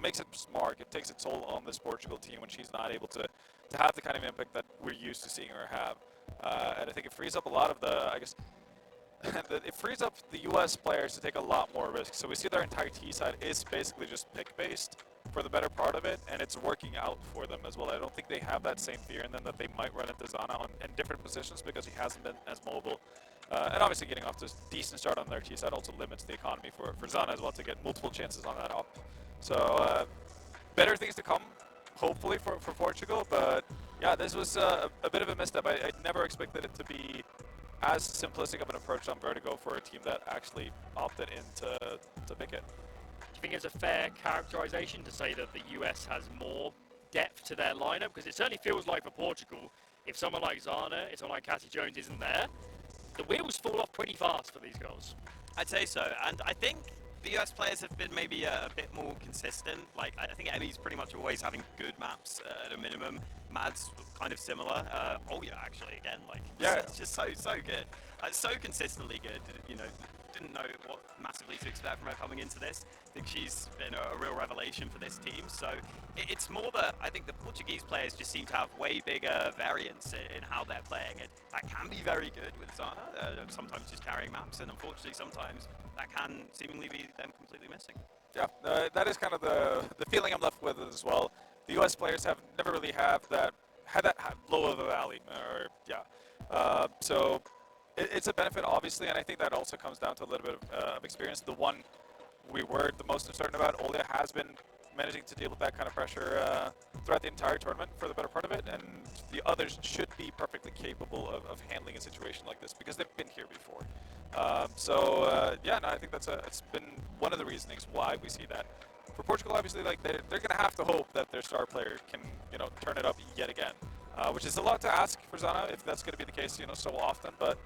makes it smart. It takes its toll on this Portugal team when she's not able to have the kind of impact that we're used to seeing her have. And I think it frees up a lot of the, I guess, it frees up the U.S. players to take a lot more risks. So we see their entire T side is basically just pick-based for the better part of it, and it's working out for them as well. I don't think they have that same fear in them that they might run into Zana in different positions because he hasn't been as mobile. And obviously getting off to a decent start on their T side also limits the economy for Zana as well to get multiple chances on that op. So better things to come, hopefully, for Portugal. But yeah, this was a bit of a misstep. I never expected it to be as simplistic of an approach on Vertigo for a team that actually opted in to pick it. Do you think it's a fair characterization to say that the US has more depth to their lineup? Because it certainly feels like for Portugal, if someone like Zana, if someone like Cassie Jones isn't there, the wheels fall off pretty fast for these girls. I'd say so, and I think the US players have been maybe a bit more consistent. Like, I think Emmy's pretty much always having good maps at a minimum. Mad's kind of similar. Olya actually, again, like, yeah, it's just so good. So consistently good, you know. Didn't know what massively to expect from her coming into this. I think she's been a real revelation for this team. So it's more that I think the Portuguese players just seem to have way bigger variance in how they're playing. And that can be very good with Zana, sometimes just carrying maps, and unfortunately sometimes that can seemingly be them completely missing. Yeah, that is kind of the feeling I'm left with as well. The U.S. players have never really had that low of a valley, or yeah. So it's a benefit, obviously, and I think that also comes down to a little bit of experience. The one we were the most uncertain about, Olya, has been managing to deal with that kind of pressure throughout the entire tournament for the better part of it, and the others should be perfectly capable of handling a situation like this because they've been here before. Yeah, no, I think it's been one of the reasonings why we see that. For Portugal, obviously, like they're going to have to hope that their star player can, turn it up yet again, which is a lot to ask for Zana if that's going to be the case, so often. But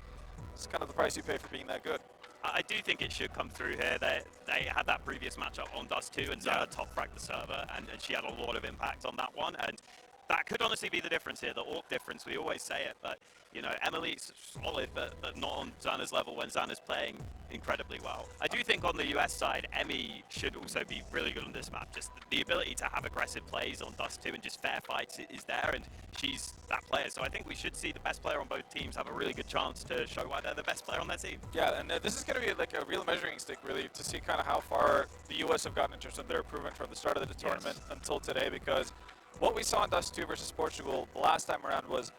it's kind of the price you pay for being that good. I do think it should come through here. They had that previous matchup on Dust 2, and Zana top fragged the server, and she had a lot of impact on that one. And that could honestly be the difference here, the AWP difference. We always say it, but Emily's solid, but not on Zana's level when Zana's playing incredibly well. I do think on the US side, Emmy should also be really good on this map. Just the ability to have aggressive plays on Dust 2 and just fair fights is there, and she's that player. So I think we should see the best player on both teams have a really good chance to show why they're the best player on their team. Yeah, and this is going to be like a real measuring stick, really, to see kind of how far the US have gotten in terms of their improvement from the start of the tournament until today, because what we saw in Dust 2 versus Portugal the last time around was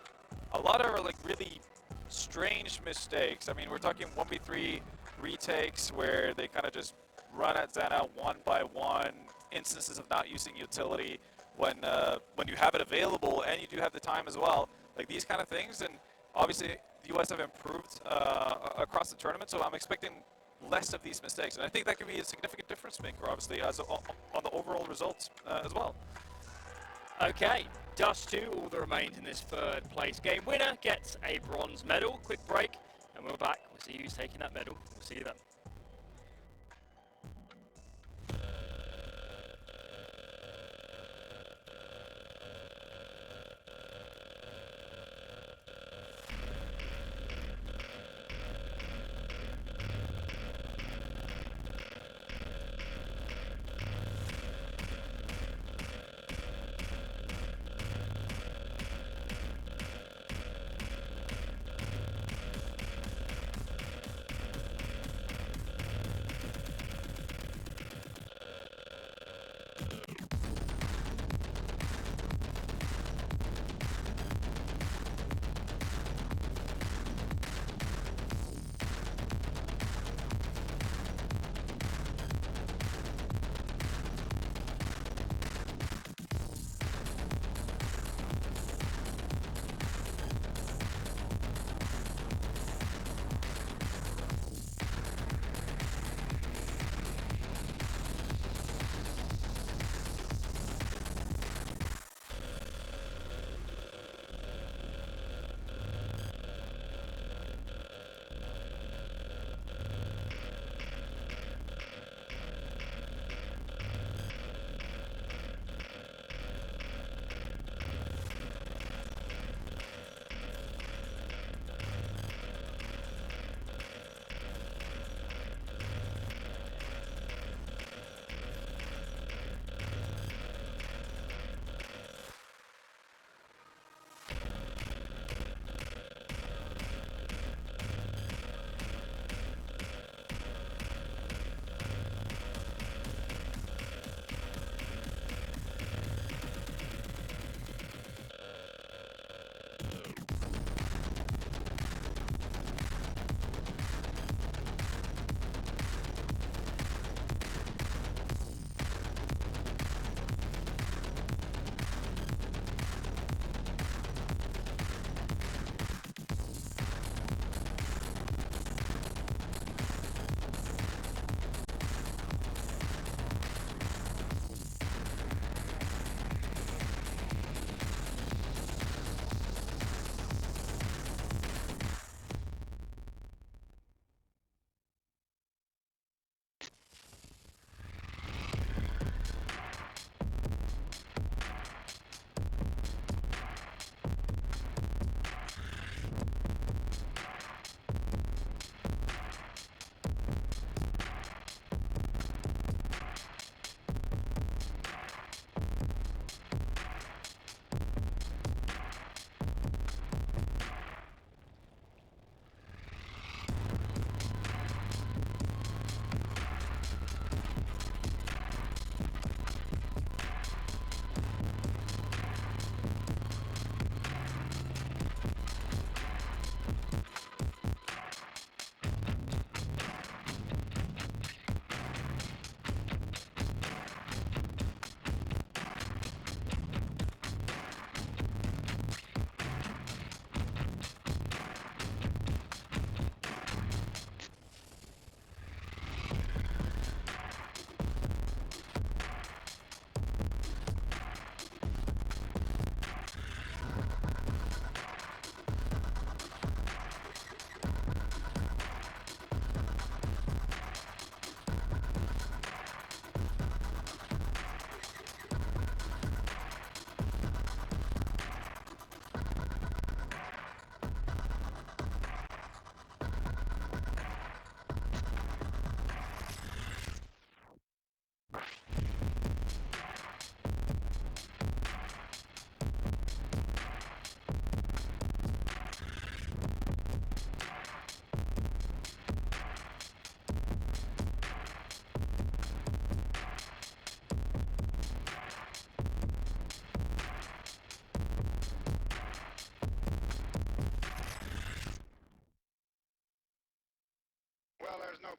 a lot of like really strange mistakes. I mean, we're talking 1v3 retakes where they kind of just run at Zana one by one, instances of not using utility when you have it available and you do have the time as well. Like these kind of things, and obviously the US have improved across the tournament, so I'm expecting less of these mistakes. And I think that could be a significant difference maker, obviously, on the overall results as well. Okay, Dust 2, all that remains in this third place game. Winner gets a bronze medal. Quick break, and we're back. We'll see who's taking that medal. We'll see you then.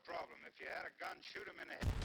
problem. If you had a gun, shoot him in the head.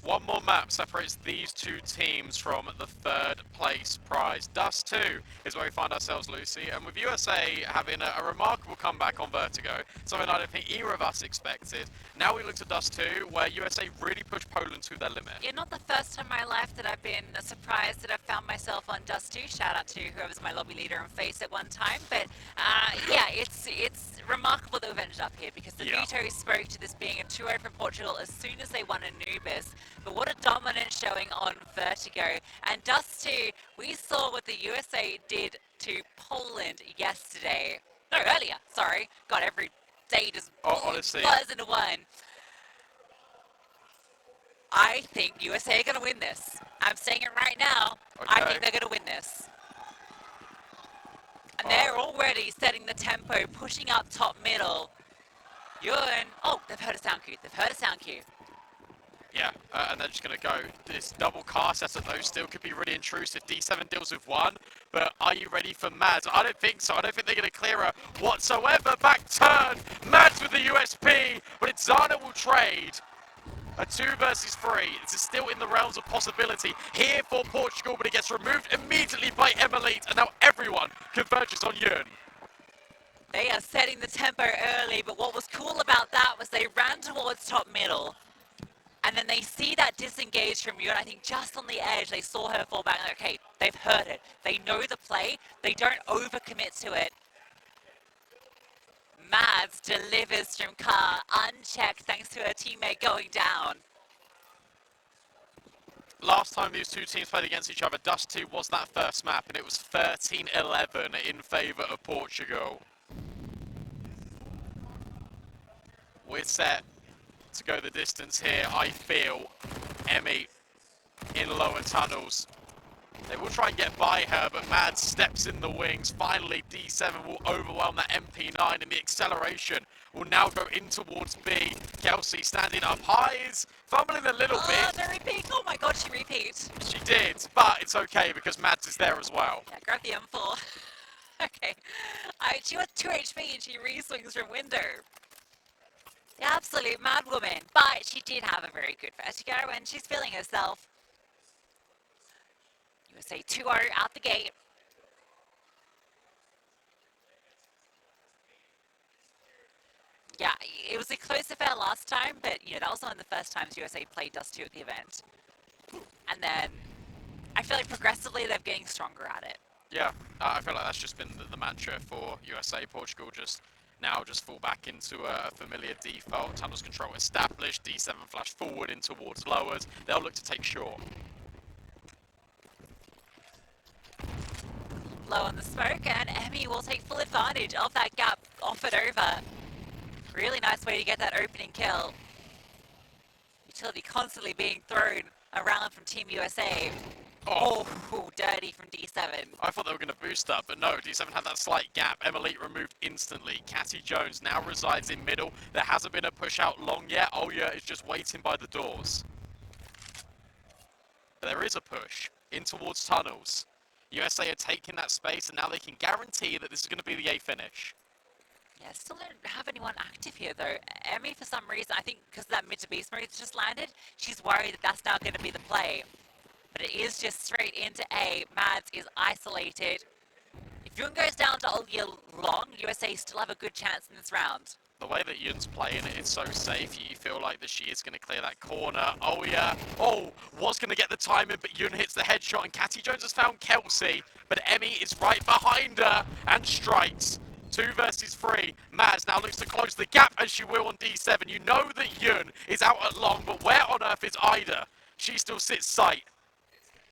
One more map separates these two teams from the third place prize. Dust 2 is where we find ourselves, Lucy, and with USA having a remarkable comeback on Vertigo, something I don't think either of us expected. Now we look to Dust 2, where USA really pushed Poland to their limit. Yeah, not the first time in my life that I've been surprised that I've found myself on Dust 2. Shout out to whoever's my lobby leader on Face at one time. But yeah, it's remarkable that we've ended up here because the veto spoke to this being a 2-0 from Portugal as soon as they won Anubis. But what a dominant showing on Vertigo. And Dust 2, we saw what the USA did to Poland yesterday. No, earlier, sorry. God, every day just honestly, blurs into one. I think USA are going to win this. I'm saying it right now. Okay. I think they're going to win this. And they're already setting the tempo, pushing up top middle. Yun. Oh, they've heard a sound cue. They've heard a sound cue. Yeah, and they're just going to go this double car setup, though, still could be really intrusive. D7 deals with one, but are you ready for Mads? I don't think so. I don't think they're going to clear her whatsoever. Back turn, Mads with the USP, but it's Zana will trade. A 2 versus 3. This is still in the realms of possibility here for Portugal, but it gets removed immediately by Emilite, and now everyone converges on Yun. They are setting the tempo early, but what was cool about that was they ran towards top middle. And then they see that disengage from you, and I think just on the edge, they saw her fall back. And okay, they've heard it. They know the play. They don't overcommit to it. Mads delivers from car, unchecked thanks to her teammate going down. Last time these two teams played against each other, Dust 2 was that first map, and it was 13-11 in favour of Portugal. We're set to go the distance here. I feel Emmy in lower tunnels. They will try and get by her, but Mads steps in the wings. Finally, D7 will overwhelm that MP9, and the acceleration will now go in towards B. Kelsey standing up high, is fumbling a little bit. The repeat. Oh my god, she repeat. She did, but it's okay because Mads is there as well. Yeah, grab the M4. Okay. She was 2 HP and she re-swings from window. The absolute mad woman. But she did have a very good Vertigo and she's feeling herself. USA 2-0 out the gate. Yeah, it was a close affair last time, but you know that was one of the first times USA played Dust 2 at the event. And then I feel like progressively they're getting stronger at it. Yeah, I feel like that's just been the mantra for USA. Portugal just fall back into a familiar default. Tunnels control established. D7 flash forward in towards lowers. They'll look to take short. Low on the smoke, and Emmy will take full advantage of that gap offered over. Really nice way to get that opening kill. Utility constantly being thrown around from Team USA. Oh, dirty from D7. I thought they were going to boost up, but no, D7 had that slight gap. Emily removed instantly. Catty Jones now resides in middle. There hasn't been a push out long yet. Olya is just waiting by the doors. But there is a push in towards tunnels. USA are taking that space, and now they can guarantee that this is going to be the A finish. Yeah, still don't have anyone active here though. Emmy, for some reason, I think because that mid to B smoke just landed, she's worried that that's now going to be the play. But it is just straight into A. Mads is isolated. If Yun goes down to Olya long, USA still have a good chance in this round. The way that Yun's playing it is so safe, you feel like that she is going to clear that corner. Olya, was going to get the time in, but Yun hits the headshot, and Catty Jones has found Kelsey, but Emmy is right behind her and strikes. 2 versus 3. Mads now looks to close the gap, as she will on D7. You know that Yun is out at long, but where on earth is Ida? She still sits sight.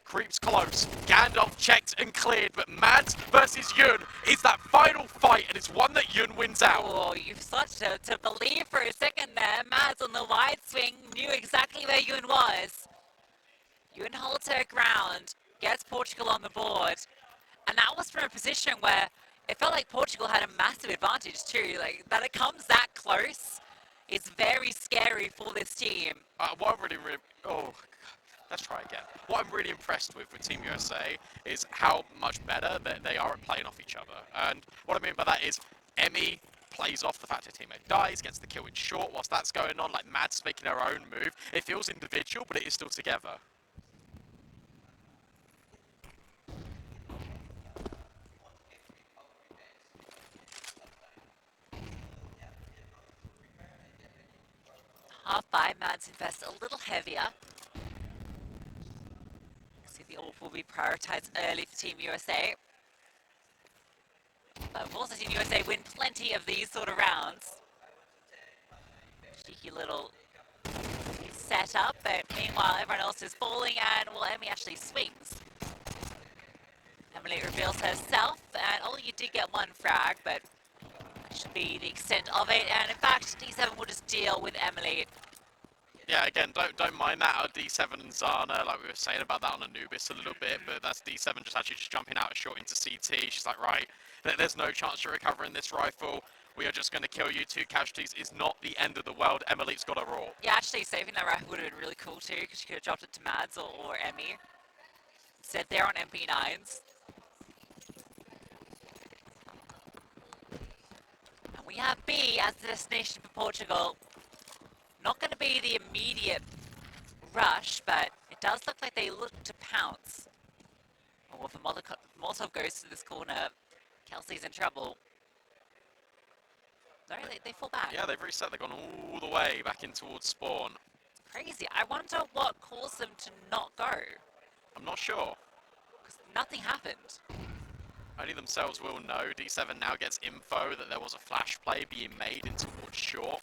Creeps close. Gandalf checked and cleared, but Mads versus Yun is that final fight, and it's one that Yun wins out. Oh, you've started to believe for a second there. Mads on the wide swing knew exactly where Yun was. Yun holds her ground, gets Portugal on the board, and that was from a position where it felt like Portugal had a massive advantage too. Like, that it comes that close is very scary for this team. What I'm really, let's try again. What I'm really impressed with Team USA is how much better they are at playing off each other. And what I mean by that is Emmy plays off the fact her teammate dies, gets the kill in short whilst that's going on, like Mads making her own move. It feels individual, but it is still together. Half by Mads invests a little heavier. See, the AWP will be prioritised early for Team USA. But we've also seen USA win plenty of these sort of rounds. Cheeky little setup, but meanwhile everyone else is falling and, well, Emmy actually swings. Emily reveals herself, and you did get one frag, but that should be the extent of it. And in fact, D7 will just deal with Emily. Yeah, again, don't mind that out of D7 and Zana, like we were saying about that on Anubis a little bit, but that's D7 just actually just jumping out short into CT. She's like, right, there's no chance you're recovering this rifle. We are just going to kill you. 2 casualties is not the end of the world. Emily's got a roar. Yeah, actually saving that rifle would have been really cool too, because she could have dropped it to Mads or Emmy. Instead, they're on MP9s. And we have B as the destination for Portugal. Not going to be the immediate rush, but it does look like they look to pounce. Oh, if a Molotov goes to this corner, Kelsey's in trouble. No, they fall back. Yeah, they've reset. They've gone all the way back in towards spawn. Crazy. I wonder what caused them to not go. I'm not sure. Because nothing happened. Only themselves will know. D7 now gets info that there was a flash play being made in towards short.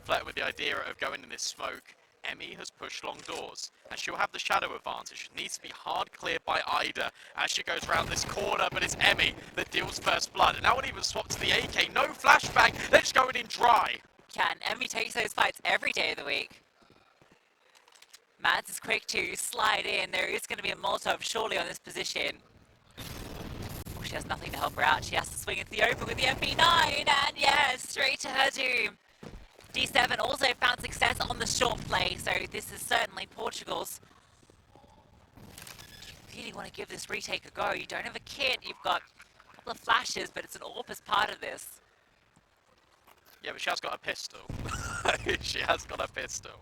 Flirt with the idea of going in this smoke. Emmy has pushed long doors, and she'll have the shadow advantage. It needs to be hard cleared by Ida as she goes around this corner, but it's Emmy that deals first blood. And now it even swapped to the AK. No flashbang, they're just going in dry. Can Emmy takes those fights every day of the week. Mads is quick to slide in. There is going to be a Molotov surely on this position. Oh, she has nothing to help her out. She has to swing into the open with the MP9, and yes, straight to her doom. D7 also found success on the short play, so this is certainly Portugal's. You really want to give this retake a go. You don't have a kit, you've got a couple of flashes, but it's an AWP as part of this. Yeah, but she has got a pistol. She has got a pistol.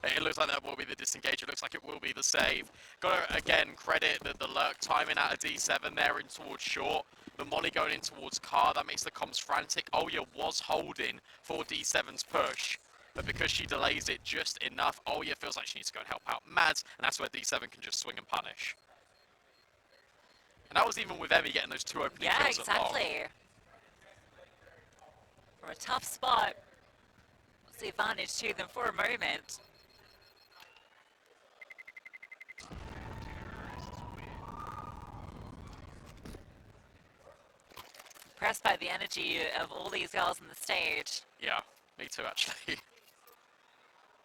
It looks like that will be the disengage. It looks like it will be the save. Got to, again, credit the lurk timing out of D7 there in towards short. The molly going in towards car, that makes the comms frantic. Olya was holding for D7's push, but because she delays it just enough, Olya feels like she needs to go and help out Mads, and that's where D7 can just swing and punish. And that was even with Emmy getting those 2 opening kills at long. Yeah, exactly. From a tough spot, what's the advantage to them for a moment? Impressed by the energy of all these girls on the stage. Yeah, me too, actually.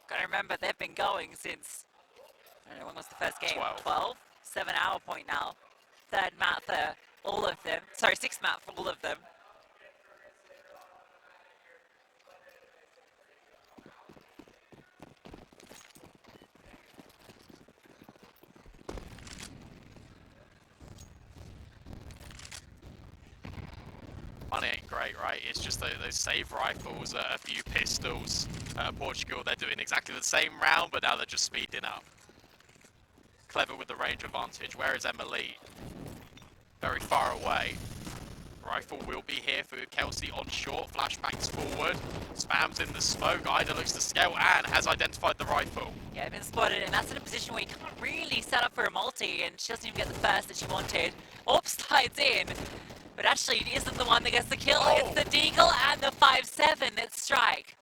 Gotta remember, they've been going since, I don't know, when was the first game? 12. 7-hour point now. 3rd map for all of them. Sorry, 6th map for all of them. Money ain't great, right? It's just those save rifles, a few pistols. Portugal, they're doing exactly the same round, but now they're just speeding up. Clever with the range advantage. Where is Emily? Very far away. Rifle will be here for Kelsey on short. Flashbangs forward. Spams in the smoke. Ida looks to scale and has identified the rifle. Yeah, been spotted, and that's in a position where you can't really set up for a multi, and she doesn't even get the first that she wanted. Orp slides in, but actually it isn't the one that gets the kill. Oh. It's the Deagle and the 5-7 that strike.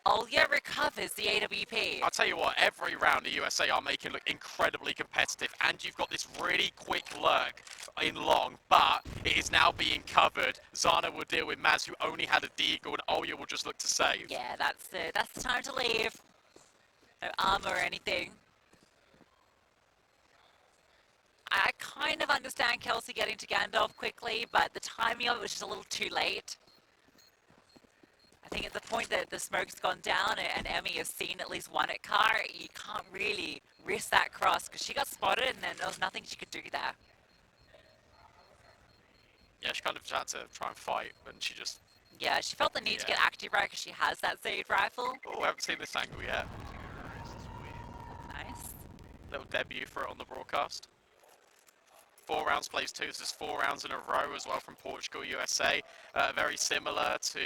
Olya recovers the AWP. I'll tell you what, every round the USA are making look incredibly competitive, and you've got this really quick lurk in long, but it is now being covered. Zana will deal with Maz, who only had a deagle, and Olya will just look to save. Yeah, that's the time to leave. No armor or anything. I kind of understand Kelsey getting to Gandalf quickly, but the timing of it was just a little too late. I think at the point that the smoke's gone down and Emmy has seen at least one at car, you can't really risk that cross because she got spotted and then there was nothing she could do there. Yeah, she kind of had to try and fight, and she just Yeah, she felt the need to get active right because she has that Zade rifle. Oh, I haven't seen this angle yet. Nice. Little debut for it on the broadcast. 4 rounds plays 2. This is 4 rounds in a row as well from Portugal, USA. Very similar to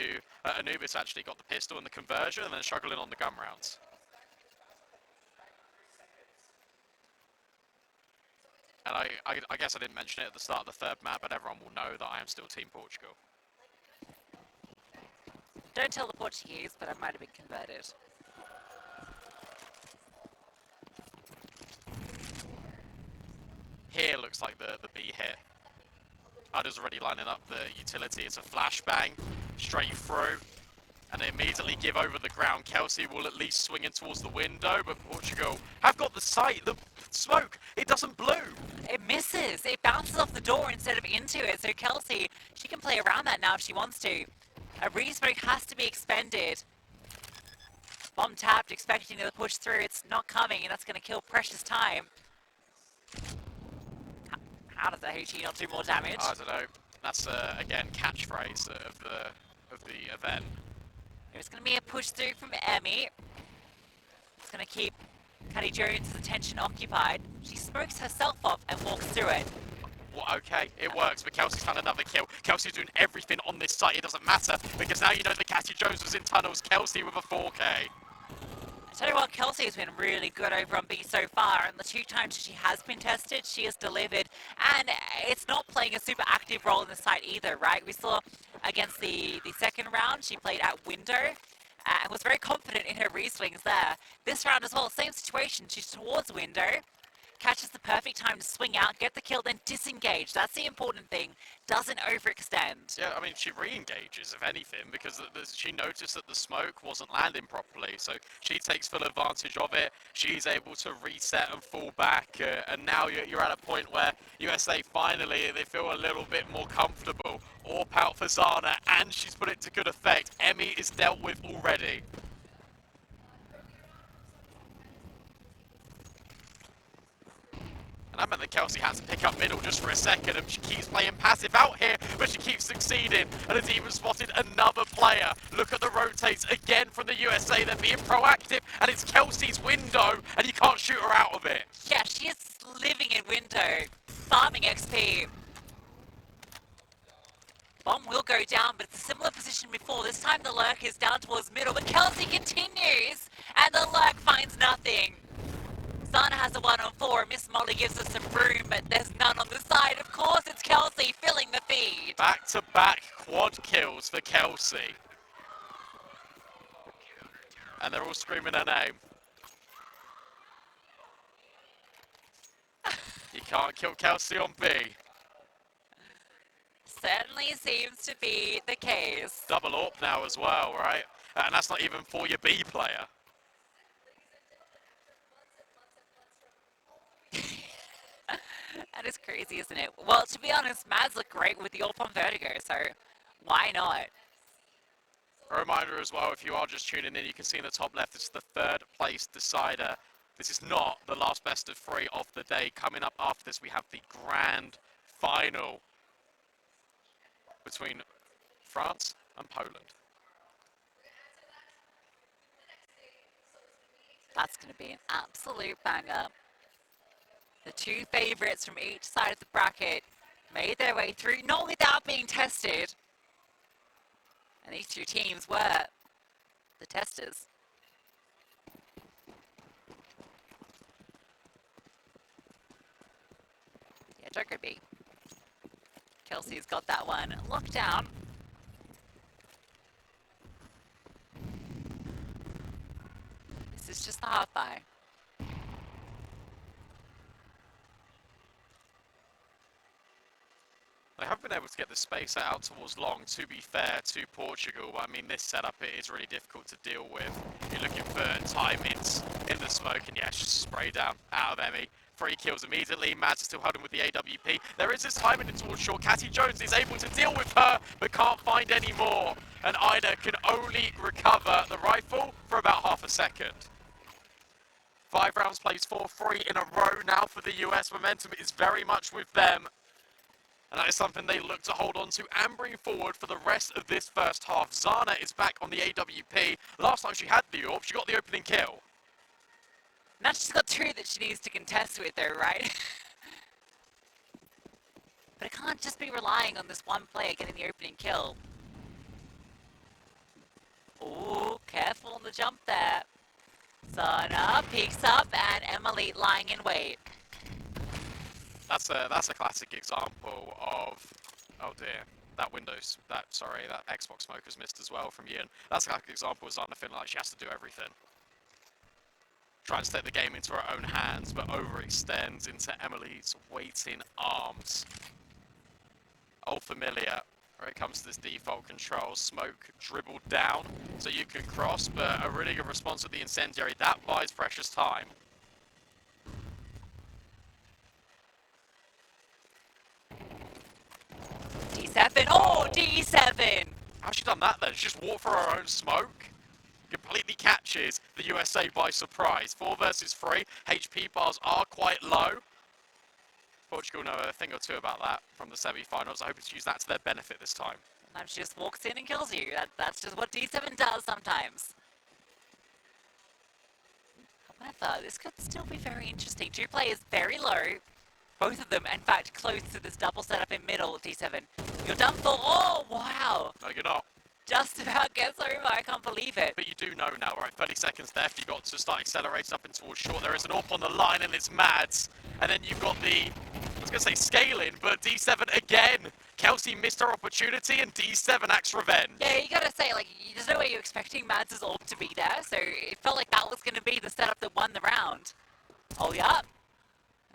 Anubis actually got the pistol and the conversion and then struggling on the gun rounds. And I guess I didn't mention it at the start of the third map, but everyone will know that I am still Team Portugal. Don't tell the Portuguese, but I might have been converted. Here looks like the B hit. Udder's already lining up the utility. It's a flashbang straight through. And they immediately give over the ground. Kelsey will at least swing in towards the window, but Portugal have got the sight, the smoke. It doesn't bloom. It misses. It bounces off the door instead of into it. So Kelsey, she can play around that now if she wants to. A re-smoke has to be expended. Bomb tapped, expecting to push through. It's not coming, and that's going to kill precious time. How does the HE not do more damage? I don't know. That's again catchphrase of the event. There's going to be a push through from Emmy. It's going to keep Cuddy Jones' attention occupied. She smokes herself off and walks through it. Well, okay, it works, but Kelsey's found another kill. Kelsey's doing everything on this site. It doesn't matter, because now you know that Cassie Jones was in tunnels. Kelsey with a 4K. I tell you what, Kelsey has been really good over on B so far, and the 2 times she has been tested, she has delivered, and it's not playing a super active role in the site either, right? We saw against the second round, she played at window, and was very confident in her re-swings there. This round as well, same situation, she's towards window, catches the perfect time to swing out, get the kill, then disengage. That's the important thing. Doesn't overextend. Yeah, I mean, she re-engages, if anything, because she noticed that the smoke wasn't landing properly, so she takes full advantage of it. She's able to reset and fall back, and now you're at a point where USA finally, they feel a little bit more comfortable. AWP out for Zana, and she's put it to good effect. Emmy is dealt with already. And that meant that Kelsey had to pick up middle just for a second, and she keeps playing passive out here, but she keeps succeeding, and has even spotted another player. Look at the rotates again from the USA. They're being proactive, and it's Kelsey's window, and you can't shoot her out of it. Yeah, she is living in window, farming XP. Bomb will go down, but it's a similar position before. This time the lurk is down towards middle, but Kelsey continues, and the lurk finds nothing. Zana has a 1-on-4. Miss Molly gives us some room, but there's none on the side. Of course, it's Kelsey filling the feed. Back-to-back quad kills for Kelsey. And they're all screaming her name. You can't kill Kelsey on B. Certainly seems to be the case. Double AWP now as well, right? And that's not even for your B player. That is crazy, isn't it? Well, to be honest, Mads look great with the AWP on Vertigo, so why not? A reminder as well, if you are just tuning in, you can see in the top left, it's the 3rd place decider. This is not the last best of 3 of the day. Coming up after this, we have the grand final between France and Poland. That's going to be an absolute banger. The 2 favorites from each side of the bracket made their way through, not without being tested. And these 2 teams were the testers. Yeah, don't go B. Kelsey's got that one locked down. This is just the half buy. They have been able to get the space out towards long, to be fair to Portugal. I mean, this setup is really difficult to deal with. You're looking for timings in the smoke, and yeah, just spray down out of Emmy. 3 kills immediately. Mads still holding with the AWP. There is this timing in towards short. Cassie Jones is able to deal with her, but can't find any more. And Ida can only recover the rifle for about half a second. 5 rounds plays 4-3 in a row now for the US. Momentum is very much with them. And that is something they look to hold on to and bring forward for the rest of this first half. Zana is back on the AWP. Last time she had the AWP, she got the opening kill. Now she's got 2 that she needs to contest with though, right? But it can't just be relying on this one player getting the opening kill. Ooh, careful on the jump there. Zana peeks up and Emily lying in wait. That's a classic example of, oh dear, that Xbox smoke was missed as well from Yin. That's a classic example of Zana feeling like she has to do everything. Trying to take the game into her own hands, but overextends into Emily's waiting arms. Old familiar when it comes to this default control. Smoke dribbled down so you can cross, but a really good response with the incendiary. That buys precious time. D7, oh, D7! How's she done that then? She just walked for her own smoke? Completely catches the USA by surprise. 4 versus 3. HP bars are quite low. Portugal know a thing or two about that from the semi-finals. I hope to use that to their benefit this time. Sometimes she just walks in and kills you. That's just what D7 does sometimes. However, this could still be very interesting. 2 players very low. Both of them, in fact, close to this double setup in middle, D7. You're done for. Oh, wow. No, you're not. Just about gets over. I can't believe it. But you do know now, right? 30 seconds left. You've got to start accelerating up and towards short. There is an AWP on the line, and it's Mads. And then you've got the, I was going to say scaling, but D7 again. Kelsey missed her opportunity, and D7 acts revenge. Yeah, you gotta say, like, there's no way you're expecting Mads' AWP to be there, so it felt like that was going to be the setup that won the round. Oh, yeah.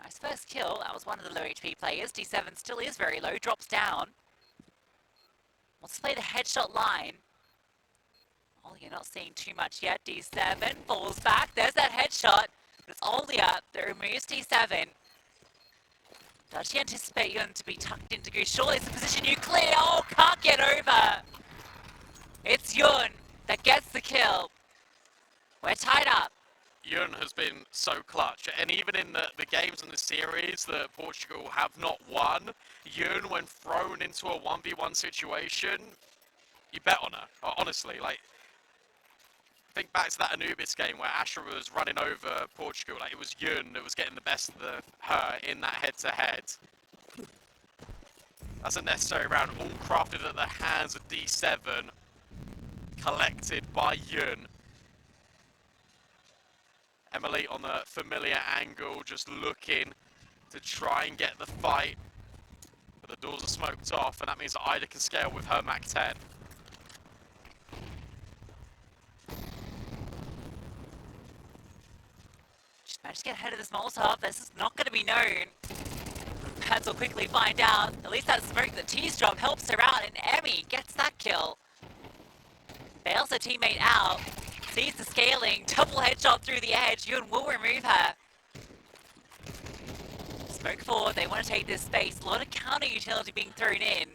Nice first kill. That was one of the low HP players. D7 still is very low, drops down. Let's play the headshot line. Oh, you're not seeing too much yet. D7 falls back. There's that headshot. But it's Olia that removes D7. Does she anticipate Yun to be tucked into goose? Surely it's the position you clear. Oh, can't get over. It's Yun that gets the kill. We're tied up. Yun has been so clutch, and even in the games in the series that Portugal have not won, Yun, when thrown into a 1v1 situation, you bet on her. Honestly, like, think back to that Anubis game where Asher was running over Portugal. Like, it was Yun that was getting the best of her in that head-to-head. That's a necessary round, all crafted at the hands of D7, collected by Yun. Emily on the familiar angle, just looking to try and get the fight. But the doors are smoked off, and that means that Ida can scale with her Mac 10. Just managed to get ahead of this Molotov. This is not going to be known. Pads will quickly find out. At least that smoke that T's drop helps her out, and Emmy gets that kill. Bails her teammate out. Sees the scaling, double headshot through the edge. Yun will remove her. Smoke forward, they want to take this space. A lot of counter utility being thrown in.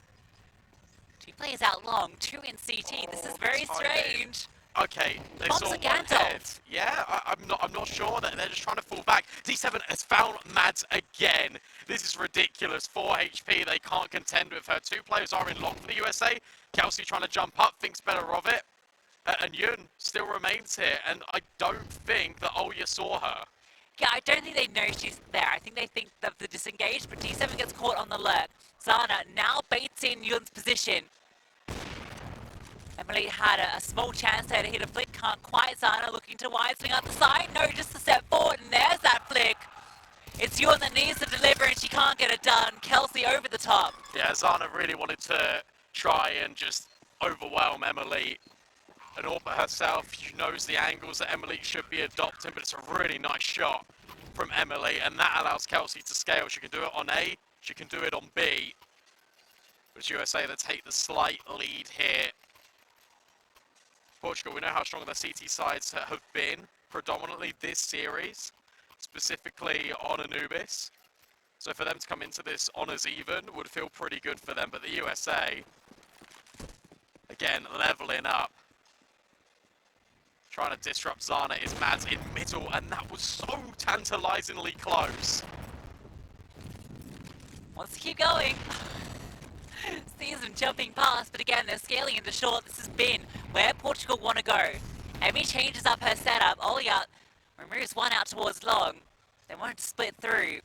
2 players out long, 2 in CT. This is very strange. Okay, they Bombs saw a one Gandalf. head. Yeah, I'm not sure that they're just trying to fall back. D7 has found Mads again. This is ridiculous. 4 HP, they can't contend with her. 2 players are in lock for the USA. Kelsey trying to jump up, thinks better of it. And Yun still remains here, and I don't think that Olia saw her. Yeah, I don't think they know she's there. I think they think of the disengage, but D7 gets caught on the lurk. Zana now baits in Yun's position. Emily had a small chance there to hit a flick, can't quite. Zana looking to wide swing out the side. No, just a step forward, and there's that flick. It's Yun that needs to deliver, and she can't get it done. Kelsey over the top. Yeah, Zana really wanted to try and just overwhelm Emily. And Orpa herself, she knows the angles that Emily should be adopting, but it's a really nice shot from Emily, and that allows Kelsey to scale. She can do it on A, she can do it on B. But it's USA that take the slight lead here. Portugal, we know how strong the CT sides have been, predominantly this series, specifically on Anubis. So for them to come into this honours even would feel pretty good for them, but the USA, again, levelling up. Trying to disrupt Zana is Mads in middle, and that was so tantalizingly close. Wants to keep going. Sees them jumping past, but again, they're scaling into short. This has been where Portugal want to go. Emmy changes up her setup. Olya removes one out towards long. They want to split through.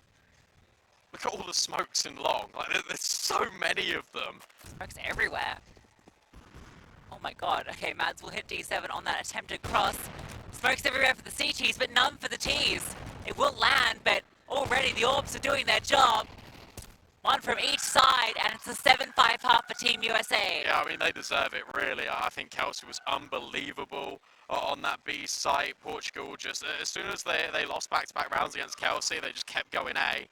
Look at all the smokes in long. Like, there's so many of them. Smokes everywhere. Oh my god. Okay, Mads will hit D7 on that attempted cross. Smokes everywhere for the CTs, but none for the Ts. It will land, but already the Orbs are doing their job. One from each side, and it's a 7-5 half for Team USA. Yeah, I mean, they deserve it, really. I think Kelsey was unbelievable on that B site. Portugal just, as soon as they lost back-to-back rounds against Kelsey, they just kept going A.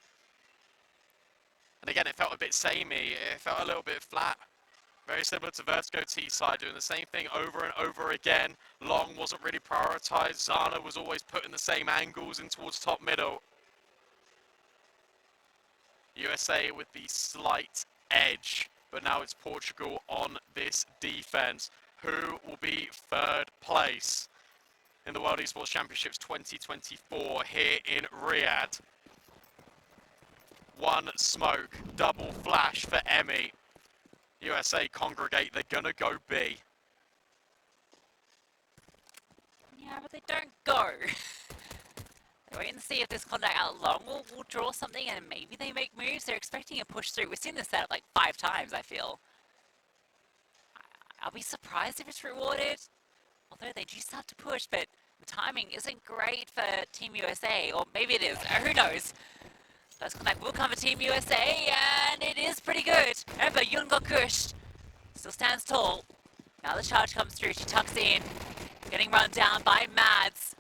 And again, it felt a bit samey. It felt a little bit flat. Very similar to Vertigo T side, doing the same thing over and over again. Long wasn't really prioritized. Zana was always putting the same angles in towards top middle. USA with the slight edge, but now it's Portugal on this defense. Who will be third place in the World Esports Championships 2024 here in Riyadh? One smoke, double flash for Emmy. USA congregate, they're gonna go B. Yeah, but they don't go. They wait and see if this contact out long will draw something, and maybe they make moves. They're expecting a push through. We've seen this setup like 5 times, I feel. I'll be surprised if it's rewarded. Although they do start to push, but the timing isn't great for Team USA. Or maybe it is. Who knows? First contact will come for Team USA, and it is pretty good. Remember, Yun got cushed. Still stands tall. Now the charge comes through. She tucks in. Getting run down by Mads.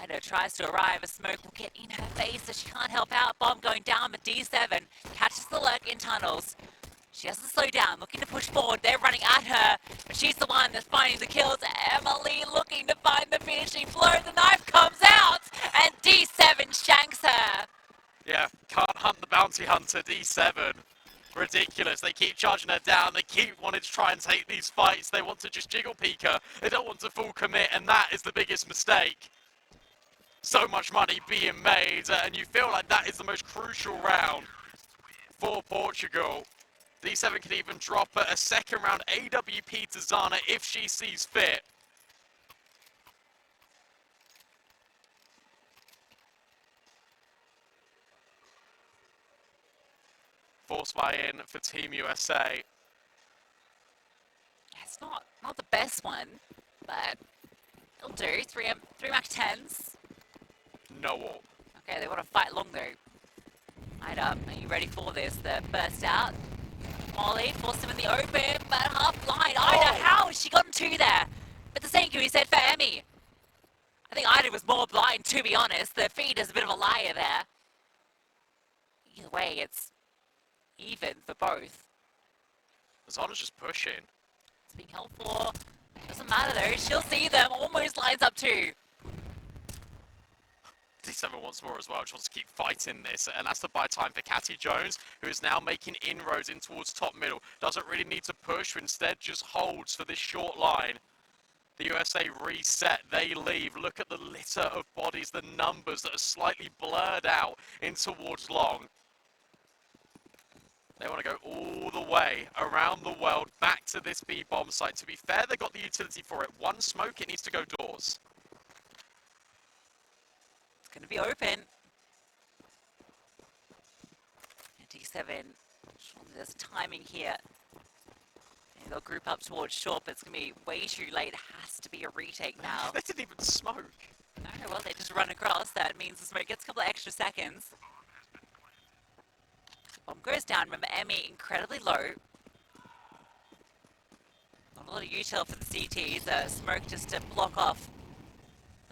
Ida tries to arrive. A smoke will get in her face, so she can't help out. Bomb going down, but D7 catches the lurk in tunnels. She doesn't slow down, looking to push forward. They're running at her, but she's the one that's finding the kills. Emily looking to find the finishing blow. The knife comes out, and D7 shanks her. Yeah, can't hunt the bounty hunter, D7. Ridiculous. They keep charging her down. They keep wanting to try and take these fights. They want to just jiggle peek her. They don't want to full commit, and that is the biggest mistake. So much money being made, and you feel like that is the most crucial round for Portugal. D7 can even drop a second round AWP to Zana if she sees fit. Force buy-in for Team USA. It's not the best one, but it'll do. 3 Mach 10s. No AWP. Okay, they want to fight long though. Ida, are you ready for this? The burst out. Molly forced him in the open, but half blind. Ida, how has she gotten 2 there? But the same can be said for Emmy. I think Ida was more blind, to be honest. The feed is a bit of a liar there. Either way, it's even for both. Zana's just pushing. It's being held for. Doesn't matter though. She'll see them. Almost lines up 2. D7 wants more as well. She wants to keep fighting this, and that's the buy time for Catty Jones, who is now making inroads in towards top middle. Doesn't really need to push, instead just holds for this short line. The USA reset, they leave. Look at the litter of bodies, the numbers that are slightly blurred out in towards long. They want to go all the way around the world back to this B-bomb site. To be fair, they got the utility for it. One smoke, it needs to go doors. Going to be open. D7, surely there's timing here. Maybe they'll group up towards short, but it's going to be way too late. It has to be a retake now. They didn't even smoke. No, well, they just run across. That means the smoke gets a couple of extra seconds. Bomb goes down. Remember, Emmy incredibly low. Not a lot of util for the CTs. Smoke just to block off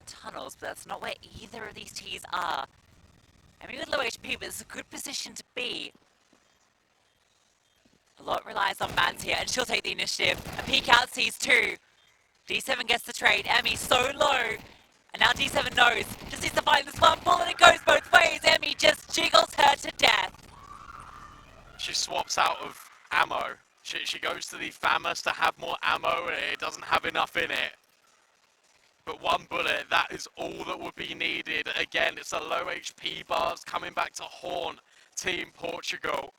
tunnels, but that's not where either of these Ts are. I mean, with low HP, but it's a good position to be. A lot relies on Mads here, and she'll take the initiative. A peek out sees 2. D7 gets the trade. Emmy so low, and now D7 knows. Just needs to find this one bullet, and it goes both ways. Emmy just jiggles her to death. She swaps out of ammo. She goes to the FAMAS to have more ammo, and it doesn't have enough in it. But one bullet, that is all that would be needed. Again, it's a low HP bars coming back to haunt Team Portugal.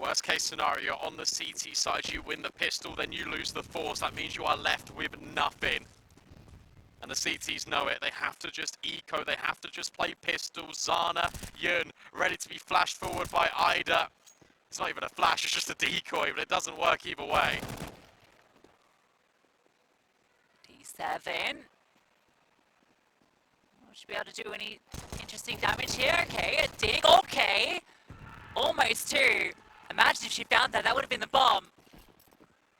Worst case scenario, on the CT side, you win the pistol, then you lose the force. That means you are left with nothing. And the CTs know it. They have to just eco. They have to just play pistol. Zana, Yun, ready to be flashed forward by Ida. It's not even a flash, it's just a decoy, but it doesn't work either way. D7. Should be able to do any interesting damage here. Okay, a dig. Okay. Almost two. Imagine if she found that. That would have been the bomb.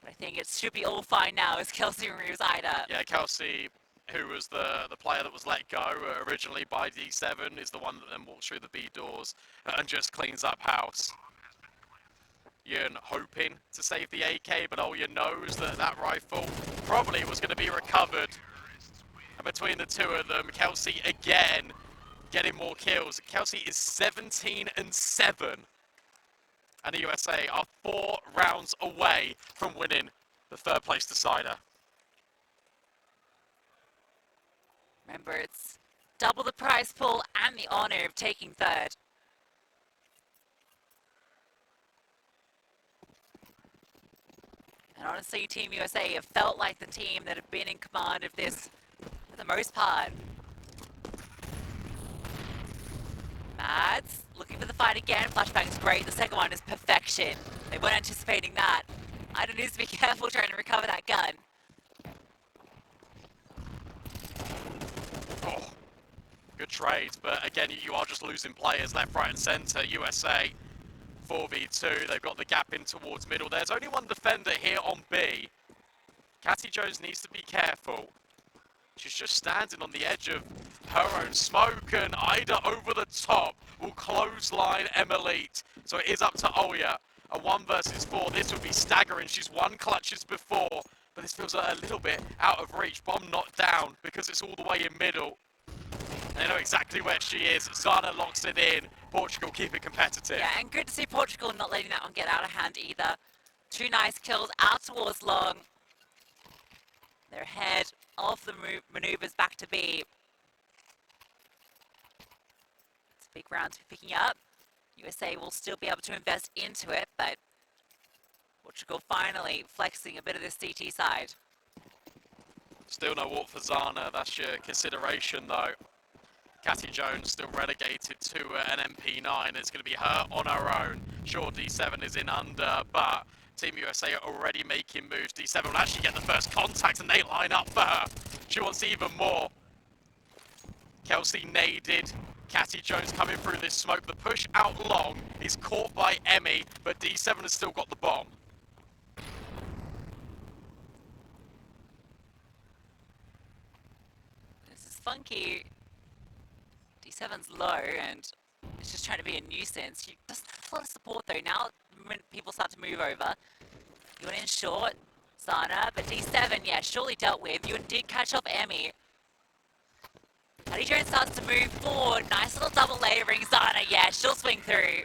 But I think it should be all fine now as Kelsey removes Ida. Yeah, Kelsey, who was the player that was let go originally by D7, is the one that then walks through the B doors and just cleans up house. Yun hoping to save the AK, but all you knows that that rifle probably was going to be recovered. And between the two of them, Kelsey again getting more kills. Kelsey is 17 and 7. And the USA are 4 rounds away from winning the third place decider. Remember, it's double the prize pool and the honor of taking third. And honestly, Team USA have felt like the team that have been in command of this for the most part. Mads looking for the fight again. Flashbang's great. The second one is perfection. They weren't anticipating that. Ida needs to be careful trying to recover that gun. Oh, good trades, but again, you are just losing players left, right, and centre. USA 4v2. They've got the gap in towards middle. There's only one defender here on B. Catty Jones needs to be careful. She's just standing on the edge of her own smoke, and Ida over the top will clothesline Emilite. So it is up to Oya. A 1 versus 4. This would be staggering. She's won clutches before, but this feels a little bit out of reach. Bomb not down because it's all the way in middle. They know exactly where she is. Zana locks it in. Portugal keep it competitive. Yeah, and good to see Portugal not letting that one get out of hand either. 2 nice kills out towards long. They're ahead of the maneuvers back to B. It's a big round to be picking up. USA will still be able to invest into it, but Portugal finally flexing a bit of this CT side. Still no walk for Zana. That's your consideration, though. Catty Jones still relegated to an MP9. It's going to be her on her own. Sure, D7 is in under, but Team USA are already making moves. D7 will actually get the first contact, and they line up for her. She wants even more. Kelsey naded. Catty Jones coming through this smoke. The push out long is caught by Emmy, but D7 has still got the bomb. This is funky. D7's low, and it's just trying to be a nuisance. She doesn't have a lot of support, though. Now, when people start to move over, you went in short, Zana, but D7, yeah, surely dealt with. You did catch up Emmy. Catty Jones starts to move forward. Nice little double layering. Zana, yeah, she'll swing through.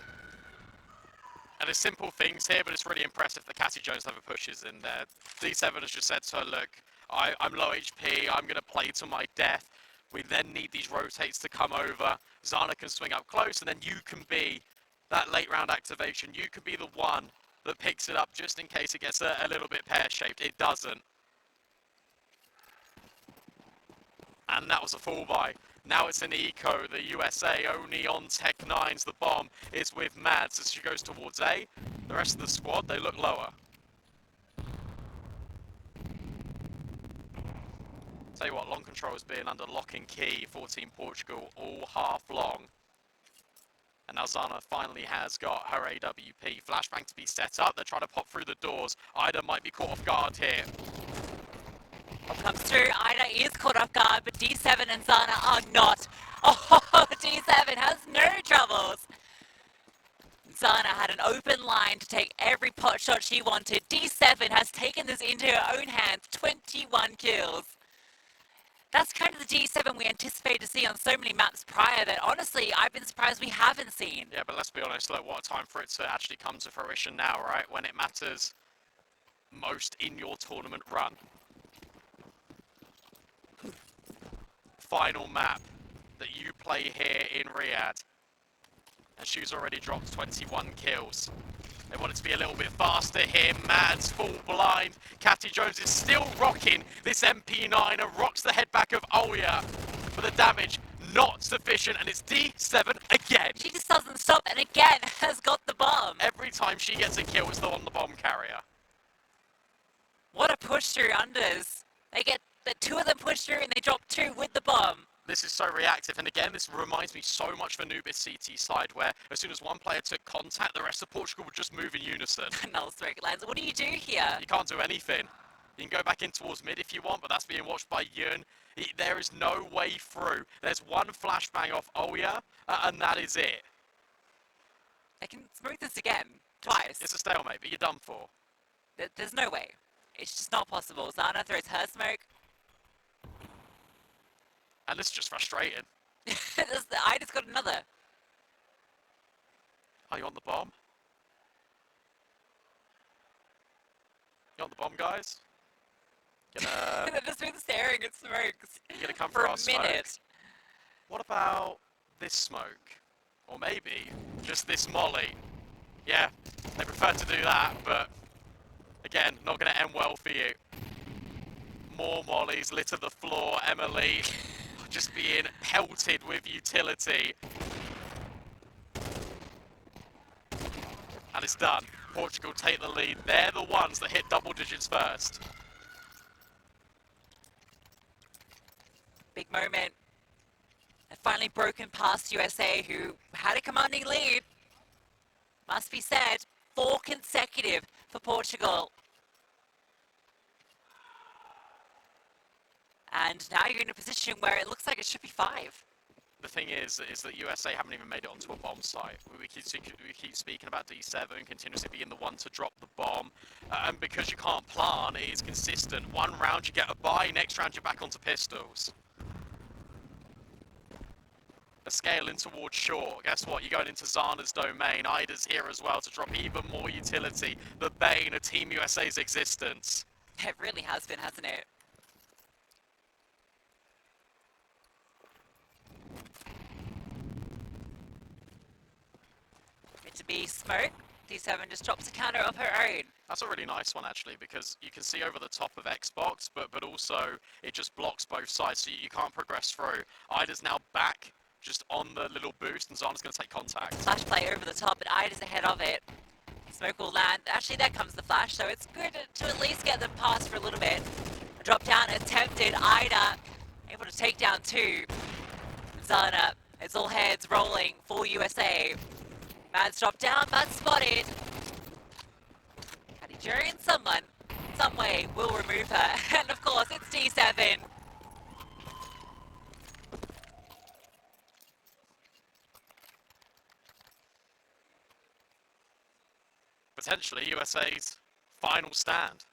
And it's simple things here, but it's really impressive that Catty Jones never pushes in there. D7 has just said to her, look, I'm low HP, I'm going to play to my death. We then need these rotates to come over. Zana can swing up close, and then you can be that late round activation. You can be the one that picks it up just in case it gets a little bit pear-shaped. It doesn't. And that was a fall by. Now it's an eco. The USA only on Tech 9s. The bomb is with Mads as she goes towards A. The rest of the squad, they look lower. Tell you what, long control has been under lock and key for Team Portugal all half long. And now Zana finally has got her AWP. Flashbang to be set up. They're trying to pop through the doors. Ida might be caught off guard here. What comes through? Ida is caught off guard, but D7 and Zana are not. Oh, D7 has no troubles. Zana had an open line to take every pot shot she wanted. D7 has taken this into her own hands. 21 kills. That's kind of the D7 we anticipate to see on so many maps prior that honestly I've been surprised we haven't seen. Yeah, but let's be honest, look, what a time for it to actually come to fruition now, right? When it matters most in your tournament run. Final map that you play here in Riyadh. And she's already dropped 21 kills. They want it to be a little bit faster here. Mads full blind. Catty Jones is still rocking this MP9 and rocks the head back of Oya. But the damage not sufficient, and it's D7 again. She just doesn't stop, and again has got the bomb. Every time she gets a kill, it's on the bomb carrier. What a push through unders. They get the two of them push through, and they drop two with the bomb. This is so reactive, and again, this reminds me so much of Anubis CT side, where as soon as one player took contact, the rest of Portugal would just move in unison. Null smoke lands. What do you do here? You can't do anything. You can go back in towards mid if you want, but that's being watched by Yun. There is no way through. There's one flashbang off Oya, and that is it. They can smoke this again, twice. It's a stalemate, but you're done for. There's no way. It's just not possible. Zana throws her smoke. And this is just frustrating. I just got another. Are you on the bomb? You on the bomb, guys? They've just been staring at smokes You're gonna come for for a our smoke? minute. What about this smoke? Or maybe just this molly? Yeah, they prefer to do that, but again, not gonna end well for you. More mollies litter the floor. Emily just being pelted with utility. And it's done. Portugal take the lead. They're the ones that hit double digits first. Big moment. They've finally broken past USA, who had a commanding lead. Must be said, 4 consecutive for Portugal. And now you're in a position where it looks like it should be 5. The thing is that USA haven't even made it onto a bomb site. We keep speaking about D7, continuously being the one to drop the bomb. And because you can't plan, it is consistent. One round you get a bye, next round you're back onto pistols. A scaling towards short. Guess what? You're going into Zana's domain. Ida's here as well to drop even more utility. The bane of Team USA's existence. It really has been, hasn't it? To be smoke, D7 just drops a counter of her own. That's a really nice one actually, because you can see over the top of Xbox, but also it just blocks both sides, so you can't progress through. Ida's now back, just on the little boost, and Zana's going to take contact. Flash play over the top, but Ida's ahead of it. Smoke will land. Actually, there comes the flash, so it's good to at least get them past for a little bit. A drop down attempted. Ida able to take down 2. Zana, it's all heads rolling for USA. Mads dropped down, but spotted. Catty Jones, someone, some way, will remove her. And of course, it's D7. Potentially USA's final stand.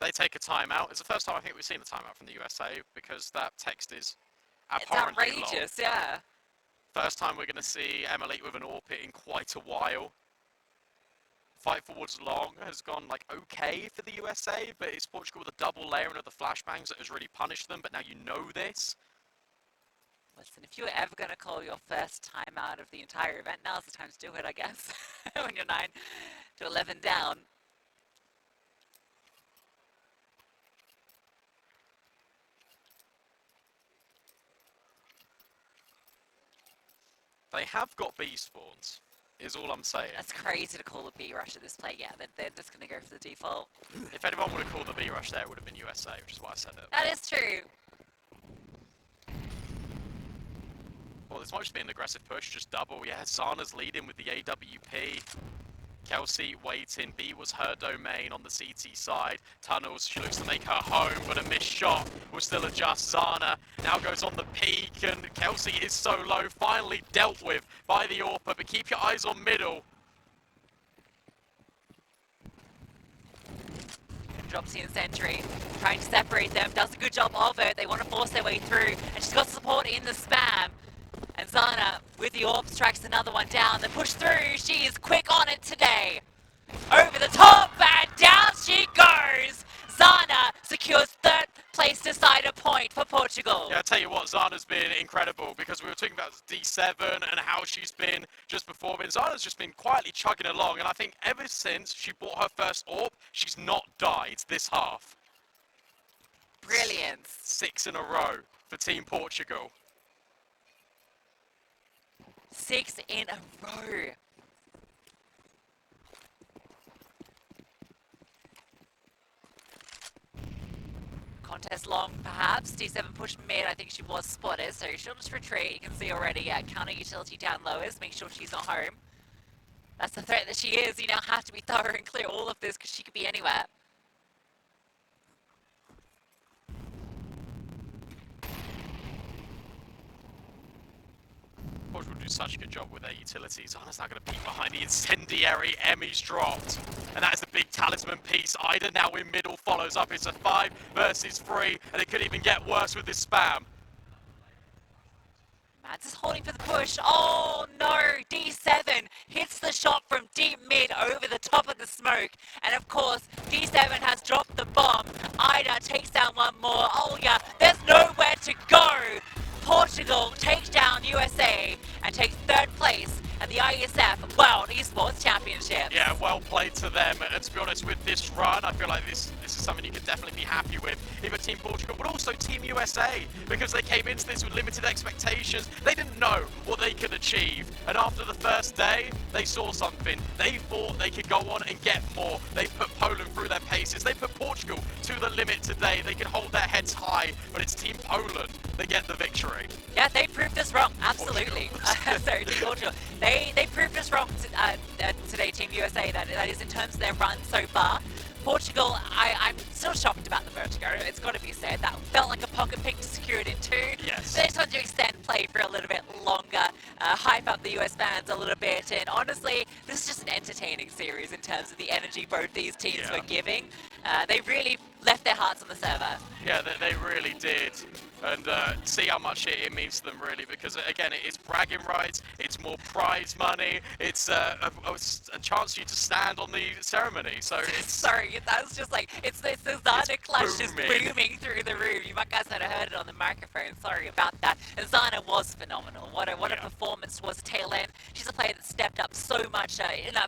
They take a timeout. It's the first time I think we've seen a timeout from the USA, because that text is It's abhorrently long. outrageous, yeah. First time we're going to see Emily with an AWP in quite a while. Fight forwards long has gone like okay for the USA, but it's Portugal with a double layering of the flashbangs that has really punished them, but now you know this. Listen, if you were ever going to call your first time out of the entire event, now's the time to do it, I guess. When you're 9 to 11 down. They have got B spawns, is all I'm saying. That's crazy to call a B rush at this play. Yeah, they're just going to go for the default. If anyone would have called the B rush there, it would have been USA, which is why I said it. That is true. Well, this might just be an aggressive push, just double. Yeah, Zana's leading with the AWP. Kelsey waiting. B was her domain on the CT side. Tunnels, she looks to make her home, but a missed shot will still adjust. Zana now goes on the peak, and Kelsey is so low, finally dealt with by the AWP, but keep your eyes on middle. Drops in Sentry, trying to separate them, does a good job of it. They want to force their way through, and she's got support in the spam. And Zana, with the AWP, strikes another one down. They push through. She is quick on it today. Over the top, and down she goes. Zana secures 3rd place decider point for Portugal. Yeah, I tell you what, Zana's been incredible, because we were talking about D7 and how she's been just performing. Zana's just been quietly chugging along, and I think ever since she bought her first AWP, she's not died this half. Brilliant. 6 in a row for Team Portugal. 6 in a row. Contest long, perhaps. D7 pushed mid. I think she was spotted, so she'll just retreat. You can see already counter utility down lowest. Make sure she's not home. That's the threat that she is. You now have to be thorough and clear all of this, because she could be anywhere. Portugal do such a good job with their utilities. Zana's now going to peek behind the incendiary. Emmy's dropped. And that is the big talisman piece. Ida now in middle follows up. It's a 5 versus 3. And it could even get worse with this spam. Mads is holding for the push. Oh no! D7 hits the shot from deep mid over the top of the smoke. And of course, D7 has dropped the bomb. Ida takes down one more. Oh yeah, there's nowhere to go. Portugal takes down USA and takes 3rd place at the IESF World Esports Championship. Yeah, well played to them. And to be honest, with this run, I feel like this is something you could definitely be happy with. Either Team Portugal, but also Team USA, because they came into this with limited expectations. They didn't know what they could achieve. And after the first day, they saw something. They thought they could go on and get more. They put Poland through their paces. They put Portugal to the limit today. They can hold their heads high, but it's Team Poland that get the victory. Yeah, they proved us wrong. Absolutely. Sorry, Team Portugal. They proved us wrong today, Team USA. That is in terms of their run so far. Portugal, I'm still shocked about the Vertigo. It's got to be said. That felt like a pocket pick to secure it in 2. Yes. They just wanted to extend play for a little bit longer, hype up the US fans a little bit, and honestly, this is just an entertaining series in terms of the energy both these teams were giving. They really left their hearts on the server. Yeah, they really did. And see how much it means to them, really, because again, it's bragging rights, it's more prize money, it's a chance for you to stand on the ceremony. So it's sorry, that was just like it's the Zana clash just booming. booming through the room. You guys might have heard it on the microphone. Sorry about that. And Zana was phenomenal. What a performance towards the tail end. She's a player that stepped up so much in that